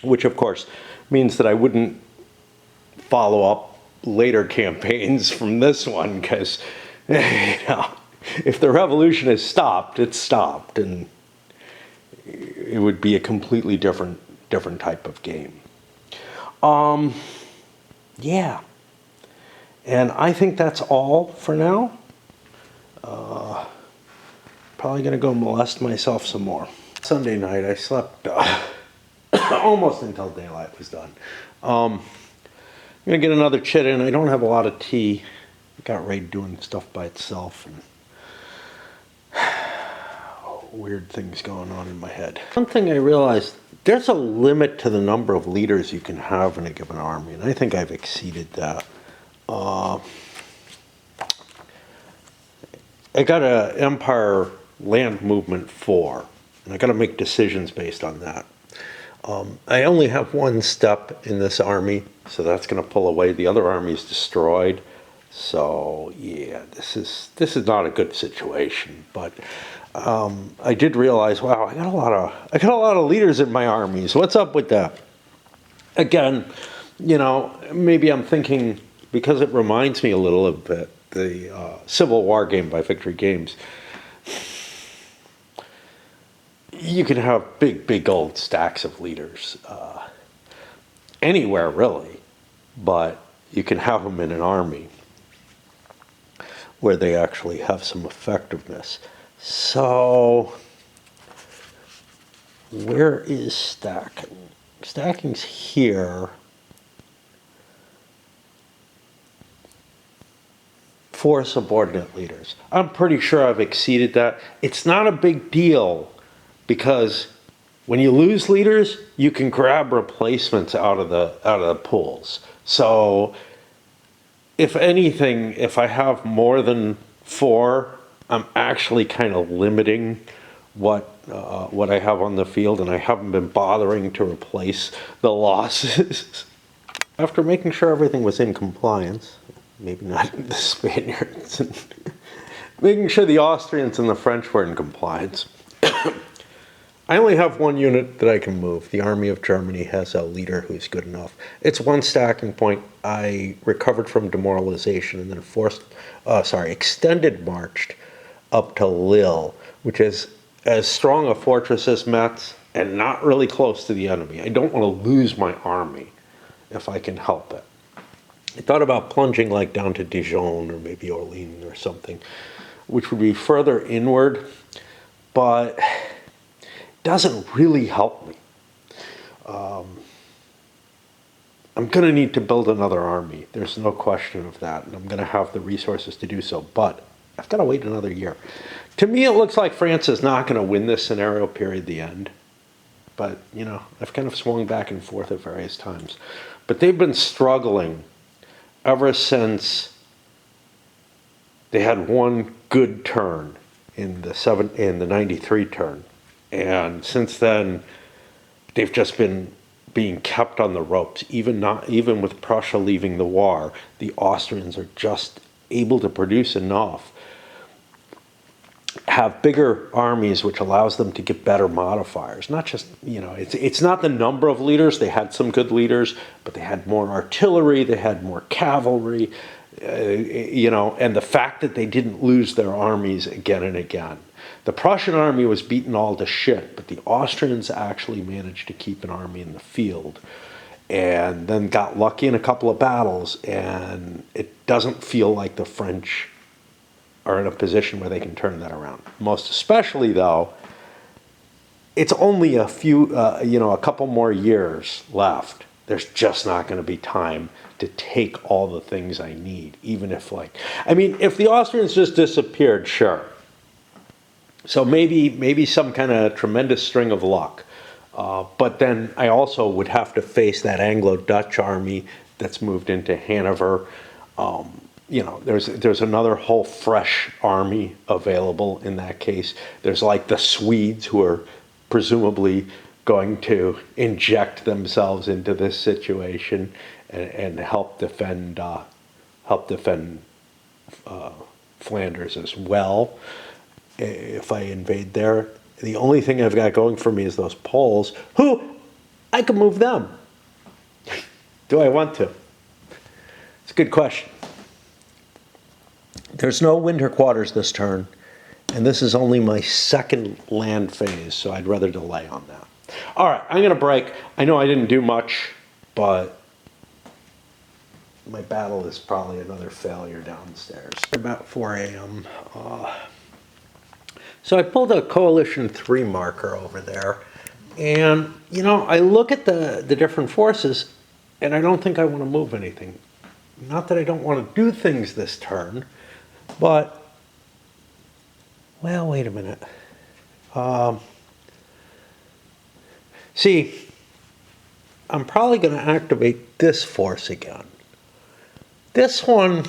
which of course means that I wouldn't follow up later campaigns from this one, because, you know, if the revolution is stopped, it's stopped, and it would be a completely different type of game. Yeah, and I think that's all for now. Probably gonna go molest myself some more. Sunday night I slept almost until daylight was done. I'm gonna get another chit in. I don't have a lot of tea. I got Ray doing stuff by itself, and weird things going on in my head. One thing I realized, there's a limit to the number of leaders you can have in a given army, and I think I've exceeded that. I got an Empire land movement 4, and I got to make decisions based on that. I only have 1 step in this army, so that's going to pull away. The other army is destroyed. So yeah, this is not a good situation. But I did realize, wow, I got a lot of leaders in my armies. What's up with that? Again, you know, maybe I'm thinking, because it reminds me a little of the Civil War game by Victory Games. You can have big old stacks of leaders anywhere really, but you can have them in an army where they actually have some effectiveness. So where is stacking? Stacking's here. 4 subordinate leaders. I'm pretty sure I've exceeded that. It's not a big deal, because when you lose leaders, you can grab replacements out of the pools. So if anything, if I have more than 4, I'm actually kind of limiting what I have on the field, and I haven't been bothering to replace the losses. After making sure everything was in compliance, maybe not the Spaniards, making sure the Austrians and the French were in compliance, I only have one unit that I can move. The Army of Germany has a leader who's good enough. It's one stacking point. I recovered from demoralization and then extended marched up to Lille, which is as strong a fortress as Metz and not really close to the enemy. I don't want to lose my army if I can help it. I thought about plunging like down to Dijon or maybe Orleans or something, which would be further inward, but doesn't really help me. I'm going to need to build another army. There's no question of that, and I'm going to have the resources to do so, but I've got to wait another year. To me, it looks like France is not going to win this scenario, period, the end. But, you know, I've kind of swung back and forth at various times. But they've been struggling ever since they had one good turn in the 93 turn. And since then, they've just been being kept on the ropes. Even with Prussia leaving the war, the Austrians are just able to produce enough, have bigger armies, which allows them to get better modifiers. Not just, you know, it's not the number of leaders. They had some good leaders, but they had more artillery, they had more cavalry, you know, and the fact that they didn't lose their armies again and again. The Prussian army was beaten all to shit, but the Austrians actually managed to keep an army in the field and then got lucky in a couple of battles, and it doesn't feel like the French are in a position where they can turn that around. Most especially, though, it's only a couple more years left. There's just not going to be time to take all the things I need, even if, if the Austrians just disappeared, sure. So maybe some kind of tremendous string of luck. But then I also would have to face that Anglo-Dutch army that's moved into Hanover. There's another whole fresh army available in that case. There's like the Swedes who are presumably going to inject themselves into this situation and help defend Flanders as well. If I invade there, the only thing I've got going for me is those Poles, who I can move them. Do I want to? It's a good question. There's no winter quarters this turn, and this is only my second land phase, so I'd rather delay on that. All right, I'm going to break. I know I didn't do much, but my battle is probably another failure downstairs. About 4 a.m. So I pulled a Coalition 3 marker over there, and, you know, I look at the different forces, and I don't think I want to move anything. Not that I don't want to do things this turn, but, well, wait a minute. See, I'm probably going to activate this force again. This one,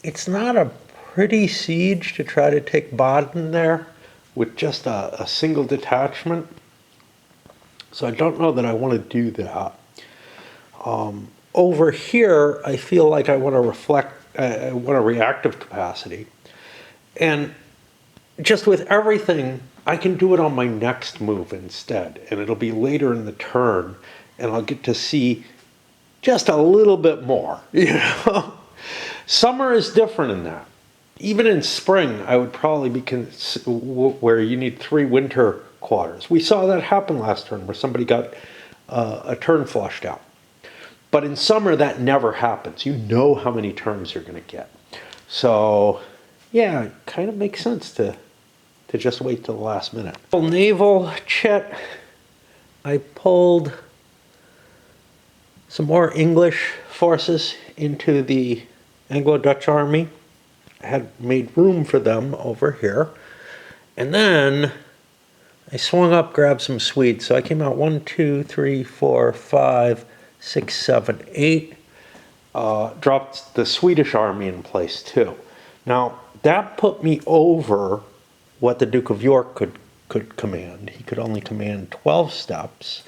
it's not a pretty siege to try to take Baden there with just a single detachment. So I don't know that I want to do that. Over here, I feel like I want to want a reactive capacity. And just with everything, I can do it on my next move instead. And it'll be later in the turn, and I'll get to see just a little bit more. You know? Summer is different in that. Even in spring, I would probably be where you need 3 winter quarters. We saw that happen last turn, where somebody got a turn flushed out. But in summer, that never happens. You know how many turns you're going to get. So, yeah, it kind of makes sense to just wait till the last minute. Naval Chet, I pulled some more English forces into the Anglo-Dutch army. I had made room for them over here. And then I swung up, grabbed some Swedes. So I came out 1, 2, 3, 4, 5, 6, 7, 8. Dropped the Swedish army in place too. Now, that put me over what the Duke of York could command. He could only command 12 steps.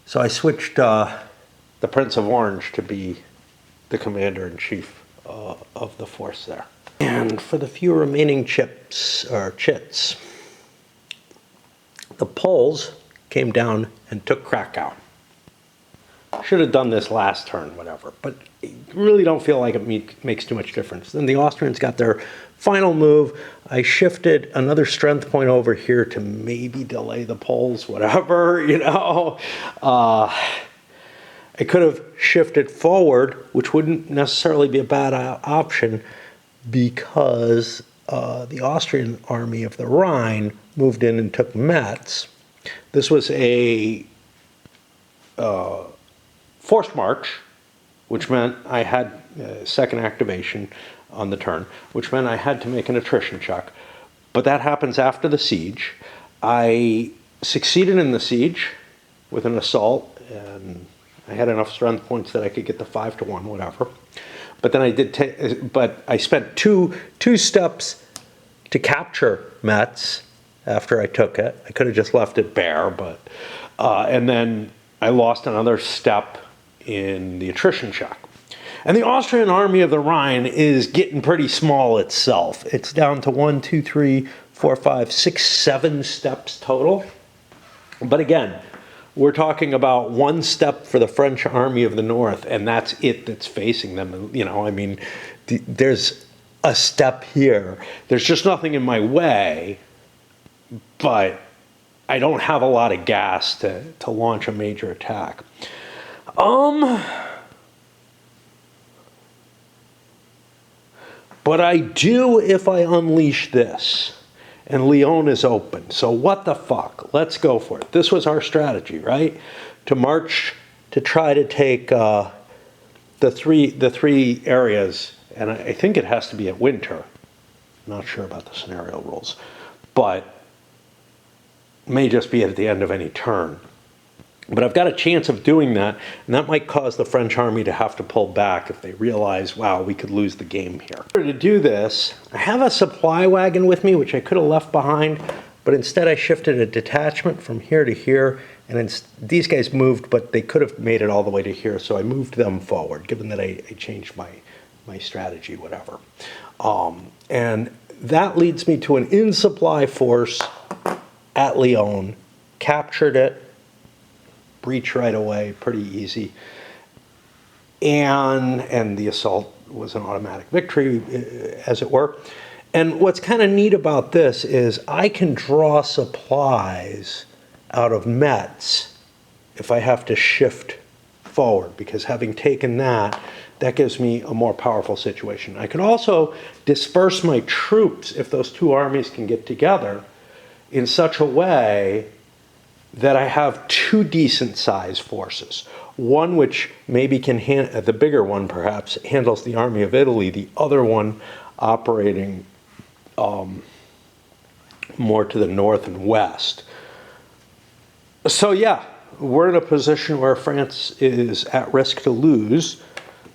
So I switched the Prince of Orange to be the commander-in-chief of the force there. And for the few remaining chits, the Poles came down and took Krakow. Should have done this last turn, whatever, but I really don't feel like it makes too much difference. Then the Austrians got their final move. I shifted another strength point over here to maybe delay the Poles, whatever, you know. I could have shifted forward, which wouldn't necessarily be a bad option, because the Austrian army of the Rhine moved in and took Metz. This was a forced march, which meant I had second activation on the turn, which meant I had to make an attrition check. But that happens after the siege. I succeeded in the siege with an assault, and I had enough strength points that I could get the 5-1, whatever. But then I did. But I spent two steps to capture Metz after I took it. I could have just left it bare, but and then I lost another step in the attrition check. And the Austrian army of the Rhine is getting pretty small itself. It's down to 1, 2, 3, 4, 5, 6, 7 steps total. But again, we're talking about one step for the French army of the north, and that's it that's facing them. You know, I mean, there's a step here. There's just nothing in my way, but I don't have a lot of gas to launch a major attack. But I do if I unleash this. And Lyon is open. So what the fuck? Let's go for it. This was our strategy, right? To march, to try to take the three areas. And I think it has to be at winter. I'm not sure about the scenario rules. But may just be at the end of any turn. But I've got a chance of doing that, and that might cause the French army to have to pull back if they realize, wow, we could lose the game here. To do this, I have a supply wagon with me, which I could have left behind, but instead I shifted a detachment from here to here, and these guys moved, but they could have made it all the way to here, so I moved them forward, given that I changed my strategy, whatever. And that leads me to an in-supply force at Lyon, captured it, breach right away, pretty easy. And the assault was an automatic victory, as it were. And what's kind of neat about this is I can draw supplies out of Metz if I have to shift forward, because having taken that gives me a more powerful situation. I could also disperse my troops if those two armies can get together in such a way that I have two decent sized forces. One which maybe can, the bigger one perhaps, handles the army of Italy, the other one operating more to the north and west. So yeah, we're in a position where France is at risk to lose.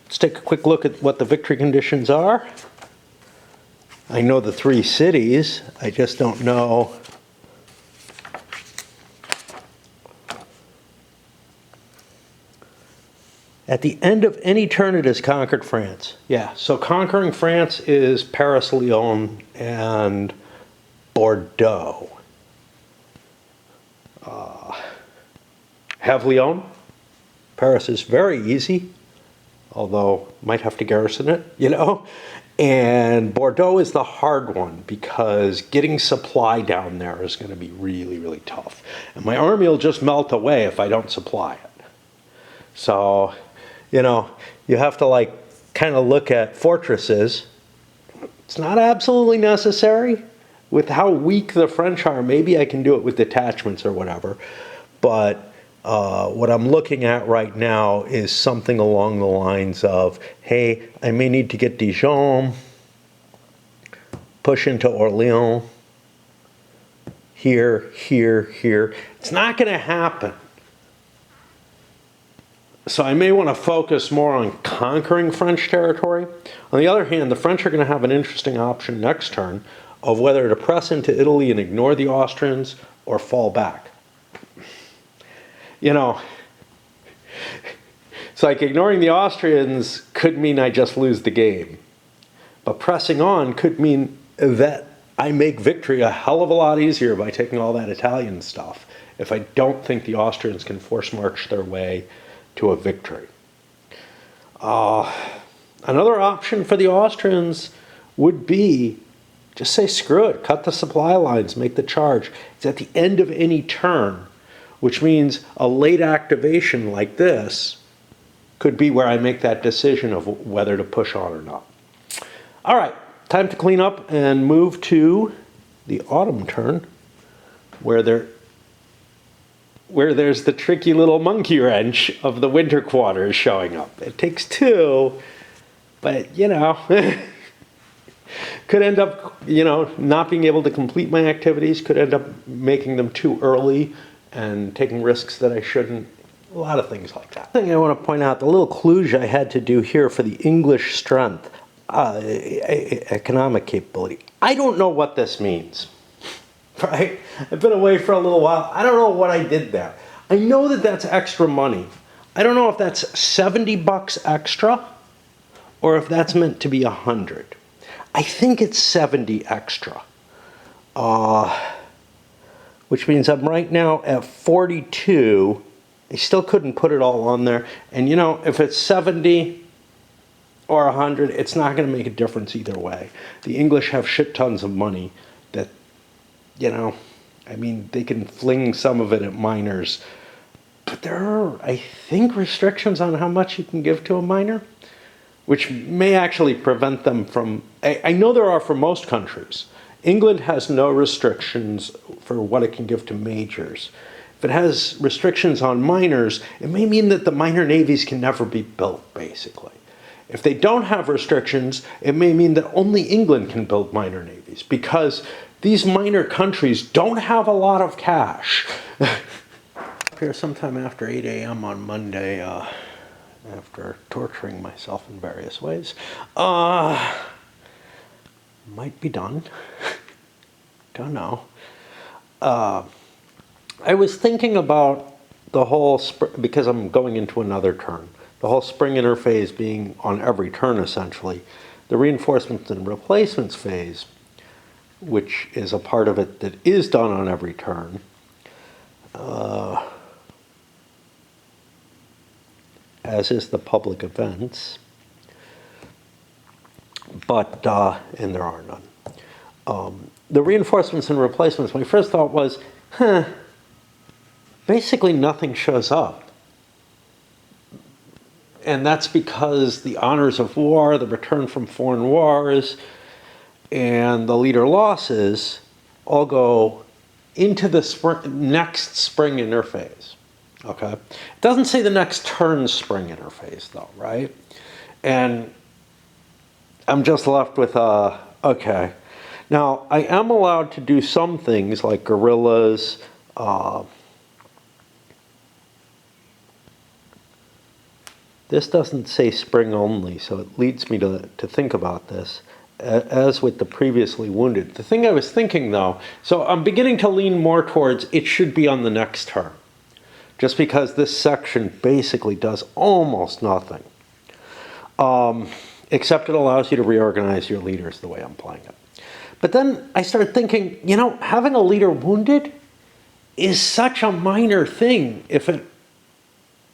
Let's take a quick look at what the victory conditions are. I know the 3 cities, I just don't know at the end of any turn, it has conquered France. Yeah, so conquering France is Paris, Lyon, and Bordeaux. Have Lyon. Paris is very easy, although might have to garrison it, you know. And Bordeaux is the hard one, because getting supply down there is going to be really, really tough. And my army will just melt away if I don't supply it. So, you know, you have to like kind of look at fortresses. It's not absolutely necessary. With how weak the French are, maybe I can do it with detachments or whatever. But what I'm looking at right now is something along the lines of, hey, I may need to get Dijon, push into Orléans, here, here, here. It's not going to happen. So I may want to focus more on conquering French territory. On the other hand, the French are going to have an interesting option next turn of whether to press into Italy and ignore the Austrians or fall back. You know, It's like ignoring the Austrians could mean I just lose the game. But pressing on could mean that I make victory a hell of a lot easier by taking all that Italian stuff if I don't think the Austrians can force march their way to a victory. Another option for the Austrians would be just say screw it, cut the supply lines, make the charge. It's at the end of any turn, which means a late activation like this could be where I make that decision of whether to push on or not. All right, time to clean up and move to the autumn turn, where there's the tricky little monkey wrench of the winter quarters showing up. It takes two, but could end up, not being able to complete my activities, could end up making them too early and taking risks that I shouldn't. A lot of things like that. Thing I want to point out, the little kludge I had to do here for the English strength, economic capability. I don't know what this means, right? I've been away for a little while. I don't know what I did there. I know that that's extra money. I don't know if that's $70 extra or if that's meant to be 100. I think it's 70 extra, which means I'm right now at 42. I still couldn't put it all on there. And if it's 70 or 100, it's not going to make a difference either way. The English have shit tons of money that, they can fling some of it at miners. But there are, I think, restrictions on how much you can give to a miner, which may actually prevent them from, I know there are for most countries. England has no restrictions for what it can give to majors. If it has restrictions on miners, it may mean that the minor navies can never be built, basically. If they don't have restrictions, it may mean that only England can build minor navies, because these minor countries don't have a lot of cash. Up here sometime after 8 a.m. on Monday, after torturing myself in various ways, might be done. Don't know. I was thinking about the whole, because I'm going into another turn, the whole spring interphase being on every turn essentially, the reinforcements and replacements phase, which is a part of it that is done on every turn, as is the public events, but, and there are none. The reinforcements and replacements, my first thought was, basically nothing shows up. And that's because the honors of war, the return from foreign wars, and the leader losses all go into the next spring interphase. Okay? It doesn't say the next turn spring interphase though, right? And I'm just left with, okay. Now, I am allowed to do some things like guerrillas, this doesn't say spring only, so it leads me to think about this, as with the previously wounded. The thing I was thinking though, so I'm beginning to lean more towards it should be on the next turn, just because this section basically does almost nothing, except it allows you to reorganize your leaders the way I'm playing it. But then I started thinking, having a leader wounded is such a minor thing if it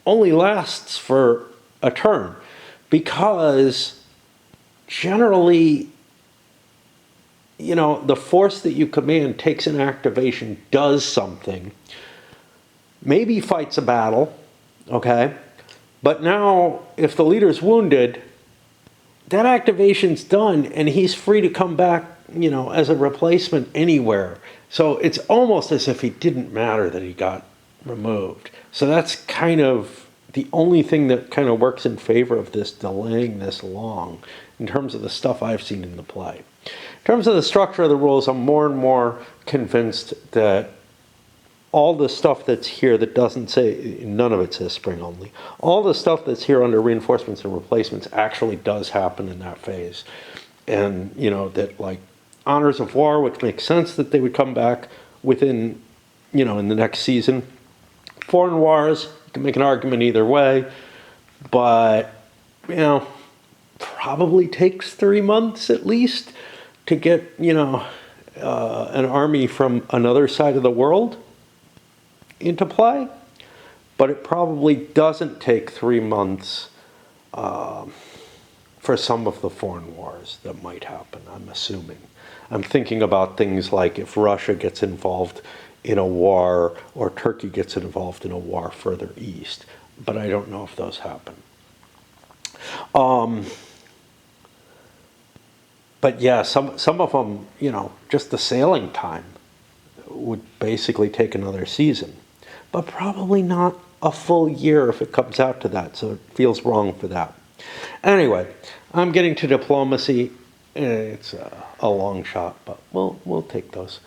only lasts for a turn, because generally, the force that you command takes an activation, does something, maybe fights a battle, okay? But now, if the leader's wounded, that activation's done and he's free to come back, as a replacement anywhere. So it's almost as if he didn't matter that he got removed. So that's kind of the only thing that kind of works in favor of this delaying this long in terms of the stuff I've seen in the play. In terms of the structure of the rules, I'm more and more convinced that all the stuff that's here that doesn't say, none of it says spring only, all the stuff that's here under reinforcements and replacements actually does happen in that phase. And, that like honors of war, which makes sense that they would come back within, in the next season. Foreign wars, you can make an argument either way, but, you know, probably takes 3 months at least to get, you know, an army from another side of the world into play. But it probably doesn't take 3 months for some of the foreign wars that might happen, I'm assuming. I'm thinking about things like if Russia gets involved in a war or Turkey gets involved in a war further east, but I don't know if those happen. But yeah, some of them, you know, just the sailing time would basically take another season, but probably not a full year if it comes out to that, so it feels wrong for that. Anyway, I'm getting to diplomacy. It's a long shot, but we'll take those.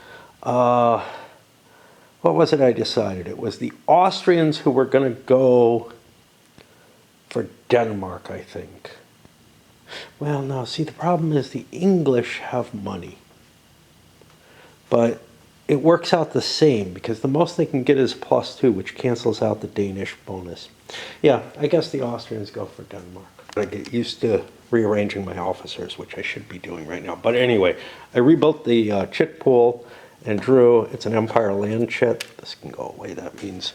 What was it I decided? It was the Austrians who were going to go for Denmark, I think. Well, no, see, the problem is the English have money. But it works out the same, because the most they can get is +2, which cancels out the Danish bonus. Yeah, I guess the Austrians go for Denmark. I get used to rearranging my officers, which I should be doing right now. But anyway, I rebuilt the chit pool and drew, it's an Empire land chit. This can go away, that means.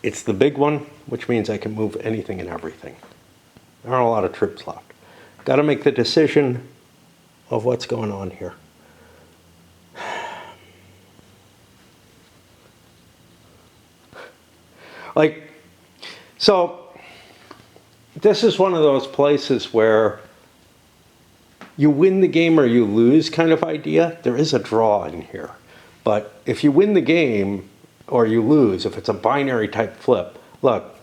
It's the big one, which means I can move anything and everything. There aren't a lot of troops left. Got to make the decision of what's going on here. Like, so this is one of those places where you win the game or you lose kind of idea. There is a draw in here. But if you win the game or you lose, if it's a binary type flip, look,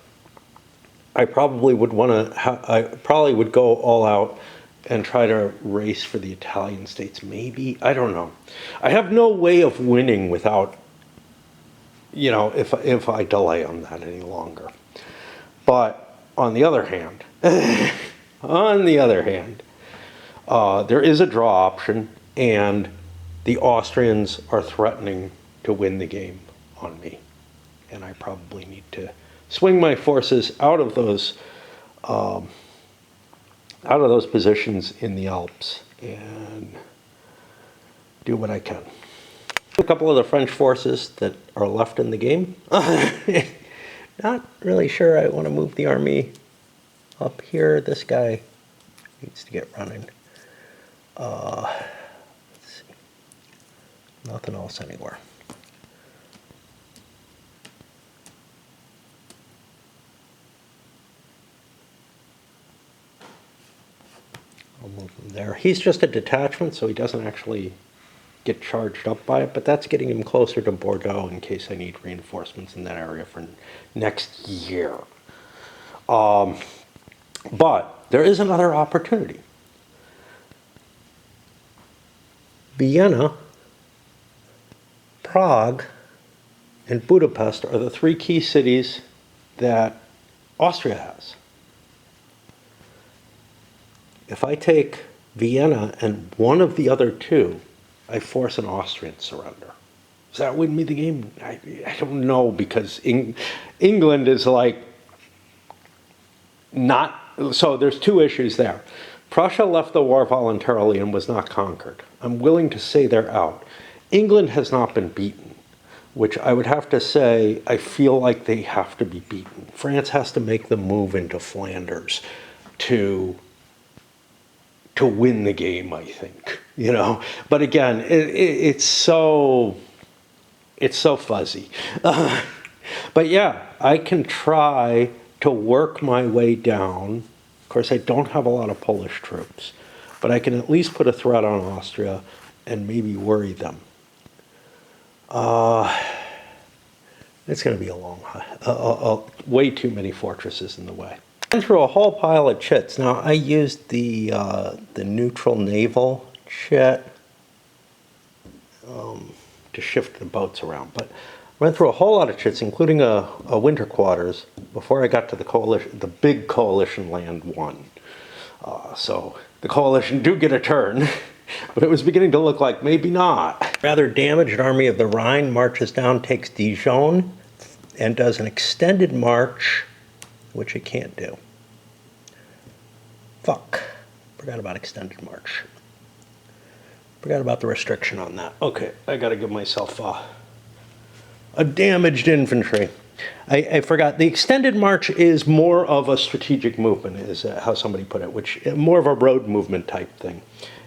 I probably would want to, I probably would go all out and try to race for the Italian states. Maybe, I don't know. I have no way of winning without, you know, if I delay on that any longer. But on the other hand, there is a draw option, and the Austrians are threatening to win the game on me, and I probably need to swing my forces out of those positions in the Alps and do what I can. A couple of the French forces that are left in the game. Not really sure I want to move the army up here. This guy needs to get running. Let's see. Nothing else anywhere. I'll move him there. He's just a detachment, so he doesn't actually get charged up by it, but that's getting him closer to Bordeaux in case I need reinforcements in that area for next year. But there is another opportunity. Vienna, Prague, and Budapest are the 3 key cities that Austria has. If I take Vienna and one of the other 2, I force an Austrian surrender. Does that win me the game? I don't know, because England is like not, so there's 2 issues there. Prussia left the war voluntarily and was not conquered. I'm willing to say they're out. England has not been beaten, which I would have to say I feel like they have to be beaten. France has to make the move into Flanders to win the game, I think, you know. But again, it's so fuzzy. But yeah, I can try to work my way down. Of course, I don't have a lot of Polish troops, but I can at least put a threat on Austria and maybe worry them. It's going to be a long, way too many fortresses in the way. Went through a whole pile of chits. Now, I used the neutral naval chit to shift the boats around, but went through a whole lot of chits, including a winter quarters, before I got to the coalition, the big coalition land 1. So the coalition do get a turn, but it was beginning to look like maybe not. Rather damaged army of the Rhine marches down, takes Dijon, and does an extended march, which it can't do. Fuck. Forgot about extended march. Forgot about the restriction on that. Okay, I gotta give myself a damaged infantry. I forgot. The extended march is more of a strategic movement, is how somebody put it, which more of a road movement type thing.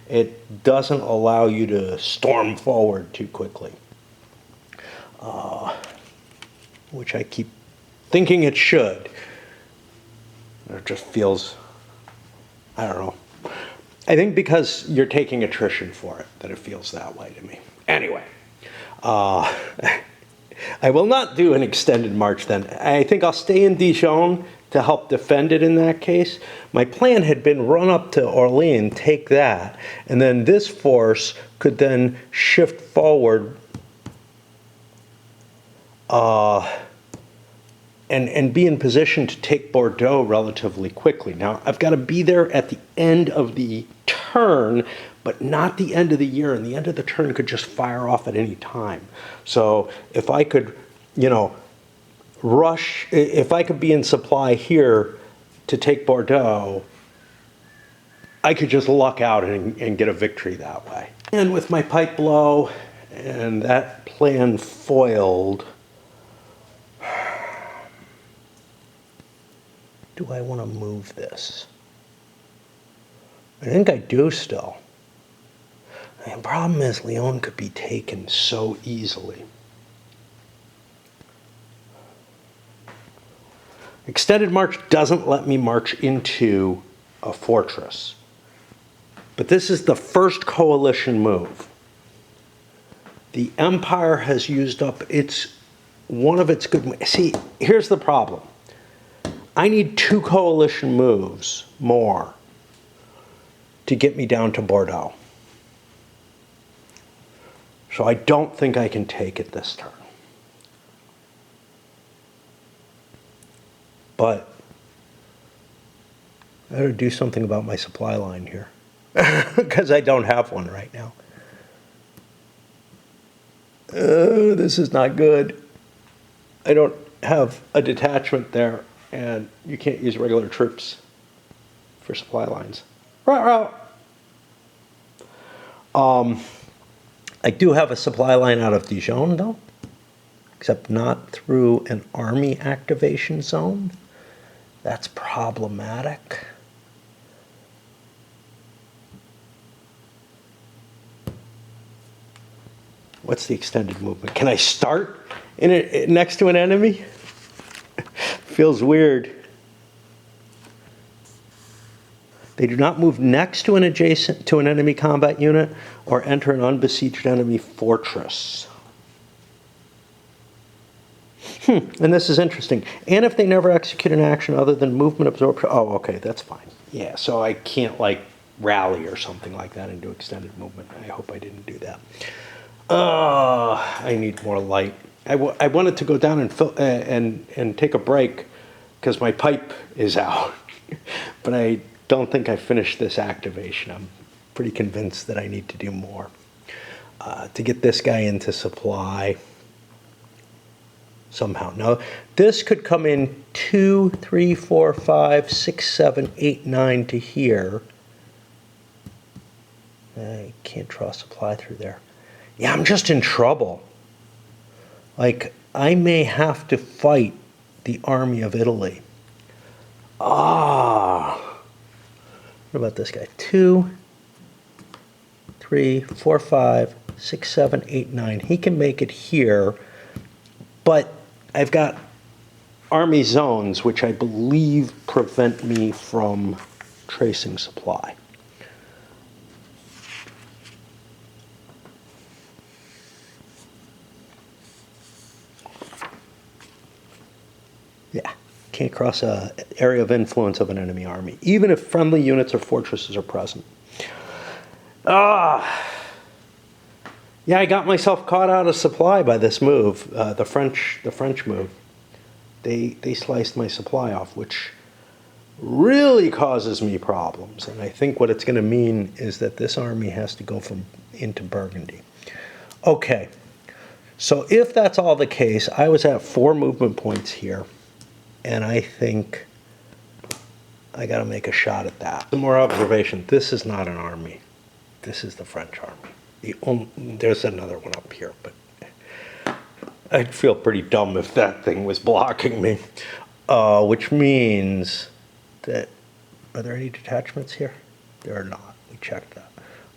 It doesn't allow you to storm forward too quickly, which I keep thinking it should. It just feels, I don't know. I think because you're taking attrition for it, that it feels that way to me. Anyway, I will not do an extended march then. I think I'll stay in Dijon to help defend it in that case. My plan had been run up to Orléans, take that, and then this force could then shift forward and be in position to take Bordeaux relatively quickly. Now, I've got to be there at the end of the turn, but not the end of the year, and the end of the turn could just fire off at any time. So if I could, rush, if I could be in supply here to take Bordeaux, I could just luck out and get a victory that way. And with my pipe blow and that plan foiled, do I want to move this? I think I do still. The problem is Lyon could be taken so easily. Extended march doesn't let me march into a fortress. But this is the first coalition move. The Empire has used up one of its good... See, here's the problem. I need 2 coalition moves more to get me down to Bordeaux. So I don't think I can take it this turn. But I gotta do something about my supply line here. Because I don't have one right now. This is not good. I don't have a detachment there, and you can't use regular troops for supply lines. I do have a supply line out of Dijon, though, except not through an army activation zone. That's problematic. What's the extended movement? Can I start next to an enemy? Feels weird. They do not move next to an enemy combat unit or enter an unbesieged enemy fortress. And this is interesting. And if they never execute an action other than movement absorption. Oh, okay, that's fine. Yeah, so I can't rally or something like that and do extended movement. I hope I didn't do that. I need more light. I wanted to go down and take a break because my pipe is out. But I don't think I finished this activation. I'm pretty convinced that I need to do more to get this guy into supply somehow. Now, this could come in 2, 3, 4, 5, 6, 7, 8, 9 to here. I can't draw supply through there. Yeah, I'm just in trouble. I may have to fight the army of Italy. What about this guy? 2, 3, 4, 5, 6, 7, 8, 9. He can make it here, but I've got army zones, which I believe prevent me from tracing supply. Yeah, can't cross an area of influence of an enemy army, even if friendly units or fortresses are present. Yeah, I got myself caught out of supply by this move, the French move. They sliced my supply off, which really causes me problems. And I think what it's going to mean is that this army has to go into Burgundy. Okay, so if that's all the case, I was at 4 movement points here, and I think I got to make a shot at that. Some more observation. This is not an army. This is the French army. There's another one up here, but I'd feel pretty dumb if that thing was blocking me. Which means that, are there any detachments here? There are not. We checked that.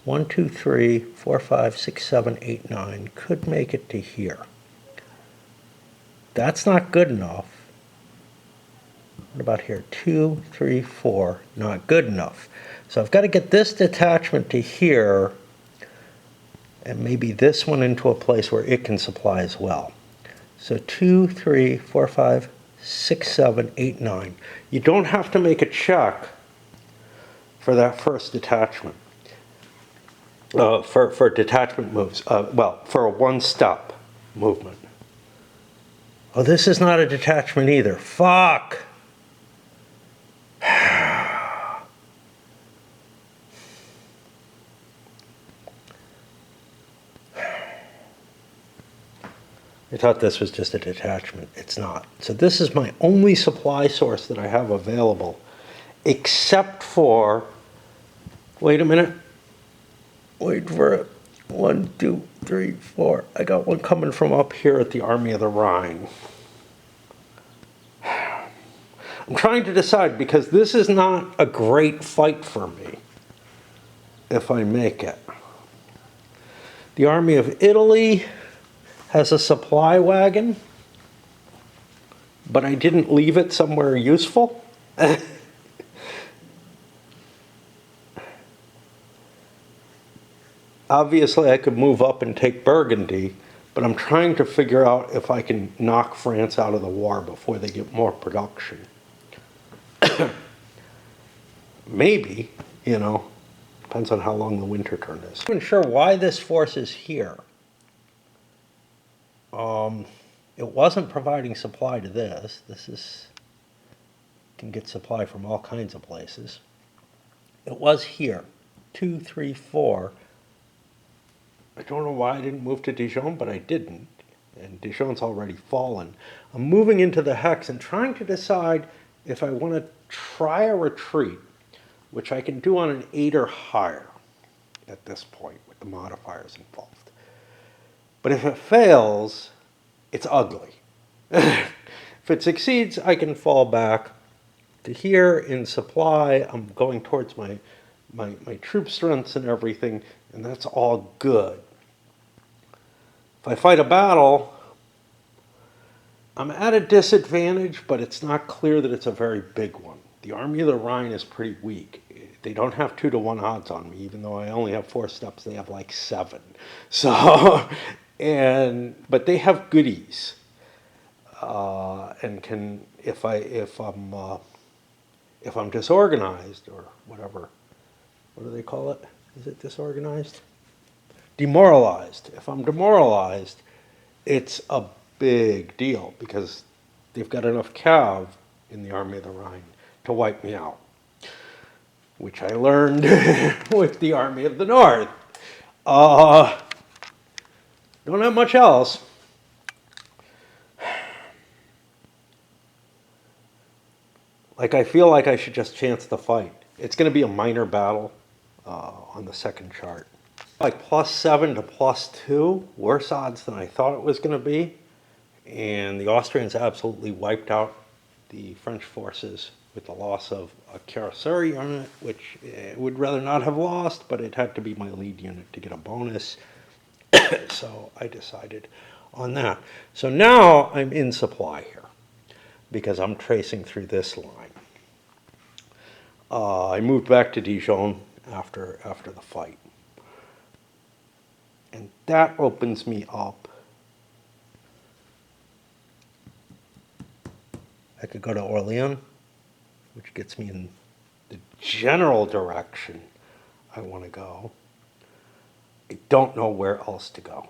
1, 2, 3, 4, 5, 6, 7, 8, 9 could make it to here. That's not good enough. What about here? 2, 3, 4, not good enough. So I've got to get this detachment to here, and maybe this one into a place where it can supply as well. So 2, 3, 4, 5, 6, 7, 8, 9. You don't have to make a check for that first detachment. For detachment moves. Well, for a one-step movement. Oh, this is not a detachment either. Fuck! I thought this was just a detachment. It's not. So this is my only supply source that I have available, except for, wait a minute. Wait for it. 1, 2, 3, 4. I got one coming from up here at the Army of the Rhine. I'm trying to decide, because this is not a great fight for me if I make it. The Army of Italy has a supply wagon, but I didn't leave it somewhere useful. Obviously, I could move up and take Burgundy, but I'm trying to figure out if I can knock France out of the war before they get more production. Maybe, depends on how long the winter turn is. I'm not sure why this force is here. It wasn't providing supply to this. This can get supply from all kinds of places. It was here. 2, 3, 4. I don't know why I didn't move to Dijon, but I didn't. And Dijon's already fallen. I'm moving into the hex and trying to decide if I want to try a retreat, which I can do on an 8 or higher at this point with the modifiers involved. But if it fails, it's ugly. If it succeeds, I can fall back to here in supply. I'm going towards my troop strengths and everything, and that's all good. If I fight a battle, I'm at a disadvantage, but it's not clear that it's a very big one. The Army of the Rhine is pretty weak. They don't have 2-to-1 odds on me, even though I only have 4 steps. They have like 7. So, but they have goodies, and can if I'm disorganized or whatever. What do they call it? Is it disorganized? Demoralized. If I'm demoralized, it's a big deal, because they've got enough cav in the Army of the Rhine to wipe me out, which I learned with the Army of the North. Don't have much else. Like, I feel like I should just chance the fight. It's going to be a minor battle on the second chart. Like +7 to +2, worse odds than I thought it was going to be. And the Austrians absolutely wiped out the French forces with the loss of a cuirassier unit, which I would rather not have lost, but it had to be my lead unit to get a bonus. So I decided on that. So now I'm in supply here, because I'm tracing through this line. I moved back to Dijon after the fight. And that opens me up. I could go to Orléans, which gets me in the general direction I want to go. I don't know where else to go.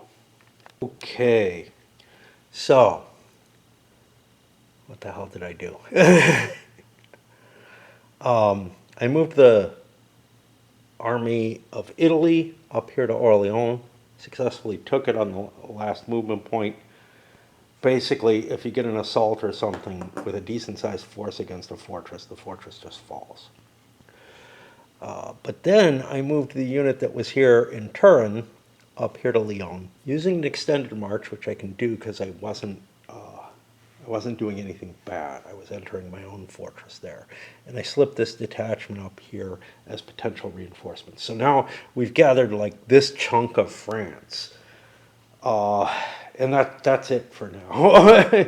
Okay, so what the hell did I do? I moved the Army of Italy up here to Orléans, successfully took it on the last movement point. Basically, if you get an assault or something with a decent-sized force against a fortress, the fortress just falls. But then I moved the unit that was here in Turin up here to Lyon, using an extended march, which I can do because I wasn't doing anything bad. I was entering my own fortress there. And I slipped this detachment up here as potential reinforcements. So now we've gathered like this chunk of France. And that's it for now.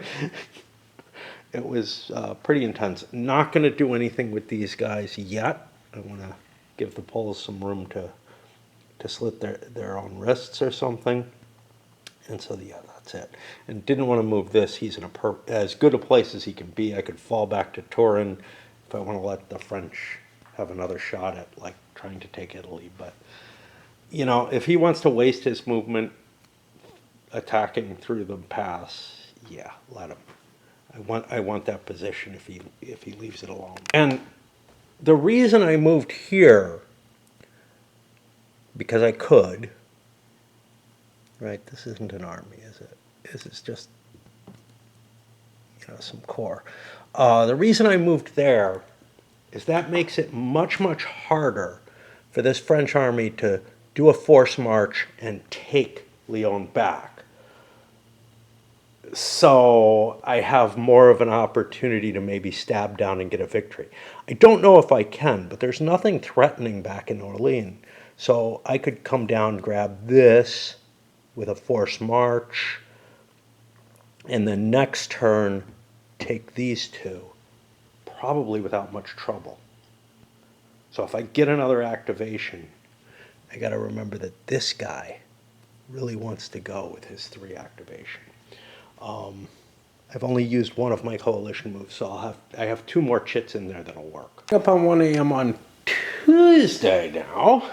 It was pretty intense. Not going to do anything with these guys yet. I want to give the Poles some room to slit their own wrists or something. And so, yeah, that's it. And didn't want to move this. He's in as good a place as he can be. I could fall back to Turin if I want to let the French have another shot at, like, trying to take Italy. But, you know, if he wants to waste his movement attacking through the pass, yeah, let him. I want that position if he leaves it alone. And the reason I moved here, because I could, right? This isn't an army, is it? This is just, you know, some corps. The reason I moved there is that makes it much, much harder for this French army to do a force march and take Lyon back. So I have more of an opportunity to maybe stab down and get a victory. I don't know if I can, but there's nothing threatening back in Orleans. So I could come down, grab this with a forced march, and then next turn take these two, probably without much trouble. So if I get another activation, I got to remember that this guy really wants to go with his 3 activation. I've only used one of my coalition moves, so I have 2 more chits in there that'll work. Up on 1 a.m. on Tuesday now.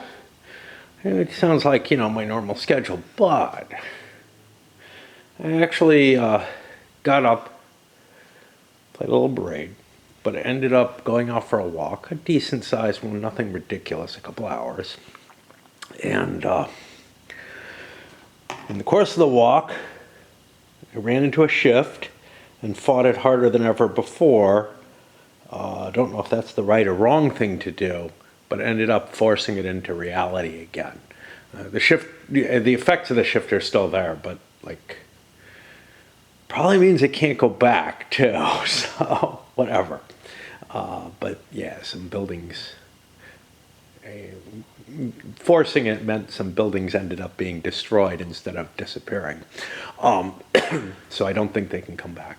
It sounds like, you know, my normal schedule, but I actually got up, played a little braid, but ended up going off for a walk, a decent sized one, nothing ridiculous, a couple hours. And in the course of the walk, I ran into a shift and fought it harder than ever before. I don't know if that's the right or wrong thing to do, but ended up forcing it into reality again. The effects of the shift are still there, but like probably means it can't go back too. So whatever. But yeah, some buildings. Forcing it meant some buildings ended up being destroyed instead of disappearing. So I don't think they can come back.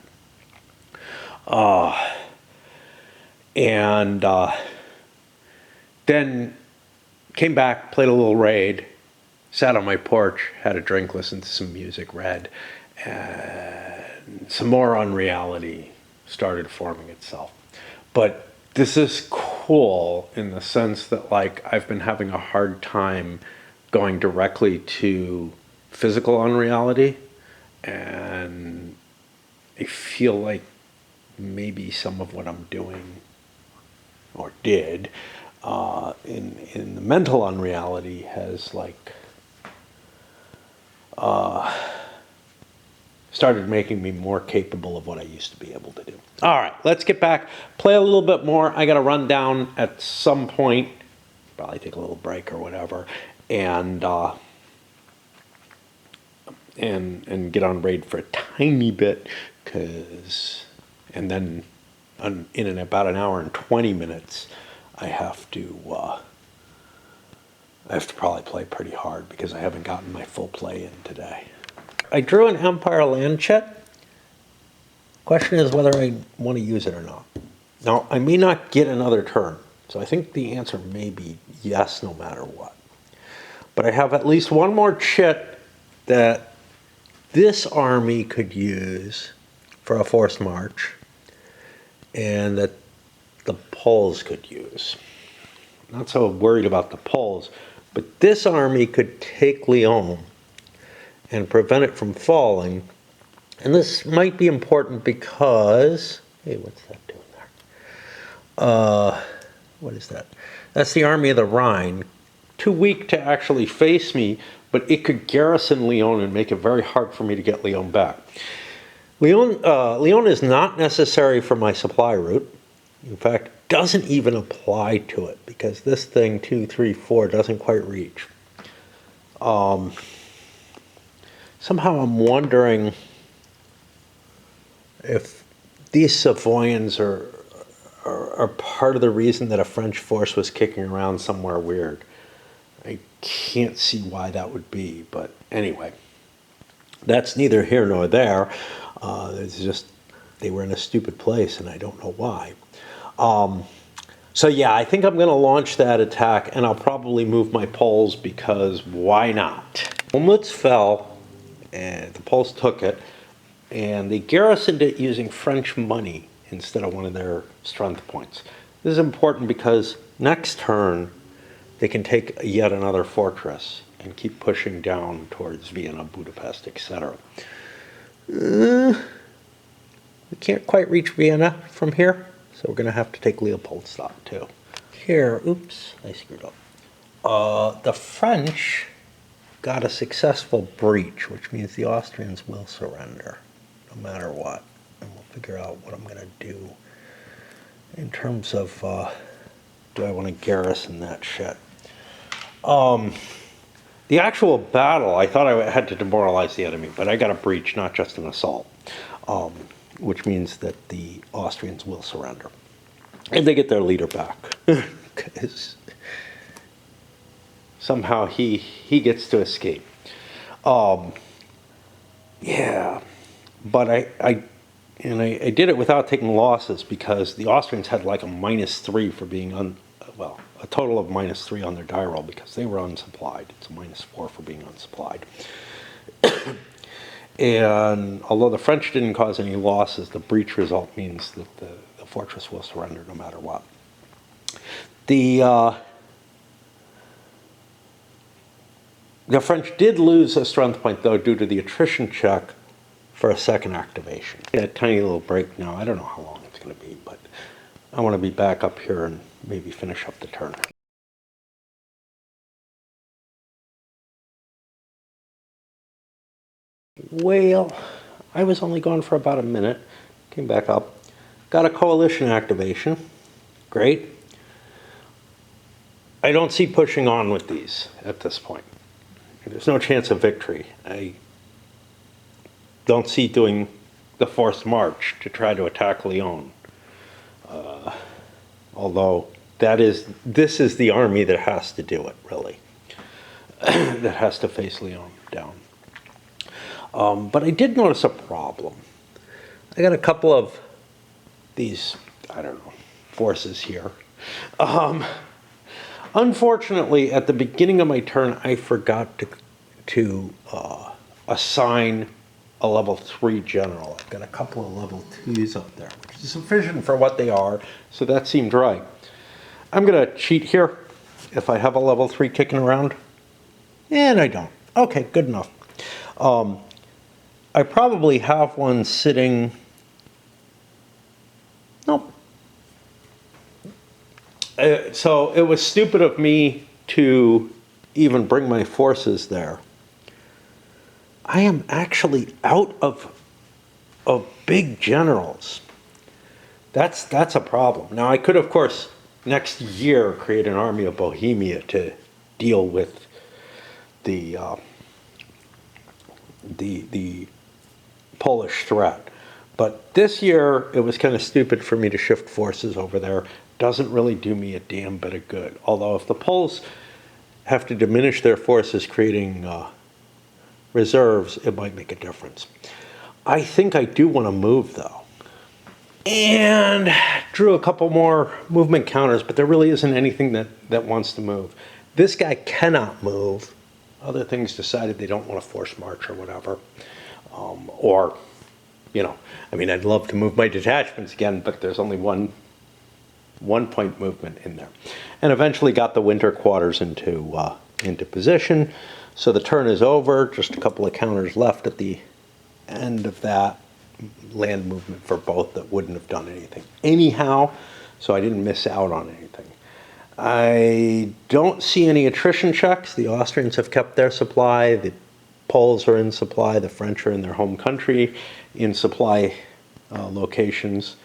And then came back, played a little raid, sat on my porch, had a drink, listened to some music, read, and some more unreality started forming itself. But this is cool in the sense that, like, I've been having a hard time going directly to physical unreality, and I feel like maybe some of what I'm doing or did in the mental unreality has like started making me more capable of what I used to be able to do. All right, let's get back, play a little bit more. I got to run down at some point, probably take a little break or whatever, and get on raid for a tiny bit, and then in about an hour and 20 minutes, I have to probably play pretty hard because I haven't gotten my full play in today. I drew an Empire land chit. Question is whether I want to use it or not. Now, I may not get another turn, so I think the answer may be yes no matter what. But I have at least one more chit that this army could use for a forced march and that the Poles could use. Not so worried about the Poles, but this army could take Lyon and prevent it from falling. And this might be important because, hey, what's that doing there? What is that? That's the army of the Rhine. Too weak to actually face me, but it could garrison Lyon and make it very hard for me to get Lyon back. Lyon is not necessary for my supply route. In fact, doesn't even apply to it because this thing 2, 3, 4 doesn't quite reach. Somehow I'm wondering if these Savoyans are part of the reason that a French force was kicking around somewhere weird. I can't see why that would be, but anyway, that's neither here nor there. It's just they were in a stupid place, and I don't know why. So yeah, I think I'm going to launch that attack, and I'll probably move my Poles because why not? Olmütz fell, and the Poles took it, and they garrisoned it using French money instead of one of their strength points. This is important because next turn they can take yet another fortress and keep pushing down towards Vienna, Budapest, etc. We can't quite reach Vienna from here, so we're going to have to take Leopoldstadt too. Here, oops, I screwed up. The French got a successful breach, which means the Austrians will surrender, no matter what. And we'll figure out what I'm going to do in terms of, do I want to garrison that shit? The actual battle, I thought I had to demoralize the enemy, but I got a breach, not just an assault, which means that the Austrians will surrender. And they get their leader back. Because somehow he gets to escape. Yeah, but I did it without taking losses because the Austrians had like a -3 for being a total of -3 on their die roll because they were unsupplied. It's a -4 for being unsupplied. And although the French didn't cause any losses, the breach result means that the fortress will surrender no matter what. The French did lose a strength point, though, due to the attrition check for a second activation. A tiny little break now. I don't know how long it's going to be, but I want to be back up here and maybe finish up the turn. Well, I was only gone for about a minute. Came back up. Got a coalition activation. Great. I don't see pushing on with these at this point. There's no chance of victory. I don't see doing the forced march to try to attack Lyon. Although this is the army that has to do it, really. That has to face Lyon down. But I did notice a problem. I got a couple of these, I don't know, forces here. Unfortunately, at the beginning of my turn, I forgot to assign a level 3 general. I've got a couple of level 2s up there, which is sufficient for what they are, so that seemed right. I'm going to cheat here if I have a level 3 kicking around. And I don't. Okay, good enough. I probably have one sitting... Nope. So it was stupid of me to even bring my forces there. I am actually out of big generals. That's a problem. Now I could, of course, next year create an army of Bohemia to deal with the Polish threat. But this year it was kind of stupid for me to shift forces over there. Doesn't really do me a damn bit of good. Although if the Poles have to diminish their forces creating reserves, it might make a difference. I think I do want to move though. And drew a couple more movement counters, but there really isn't anything that wants to move. This guy cannot move. Other things decided they don't want to force march or whatever. Or, you know, I mean, I'd love to move my detachments again, but there's only one point movement in there. And eventually got the winter quarters into position. So the turn is over, just a couple of counters left at the end of that land movement for both that wouldn't have done anything anyhow, so I didn't miss out on anything. I don't see any attrition checks. The Austrians have kept their supply. The Poles are in supply. The French are in their home country in supply locations.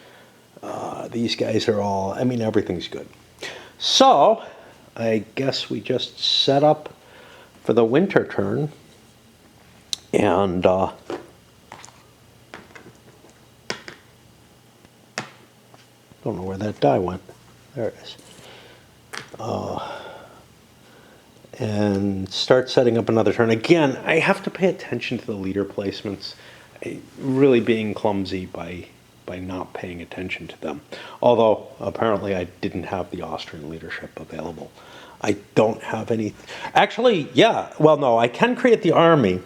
These guys are all, I mean, everything's good. So I guess we just set up for the winter turn. And don't know where that die went. There it is. And start setting up another turn. Again, I have to pay attention to the leader placements. Really being clumsy by not paying attention to them. Although, apparently I didn't have the Austrian leadership available. I don't have any... Actually, yeah. Well, no, I can create the army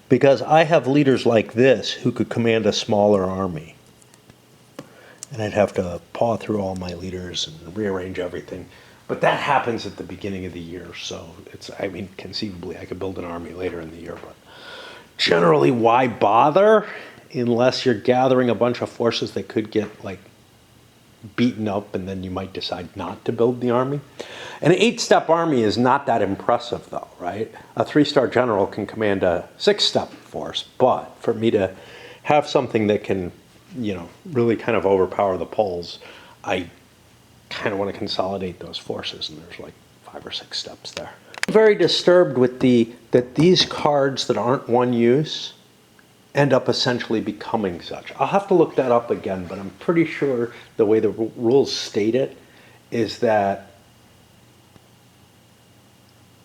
because I have leaders like this who could command a smaller army. And I'd have to paw through all my leaders and rearrange everything. But that happens at the beginning of the year, so it's, I mean, conceivably I could build an army later in the year, but generally why bother unless you're gathering a bunch of forces that could get like beaten up and then you might decide not to build the army. An 8-step army is not that impressive though, right? A 3-star general can command a 6-step force, but for me to have something that can, you know, really kind of overpower the Poles, I kind of want to consolidate those forces, and there's like 5 or 6 steps there. I'm very disturbed with that these cards that aren't one use end up essentially becoming such. I'll have to look that up again, but I'm pretty sure the way the rules state it is that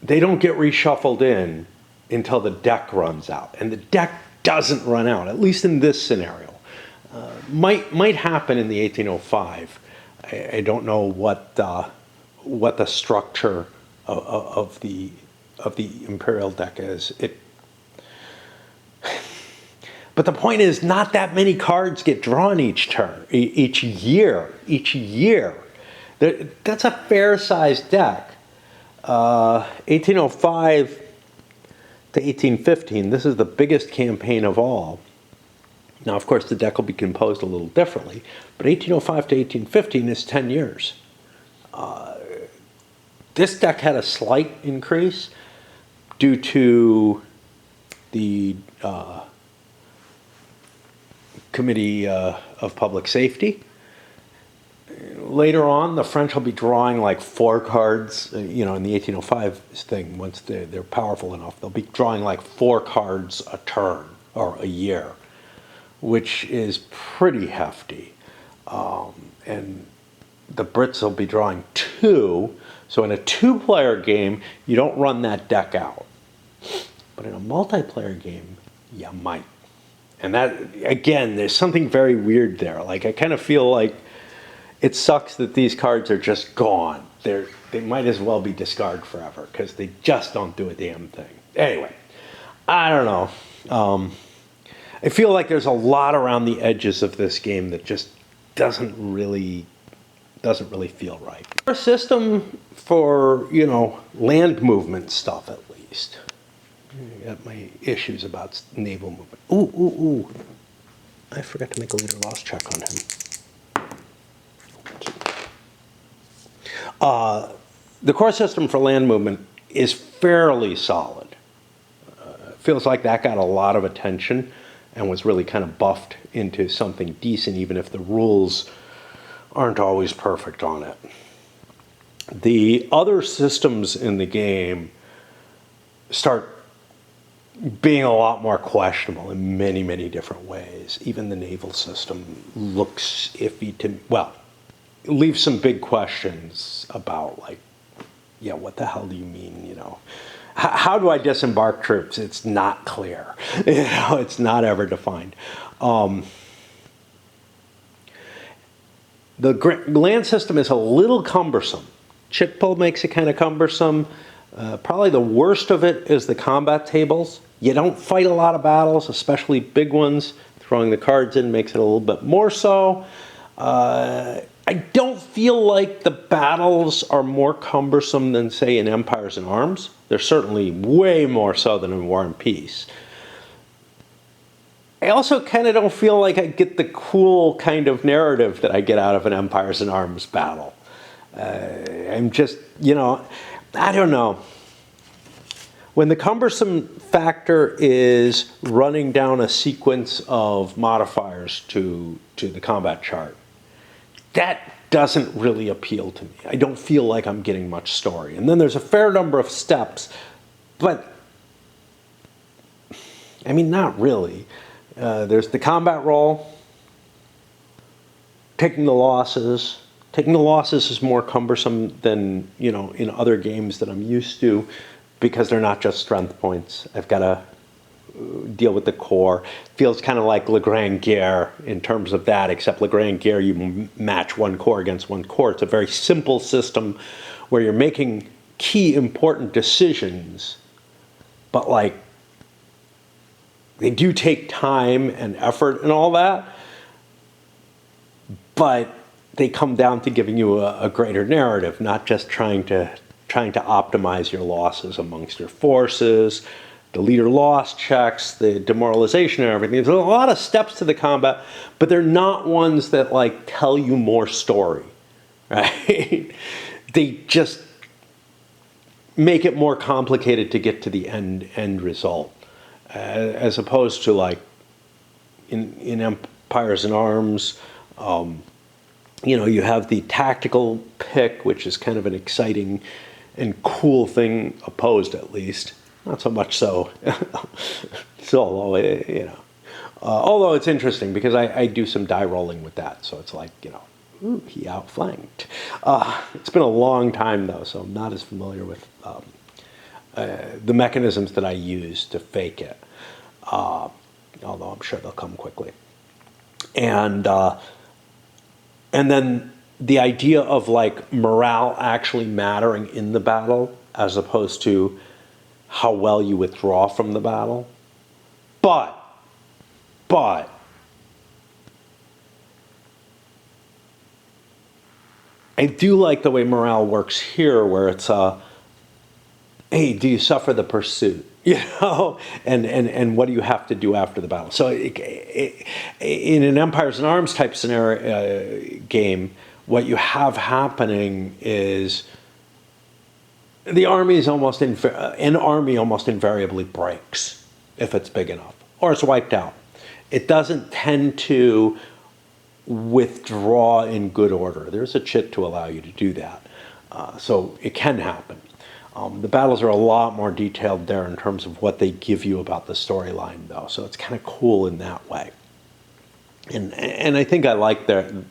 they don't get reshuffled in until the deck runs out, and the deck doesn't run out, at least in this scenario. Might happen in the 1805. I don't know what the structure of the imperial deck is. But the point is, not that many cards get drawn each turn, each year. That's a fair-sized deck. 1805 to 1815. This is the biggest campaign of all. Now, of course, the deck will be composed a little differently, but 1805 to 1815 is 10 years. This deck had a slight increase due to the Committee of Public Safety. Later on, the French will be drawing like 4 cards, you know, in the 1805 thing, once they're powerful enough, they'll be drawing like 4 cards a turn or a year, which is pretty hefty. And the Brits will be drawing 2. So in a 2-player game, you don't run that deck out. But in a multiplayer game, you might. And that, again, there's something very weird there. Like, I kind of feel like it sucks that these cards are just gone. They might as well be discarded forever because they just don't do a damn thing. Anyway, I don't know. I feel like there's a lot around the edges of this game that just doesn't really feel right. Our system for, you know, land movement stuff at least. I got my issues about naval movement. Ooh. I forgot to make a leader loss check on him. The core system for land movement is fairly solid. Feels like that got a lot of attention and was really kind of buffed into something decent, even if the rules aren't always perfect on it. The other systems in the game start being a lot more questionable in many, many different ways. Even the naval system looks iffy to, well, leaves some big questions about, like, yeah, what the hell do you mean, you know? How do I disembark troops? It's not clear. You know, it's not ever defined. The land system is a little cumbersome. Chit pull makes it kind of cumbersome. Probably the worst of it is the combat tables. You don't fight a lot of battles, especially big ones. Throwing the cards in makes it a little bit more so. I don't feel like the battles are more cumbersome than, say, in Empires and Arms. They're certainly way more so than in War and Peace. I also kind of don't feel like I get the cool kind of narrative that I get out of an Empires and Arms battle. I'm just, I don't know. When the cumbersome factor is running down a sequence of modifiers to the combat chart, that doesn't really appeal to me. I don't feel like I'm getting much story. And then there's a fair number of steps, but I mean, not really. There's the combat roll, taking the losses. Taking the losses is more cumbersome than, in other games that I'm used to, because they're not just strength points. I've got to deal with the core. Feels kind of like Le Grand Guerre in terms of that, except Le Grand Guerre, you match one core against one core. It's a very simple system where you're making key important decisions, but like, they do take time and effort and all that, but they come down to giving you a greater narrative, not just trying to optimize your losses amongst your forces, the leader loss checks, the demoralization and everything. There's a lot of steps to the combat, but they're not ones that like tell you more story, right? They just make it more complicated to get to the end result, as opposed to like in Empires in Arms. You have the tactical pick, which is kind of an exciting and cool thing, opposed at least. Not so much so. Although it's interesting because I do some die rolling with that. So it's like, ooh, he outflanked. It's been a long time though, so I'm not as familiar with the mechanisms that I use to fake it. Although I'm sure they'll come quickly. And then the idea of like morale actually mattering in the battle as opposed to how well you withdraw from the battle. But I do like the way morale works here, where it's hey, do you suffer the pursuit? And what do you have to do after the battle? So in an Empires in Arms type scenario game, what you have happening is an army almost invariably breaks if it's big enough, or it's wiped out. It doesn't tend to withdraw in good order. There's a chit to allow you to do that, so it can happen. The battles are a lot more detailed there in terms of what they give you about the storyline, though, so it's kind of cool in that way. And I think I like the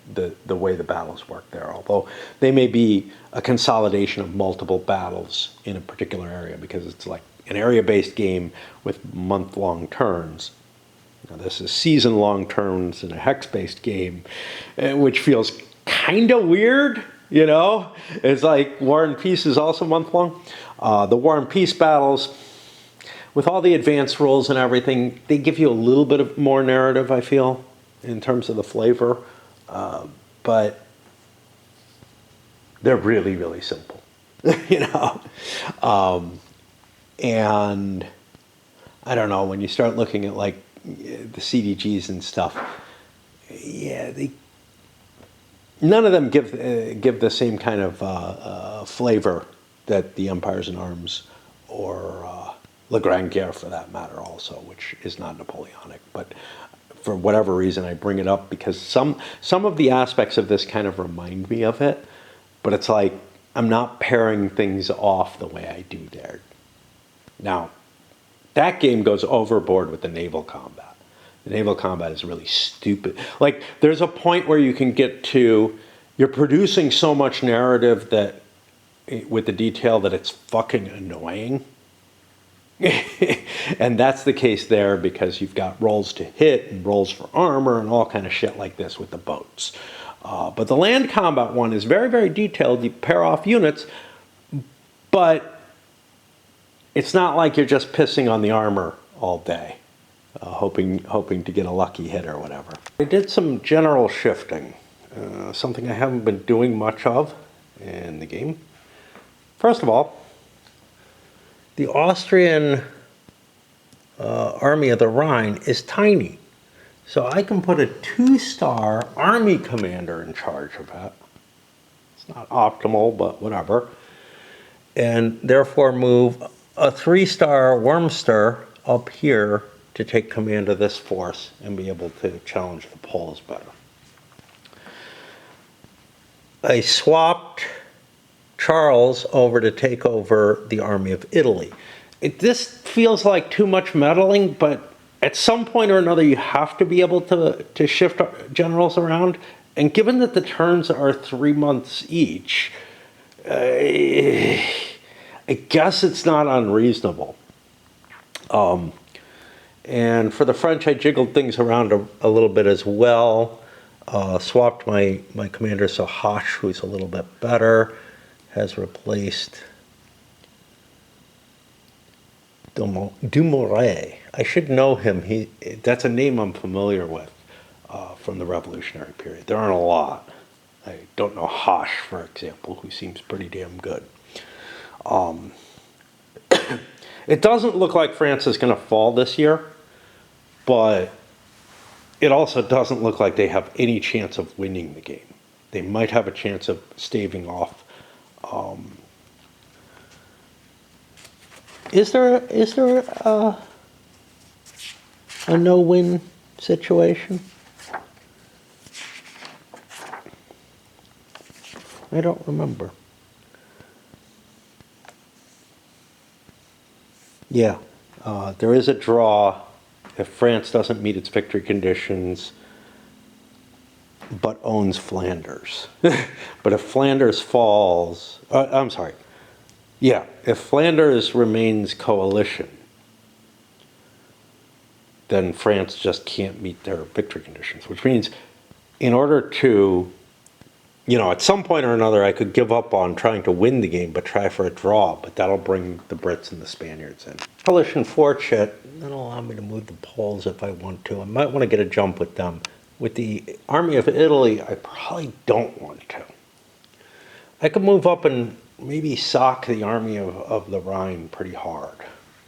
way the battles work there, although they may be a consolidation of multiple battles in a particular area, because it's like an area-based game with month-long turns. Now, this is season-long turns in a hex-based game, which feels kind of weird, It's like War and Peace is also month-long. The War and Peace battles, with all the advanced rules and everything, they give you a little bit of more narrative, I feel, in terms of the flavor, but they're really, really simple, and I don't know, when you start looking at like the CDGs and stuff, none of them give the same kind of flavor that the Empires in Arms or Le Grand Guerre, for that matter, also, which is not Napoleonic, but for whatever reason, I bring it up because some of the aspects of this kind of remind me of it, but it's like I'm not pairing things off the way I do there. Now, that game goes overboard with the naval combat. The naval combat is really stupid. Like, there's a point where you can get to, you're producing so much narrative that, with the detail, that it's fucking annoying. And that's the case there because you've got rolls to hit and rolls for armor and all kind of shit like this with the boats. But the land combat one is very, very detailed. You pair off units, but it's not like you're just pissing on the armor all day, hoping to get a lucky hit or whatever. I did some general shifting, something I haven't been doing much of in the game. First of all, the Austrian Army of the Rhine is tiny. So I can put a 2-star army commander in charge of that. It's not optimal, but whatever. And therefore move a 3-star Wormster up here to take command of this force and be able to challenge the Poles better. I swapped Charles over to take over the army of Italy. This feels like too much meddling, but at some point or another you have to be able to shift generals around. And given that the turns are 3 months each, I guess it's not unreasonable. And for the French, I jiggled things around a little bit as well. Swapped my commander, so Hoche, who's a little bit better, has replaced Dumouriez. I should know him. That's a name I'm familiar with from the Revolutionary period. There aren't a lot. I don't know Hoche, for example, who seems pretty damn good. It doesn't look like France is going to fall this year, but it also doesn't look like they have any chance of winning the game. They might have a chance of staving off. Is there a no-win situation? I don't remember. Yeah, there is a draw if France doesn't meet its victory conditions but owns Flanders. But if Flanders falls, I'm sorry. Yeah, if Flanders remains coalition, then France just can't meet their victory conditions, which means in order to, at some point or another, I could give up on trying to win the game, but try for a draw, but that'll bring the Brits and the Spaniards in. Coalition fortune, that'll allow me to move the Poles if I want to. I might want to get a jump with them. With the army of Italy, I probably don't want to. I could move up and maybe sock the army of the Rhine pretty hard,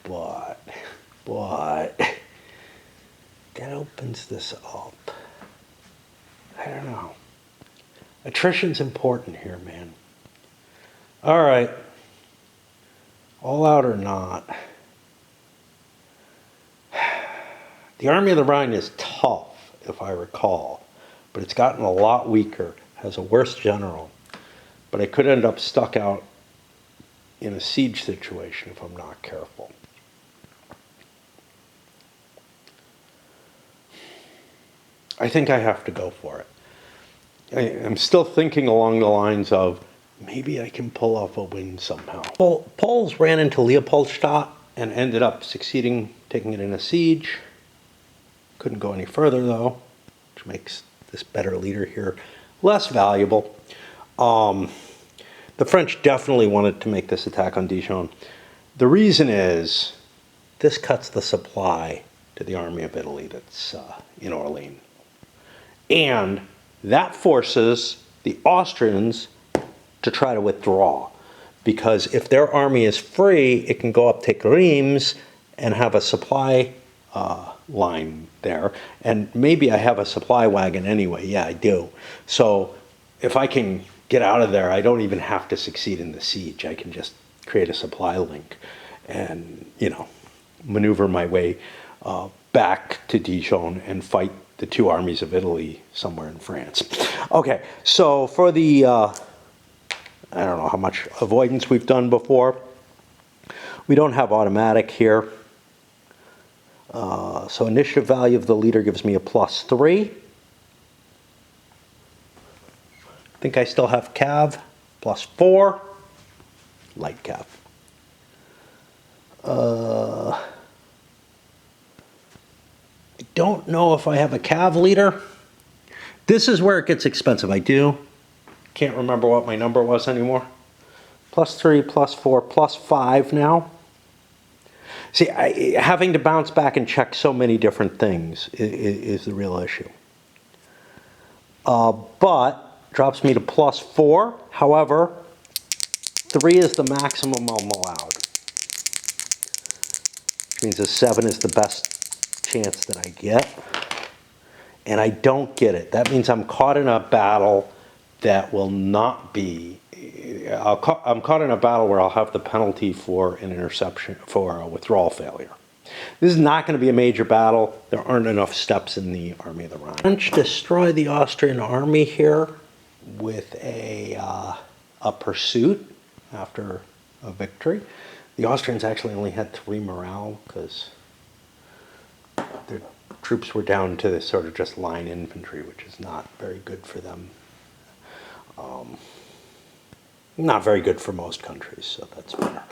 but that opens this up. I don't know. Attrition's important here, man. All right. All out or not. The army of the Rhine is tough, if I recall, but it's gotten a lot weaker, has a worse general. But I could end up stuck out in a siege situation if I'm not careful. I think I have to go for it. I'm still thinking along the lines of maybe I can pull off a win somehow. Well, Poles ran into Leopoldstadt and ended up succeeding, taking it in a siege. Couldn't go any further though, which makes this better leader here less valuable. The French definitely wanted to make this attack on Dijon. The reason is this cuts the supply to the army of Italy that's in Orleans. And that forces the Austrians to try to withdraw. Because if their army is free, it can go up, take Reims, and have a supply line there. And maybe I have a supply wagon anyway. Yeah, I do. So if I can get out of there, I don't even have to succeed in the siege. I can just create a supply link and, maneuver my way back to Dijon and fight the two armies of Italy somewhere in France. Okay, so for the, I don't know how much avoidance we've done before. We don't have automatic here. So initiative value of the leader gives me a +3. I think I still have cav, +4. Light cav. I don't know if I have a cav leader. This is where it gets expensive. I do. Can't remember what my number was anymore. +3, +4, +5 now. See, having to bounce back and check so many different things is the real issue. But drops me to +4. However, 3 is the maximum I'm allowed. Which means a 7 is the best chance that I get. And I don't get it. That means I'm caught in a battle that will not be, I'm caught in a battle where I'll have the penalty for an interception, for a withdrawal failure. This is not going to be a major battle. There aren't enough steps in the Army of the Rhine. French destroy the Austrian army here with a pursuit after a victory. The Austrians actually only had 3 morale because their troops were down to this sort of just line infantry, which is not very good for them. Not very good for most countries, so that's fair.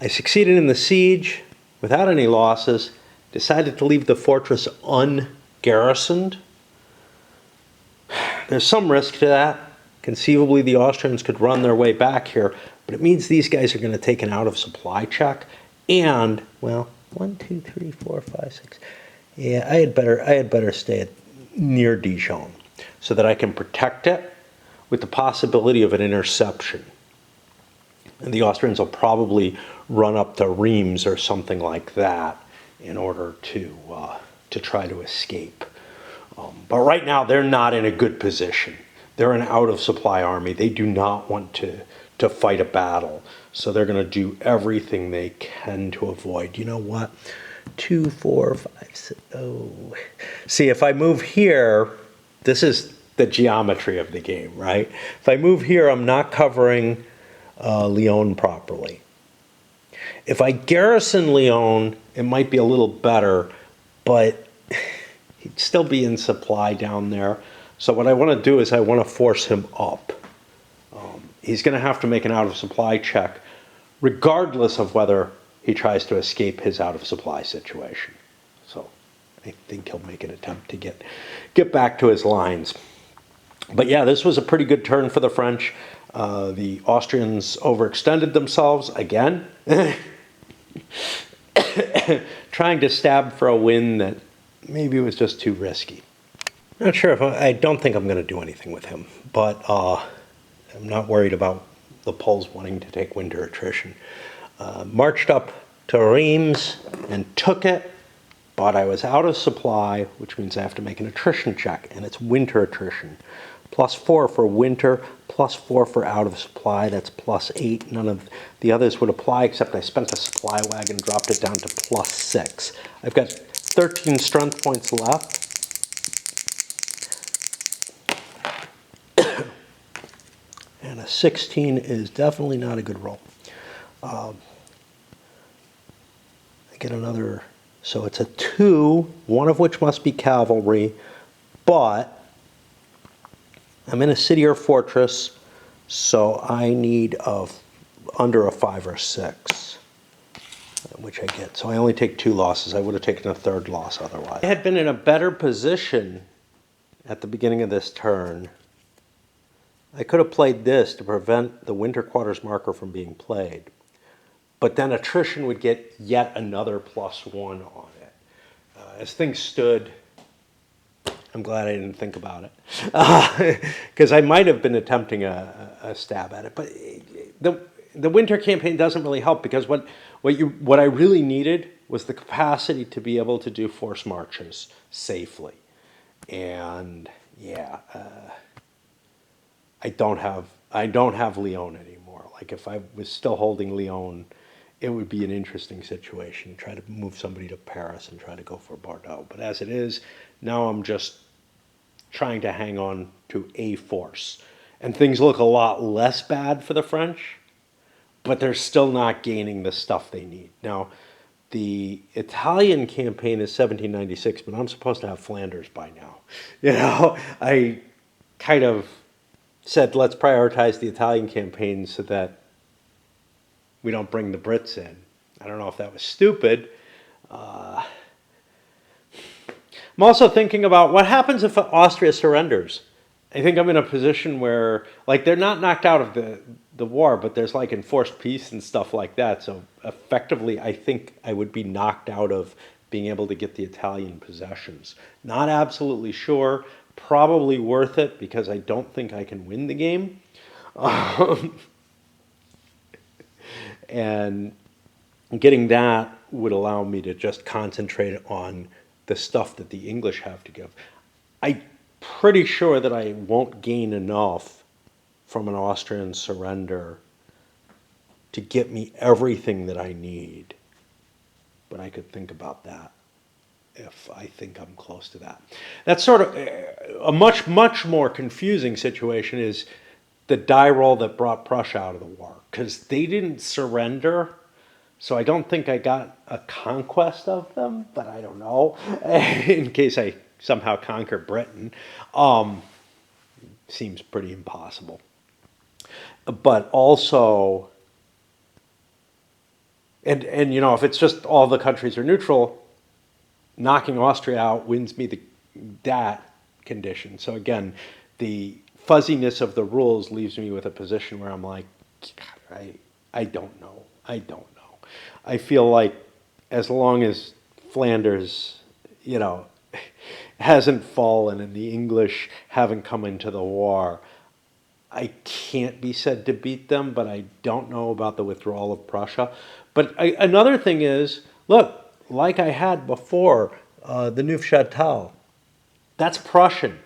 I succeeded in the siege without any losses, decided to leave the fortress ungarrisoned. There's some risk to that. Conceivably, the Austrians could run their way back here, but it means these guys are going to take an out-of-supply check. And, well, 1, 2, 3, 4, 5, 6. Yeah, I had better stay near Dijon so that I can protect it with the possibility of an interception. And the Austrians will probably run up to Reims or something like that in order to try to escape. But right now, they're not in a good position. They're an out-of-supply army. They do not want to fight a battle. So they're going to do everything they can to avoid. You know what? 2, 4, 5, 6. Oh. See, if I move here, this is the geometry of the game, right? If I move here, I'm not covering Lyon properly. If I garrison Lyon, it might be a little better, but he'd still be in supply down there. So what I want to do is I want to force him up. He's going to have to make an out-of-supply check, regardless of whether he tries to escape his out-of-supply situation. So I think he'll make an attempt to get back to his lines. But yeah, this was a pretty good turn for the French. The Austrians overextended themselves again, trying to stab for a win that maybe was just too risky. Not sure if I don't think I'm going to do anything with him, but I'm not worried about the Poles wanting to take winter attrition. Marched up to Reims and took it, but I was out of supply, which means I have to make an attrition check, and it's winter attrition. +4 for winter, +4 for out of supply, that's +8. None of the others would apply, except I spent a supply wagon, dropped it down to +6. I've got 13 strength points left. And a 16 is definitely not a good roll. I get another, so it's a 2, one of which must be cavalry, but I'm in a city or fortress, so I need under a 5 or 6, which I get. So I only take 2 losses. I would have taken a 3rd loss otherwise. I had been in a better position at the beginning of this turn. I could have played this to prevent the winter quarters marker from being played, but then attrition would get yet another +1 on it. As things stood, I'm glad I didn't think about it, because I might have been attempting a stab at it. But the winter campaign doesn't really help, because what I really needed was the capacity to be able to do forced marches safely, and yeah. I don't have Lyon anymore. Like, if I was still holding Lyon, it would be an interesting situation. Try to move somebody to Paris and try to go for Bordeaux. But as it is, now I'm just trying to hang on to a force. And things look a lot less bad for the French, but they're still not gaining the stuff they need. Now, the Italian campaign is 1796, but I'm supposed to have Flanders by now. You know, I kind of said, let's prioritize the Italian campaign so that we don't bring the Brits in. I don't know if that was stupid. I'm also thinking about what happens if Austria surrenders. I think I'm in a position where, like, they're not knocked out of the war, but there's like enforced peace and stuff like that. So effectively, I think I would be knocked out of being able to get the Italian possessions. Not absolutely sure. Probably worth it, because I don't think I can win the game. And getting that would allow me to just concentrate on the stuff that the English have to give. I pretty sure that I won't gain enough from an Austrian surrender to get me everything that I need. But I could think about that if I think I'm close to that. That's sort of a much, much more confusing situation is the die roll that brought Prussia out of the war, because they didn't surrender. So I don't think I got a conquest of them, but I don't know. In case I somehow conquer Britain, seems pretty impossible. But also, and you know, if it's just all the countries are neutral, knocking Austria out wins me that condition. So again, the fuzziness of the rules leaves me with a position where I'm like, I don't know. I don't know. I feel like as long as Flanders, you know, hasn't fallen and the English haven't come into the war, I can't be said to beat them, but I don't know about the withdrawal of Prussia. But another thing is, look, like I had before, the Neufchâtel, that's Prussian.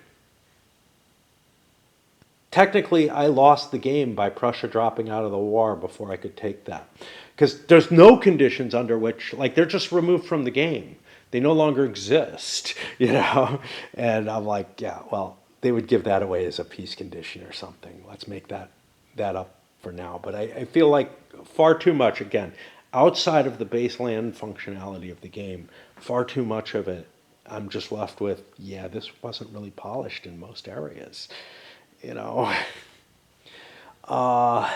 Technically, I lost the game by Prussia dropping out of the war before I could take that. Because there's no conditions under which, like, they're just removed from the game. They no longer exist, you know? And I'm like, yeah, well, they would give that away as a peace condition or something. Let's make that up for now. But I feel like far too much, again, outside of the base land functionality of the game, far too much of it, I'm just left with, yeah, this wasn't really polished in most areas. You know, I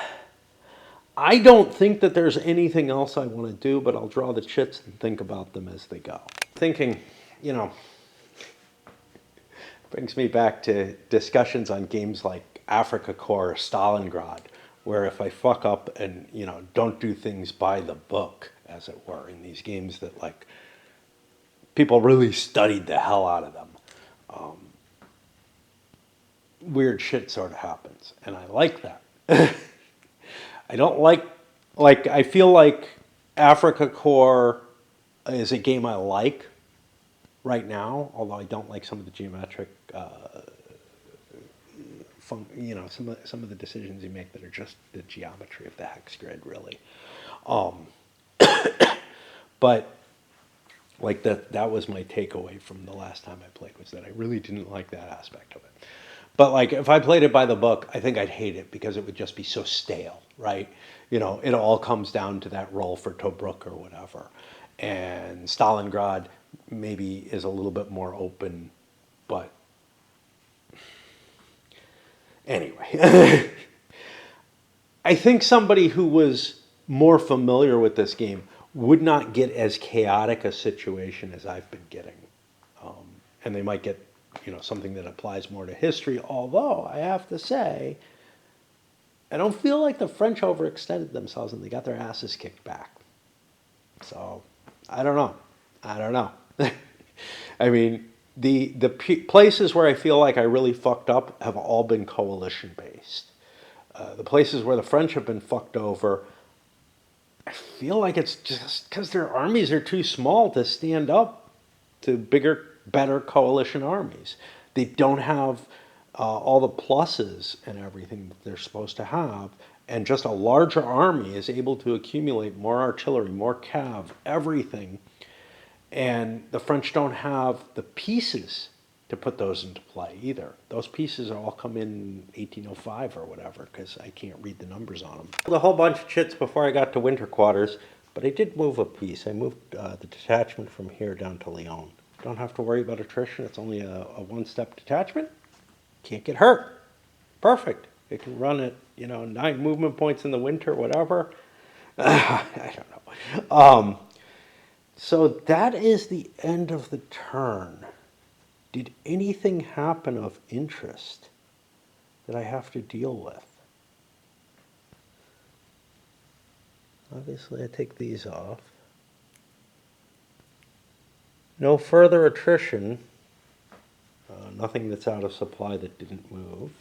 don't think that there's anything else I want to do, but I'll draw the chits and think about them as they go. Thinking, you know, brings me back to discussions on games like Africa Corps or Stalingrad, where if I fuck up and, you know, don't do things by the book, as it were, in these games that, like, people really studied the hell out of them, weird shit sort of happens. And I like that. I don't like, I feel like Africa Corps is a game I like right now, although I don't like some of the geometric, you know, some of the decisions you make that are just the geometry of the hex grid, really. But like that was my takeaway from the last time I played, was that I really didn't like that aspect of it. But like if I played it by the book, I think I'd hate it because it would just be so stale, right? You know, it all comes down to that roll for Tobruk or whatever. And Stalingrad maybe is a little bit more open, but anyway. I think somebody who was more familiar with this game would not get as chaotic a situation as I've been getting. And they might get, you know, something that applies more to history, although I have to say, I don't feel like the French overextended themselves and they got their asses kicked back. So, I don't know. I don't know. I mean, the places where I feel like I really fucked up have all been coalition based. The places where the French have been fucked over, I feel like it's just because their armies are too small to stand up to bigger, better coalition armies. They don't have all the pluses and everything that they're supposed to have. And just a larger army is able to accumulate more artillery, more cav, everything. And the French don't have the pieces to put those into play either. Those pieces all come in 1805 or whatever, because I can't read the numbers on them. A whole bunch of chits before I got to winter quarters, but I did move a piece. I moved the detachment from here down to Lyon. Don't have to worry about attrition. It's only a one-step detachment. Can't get hurt. Perfect. It can run at, you know, 9 movement points in the winter, whatever. I don't know. So that is the end of the turn. Did anything happen of interest that I have to deal with? Obviously, I take these off. No further attrition. Nothing that's out of supply that didn't move.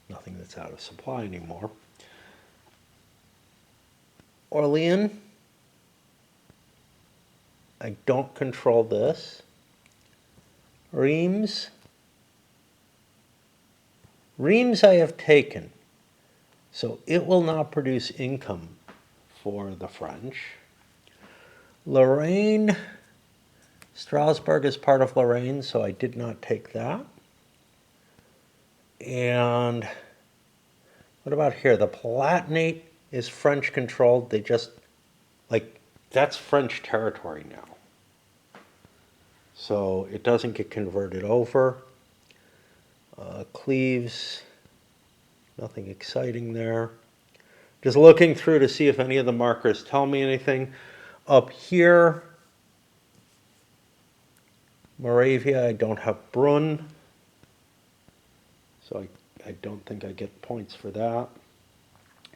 Nothing that's out of supply anymore. Orléans. I don't control this. Reims. Reims I have taken, so it will not produce income for the French. Lorraine, Strasbourg is part of Lorraine, so I did not take that. And what about here? The Palatinate is French controlled. They just, like, that's French territory now. So it doesn't get converted over. Cleves, nothing exciting there. Just looking through to see if any of the markers tell me anything. Up here, Moravia, I don't have Brunn. So I don't think I get points for that.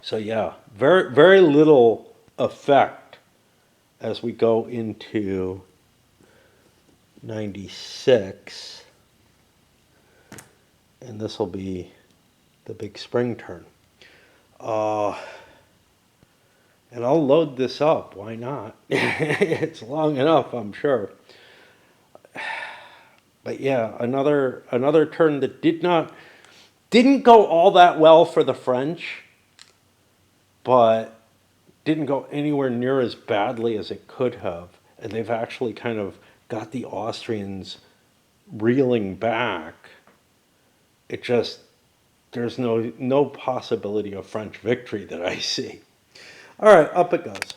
So yeah, very, very little effect as we go into 96. And this will be the big spring turn. And I'll load this up. Why not? It's long enough, I'm sure. But yeah, another turn that didn't go all that well for the French, but didn't go anywhere near as badly as it could have. And they've actually kind of got the Austrians reeling back. It just, there's no possibility of French victory that I see. All right, up it goes.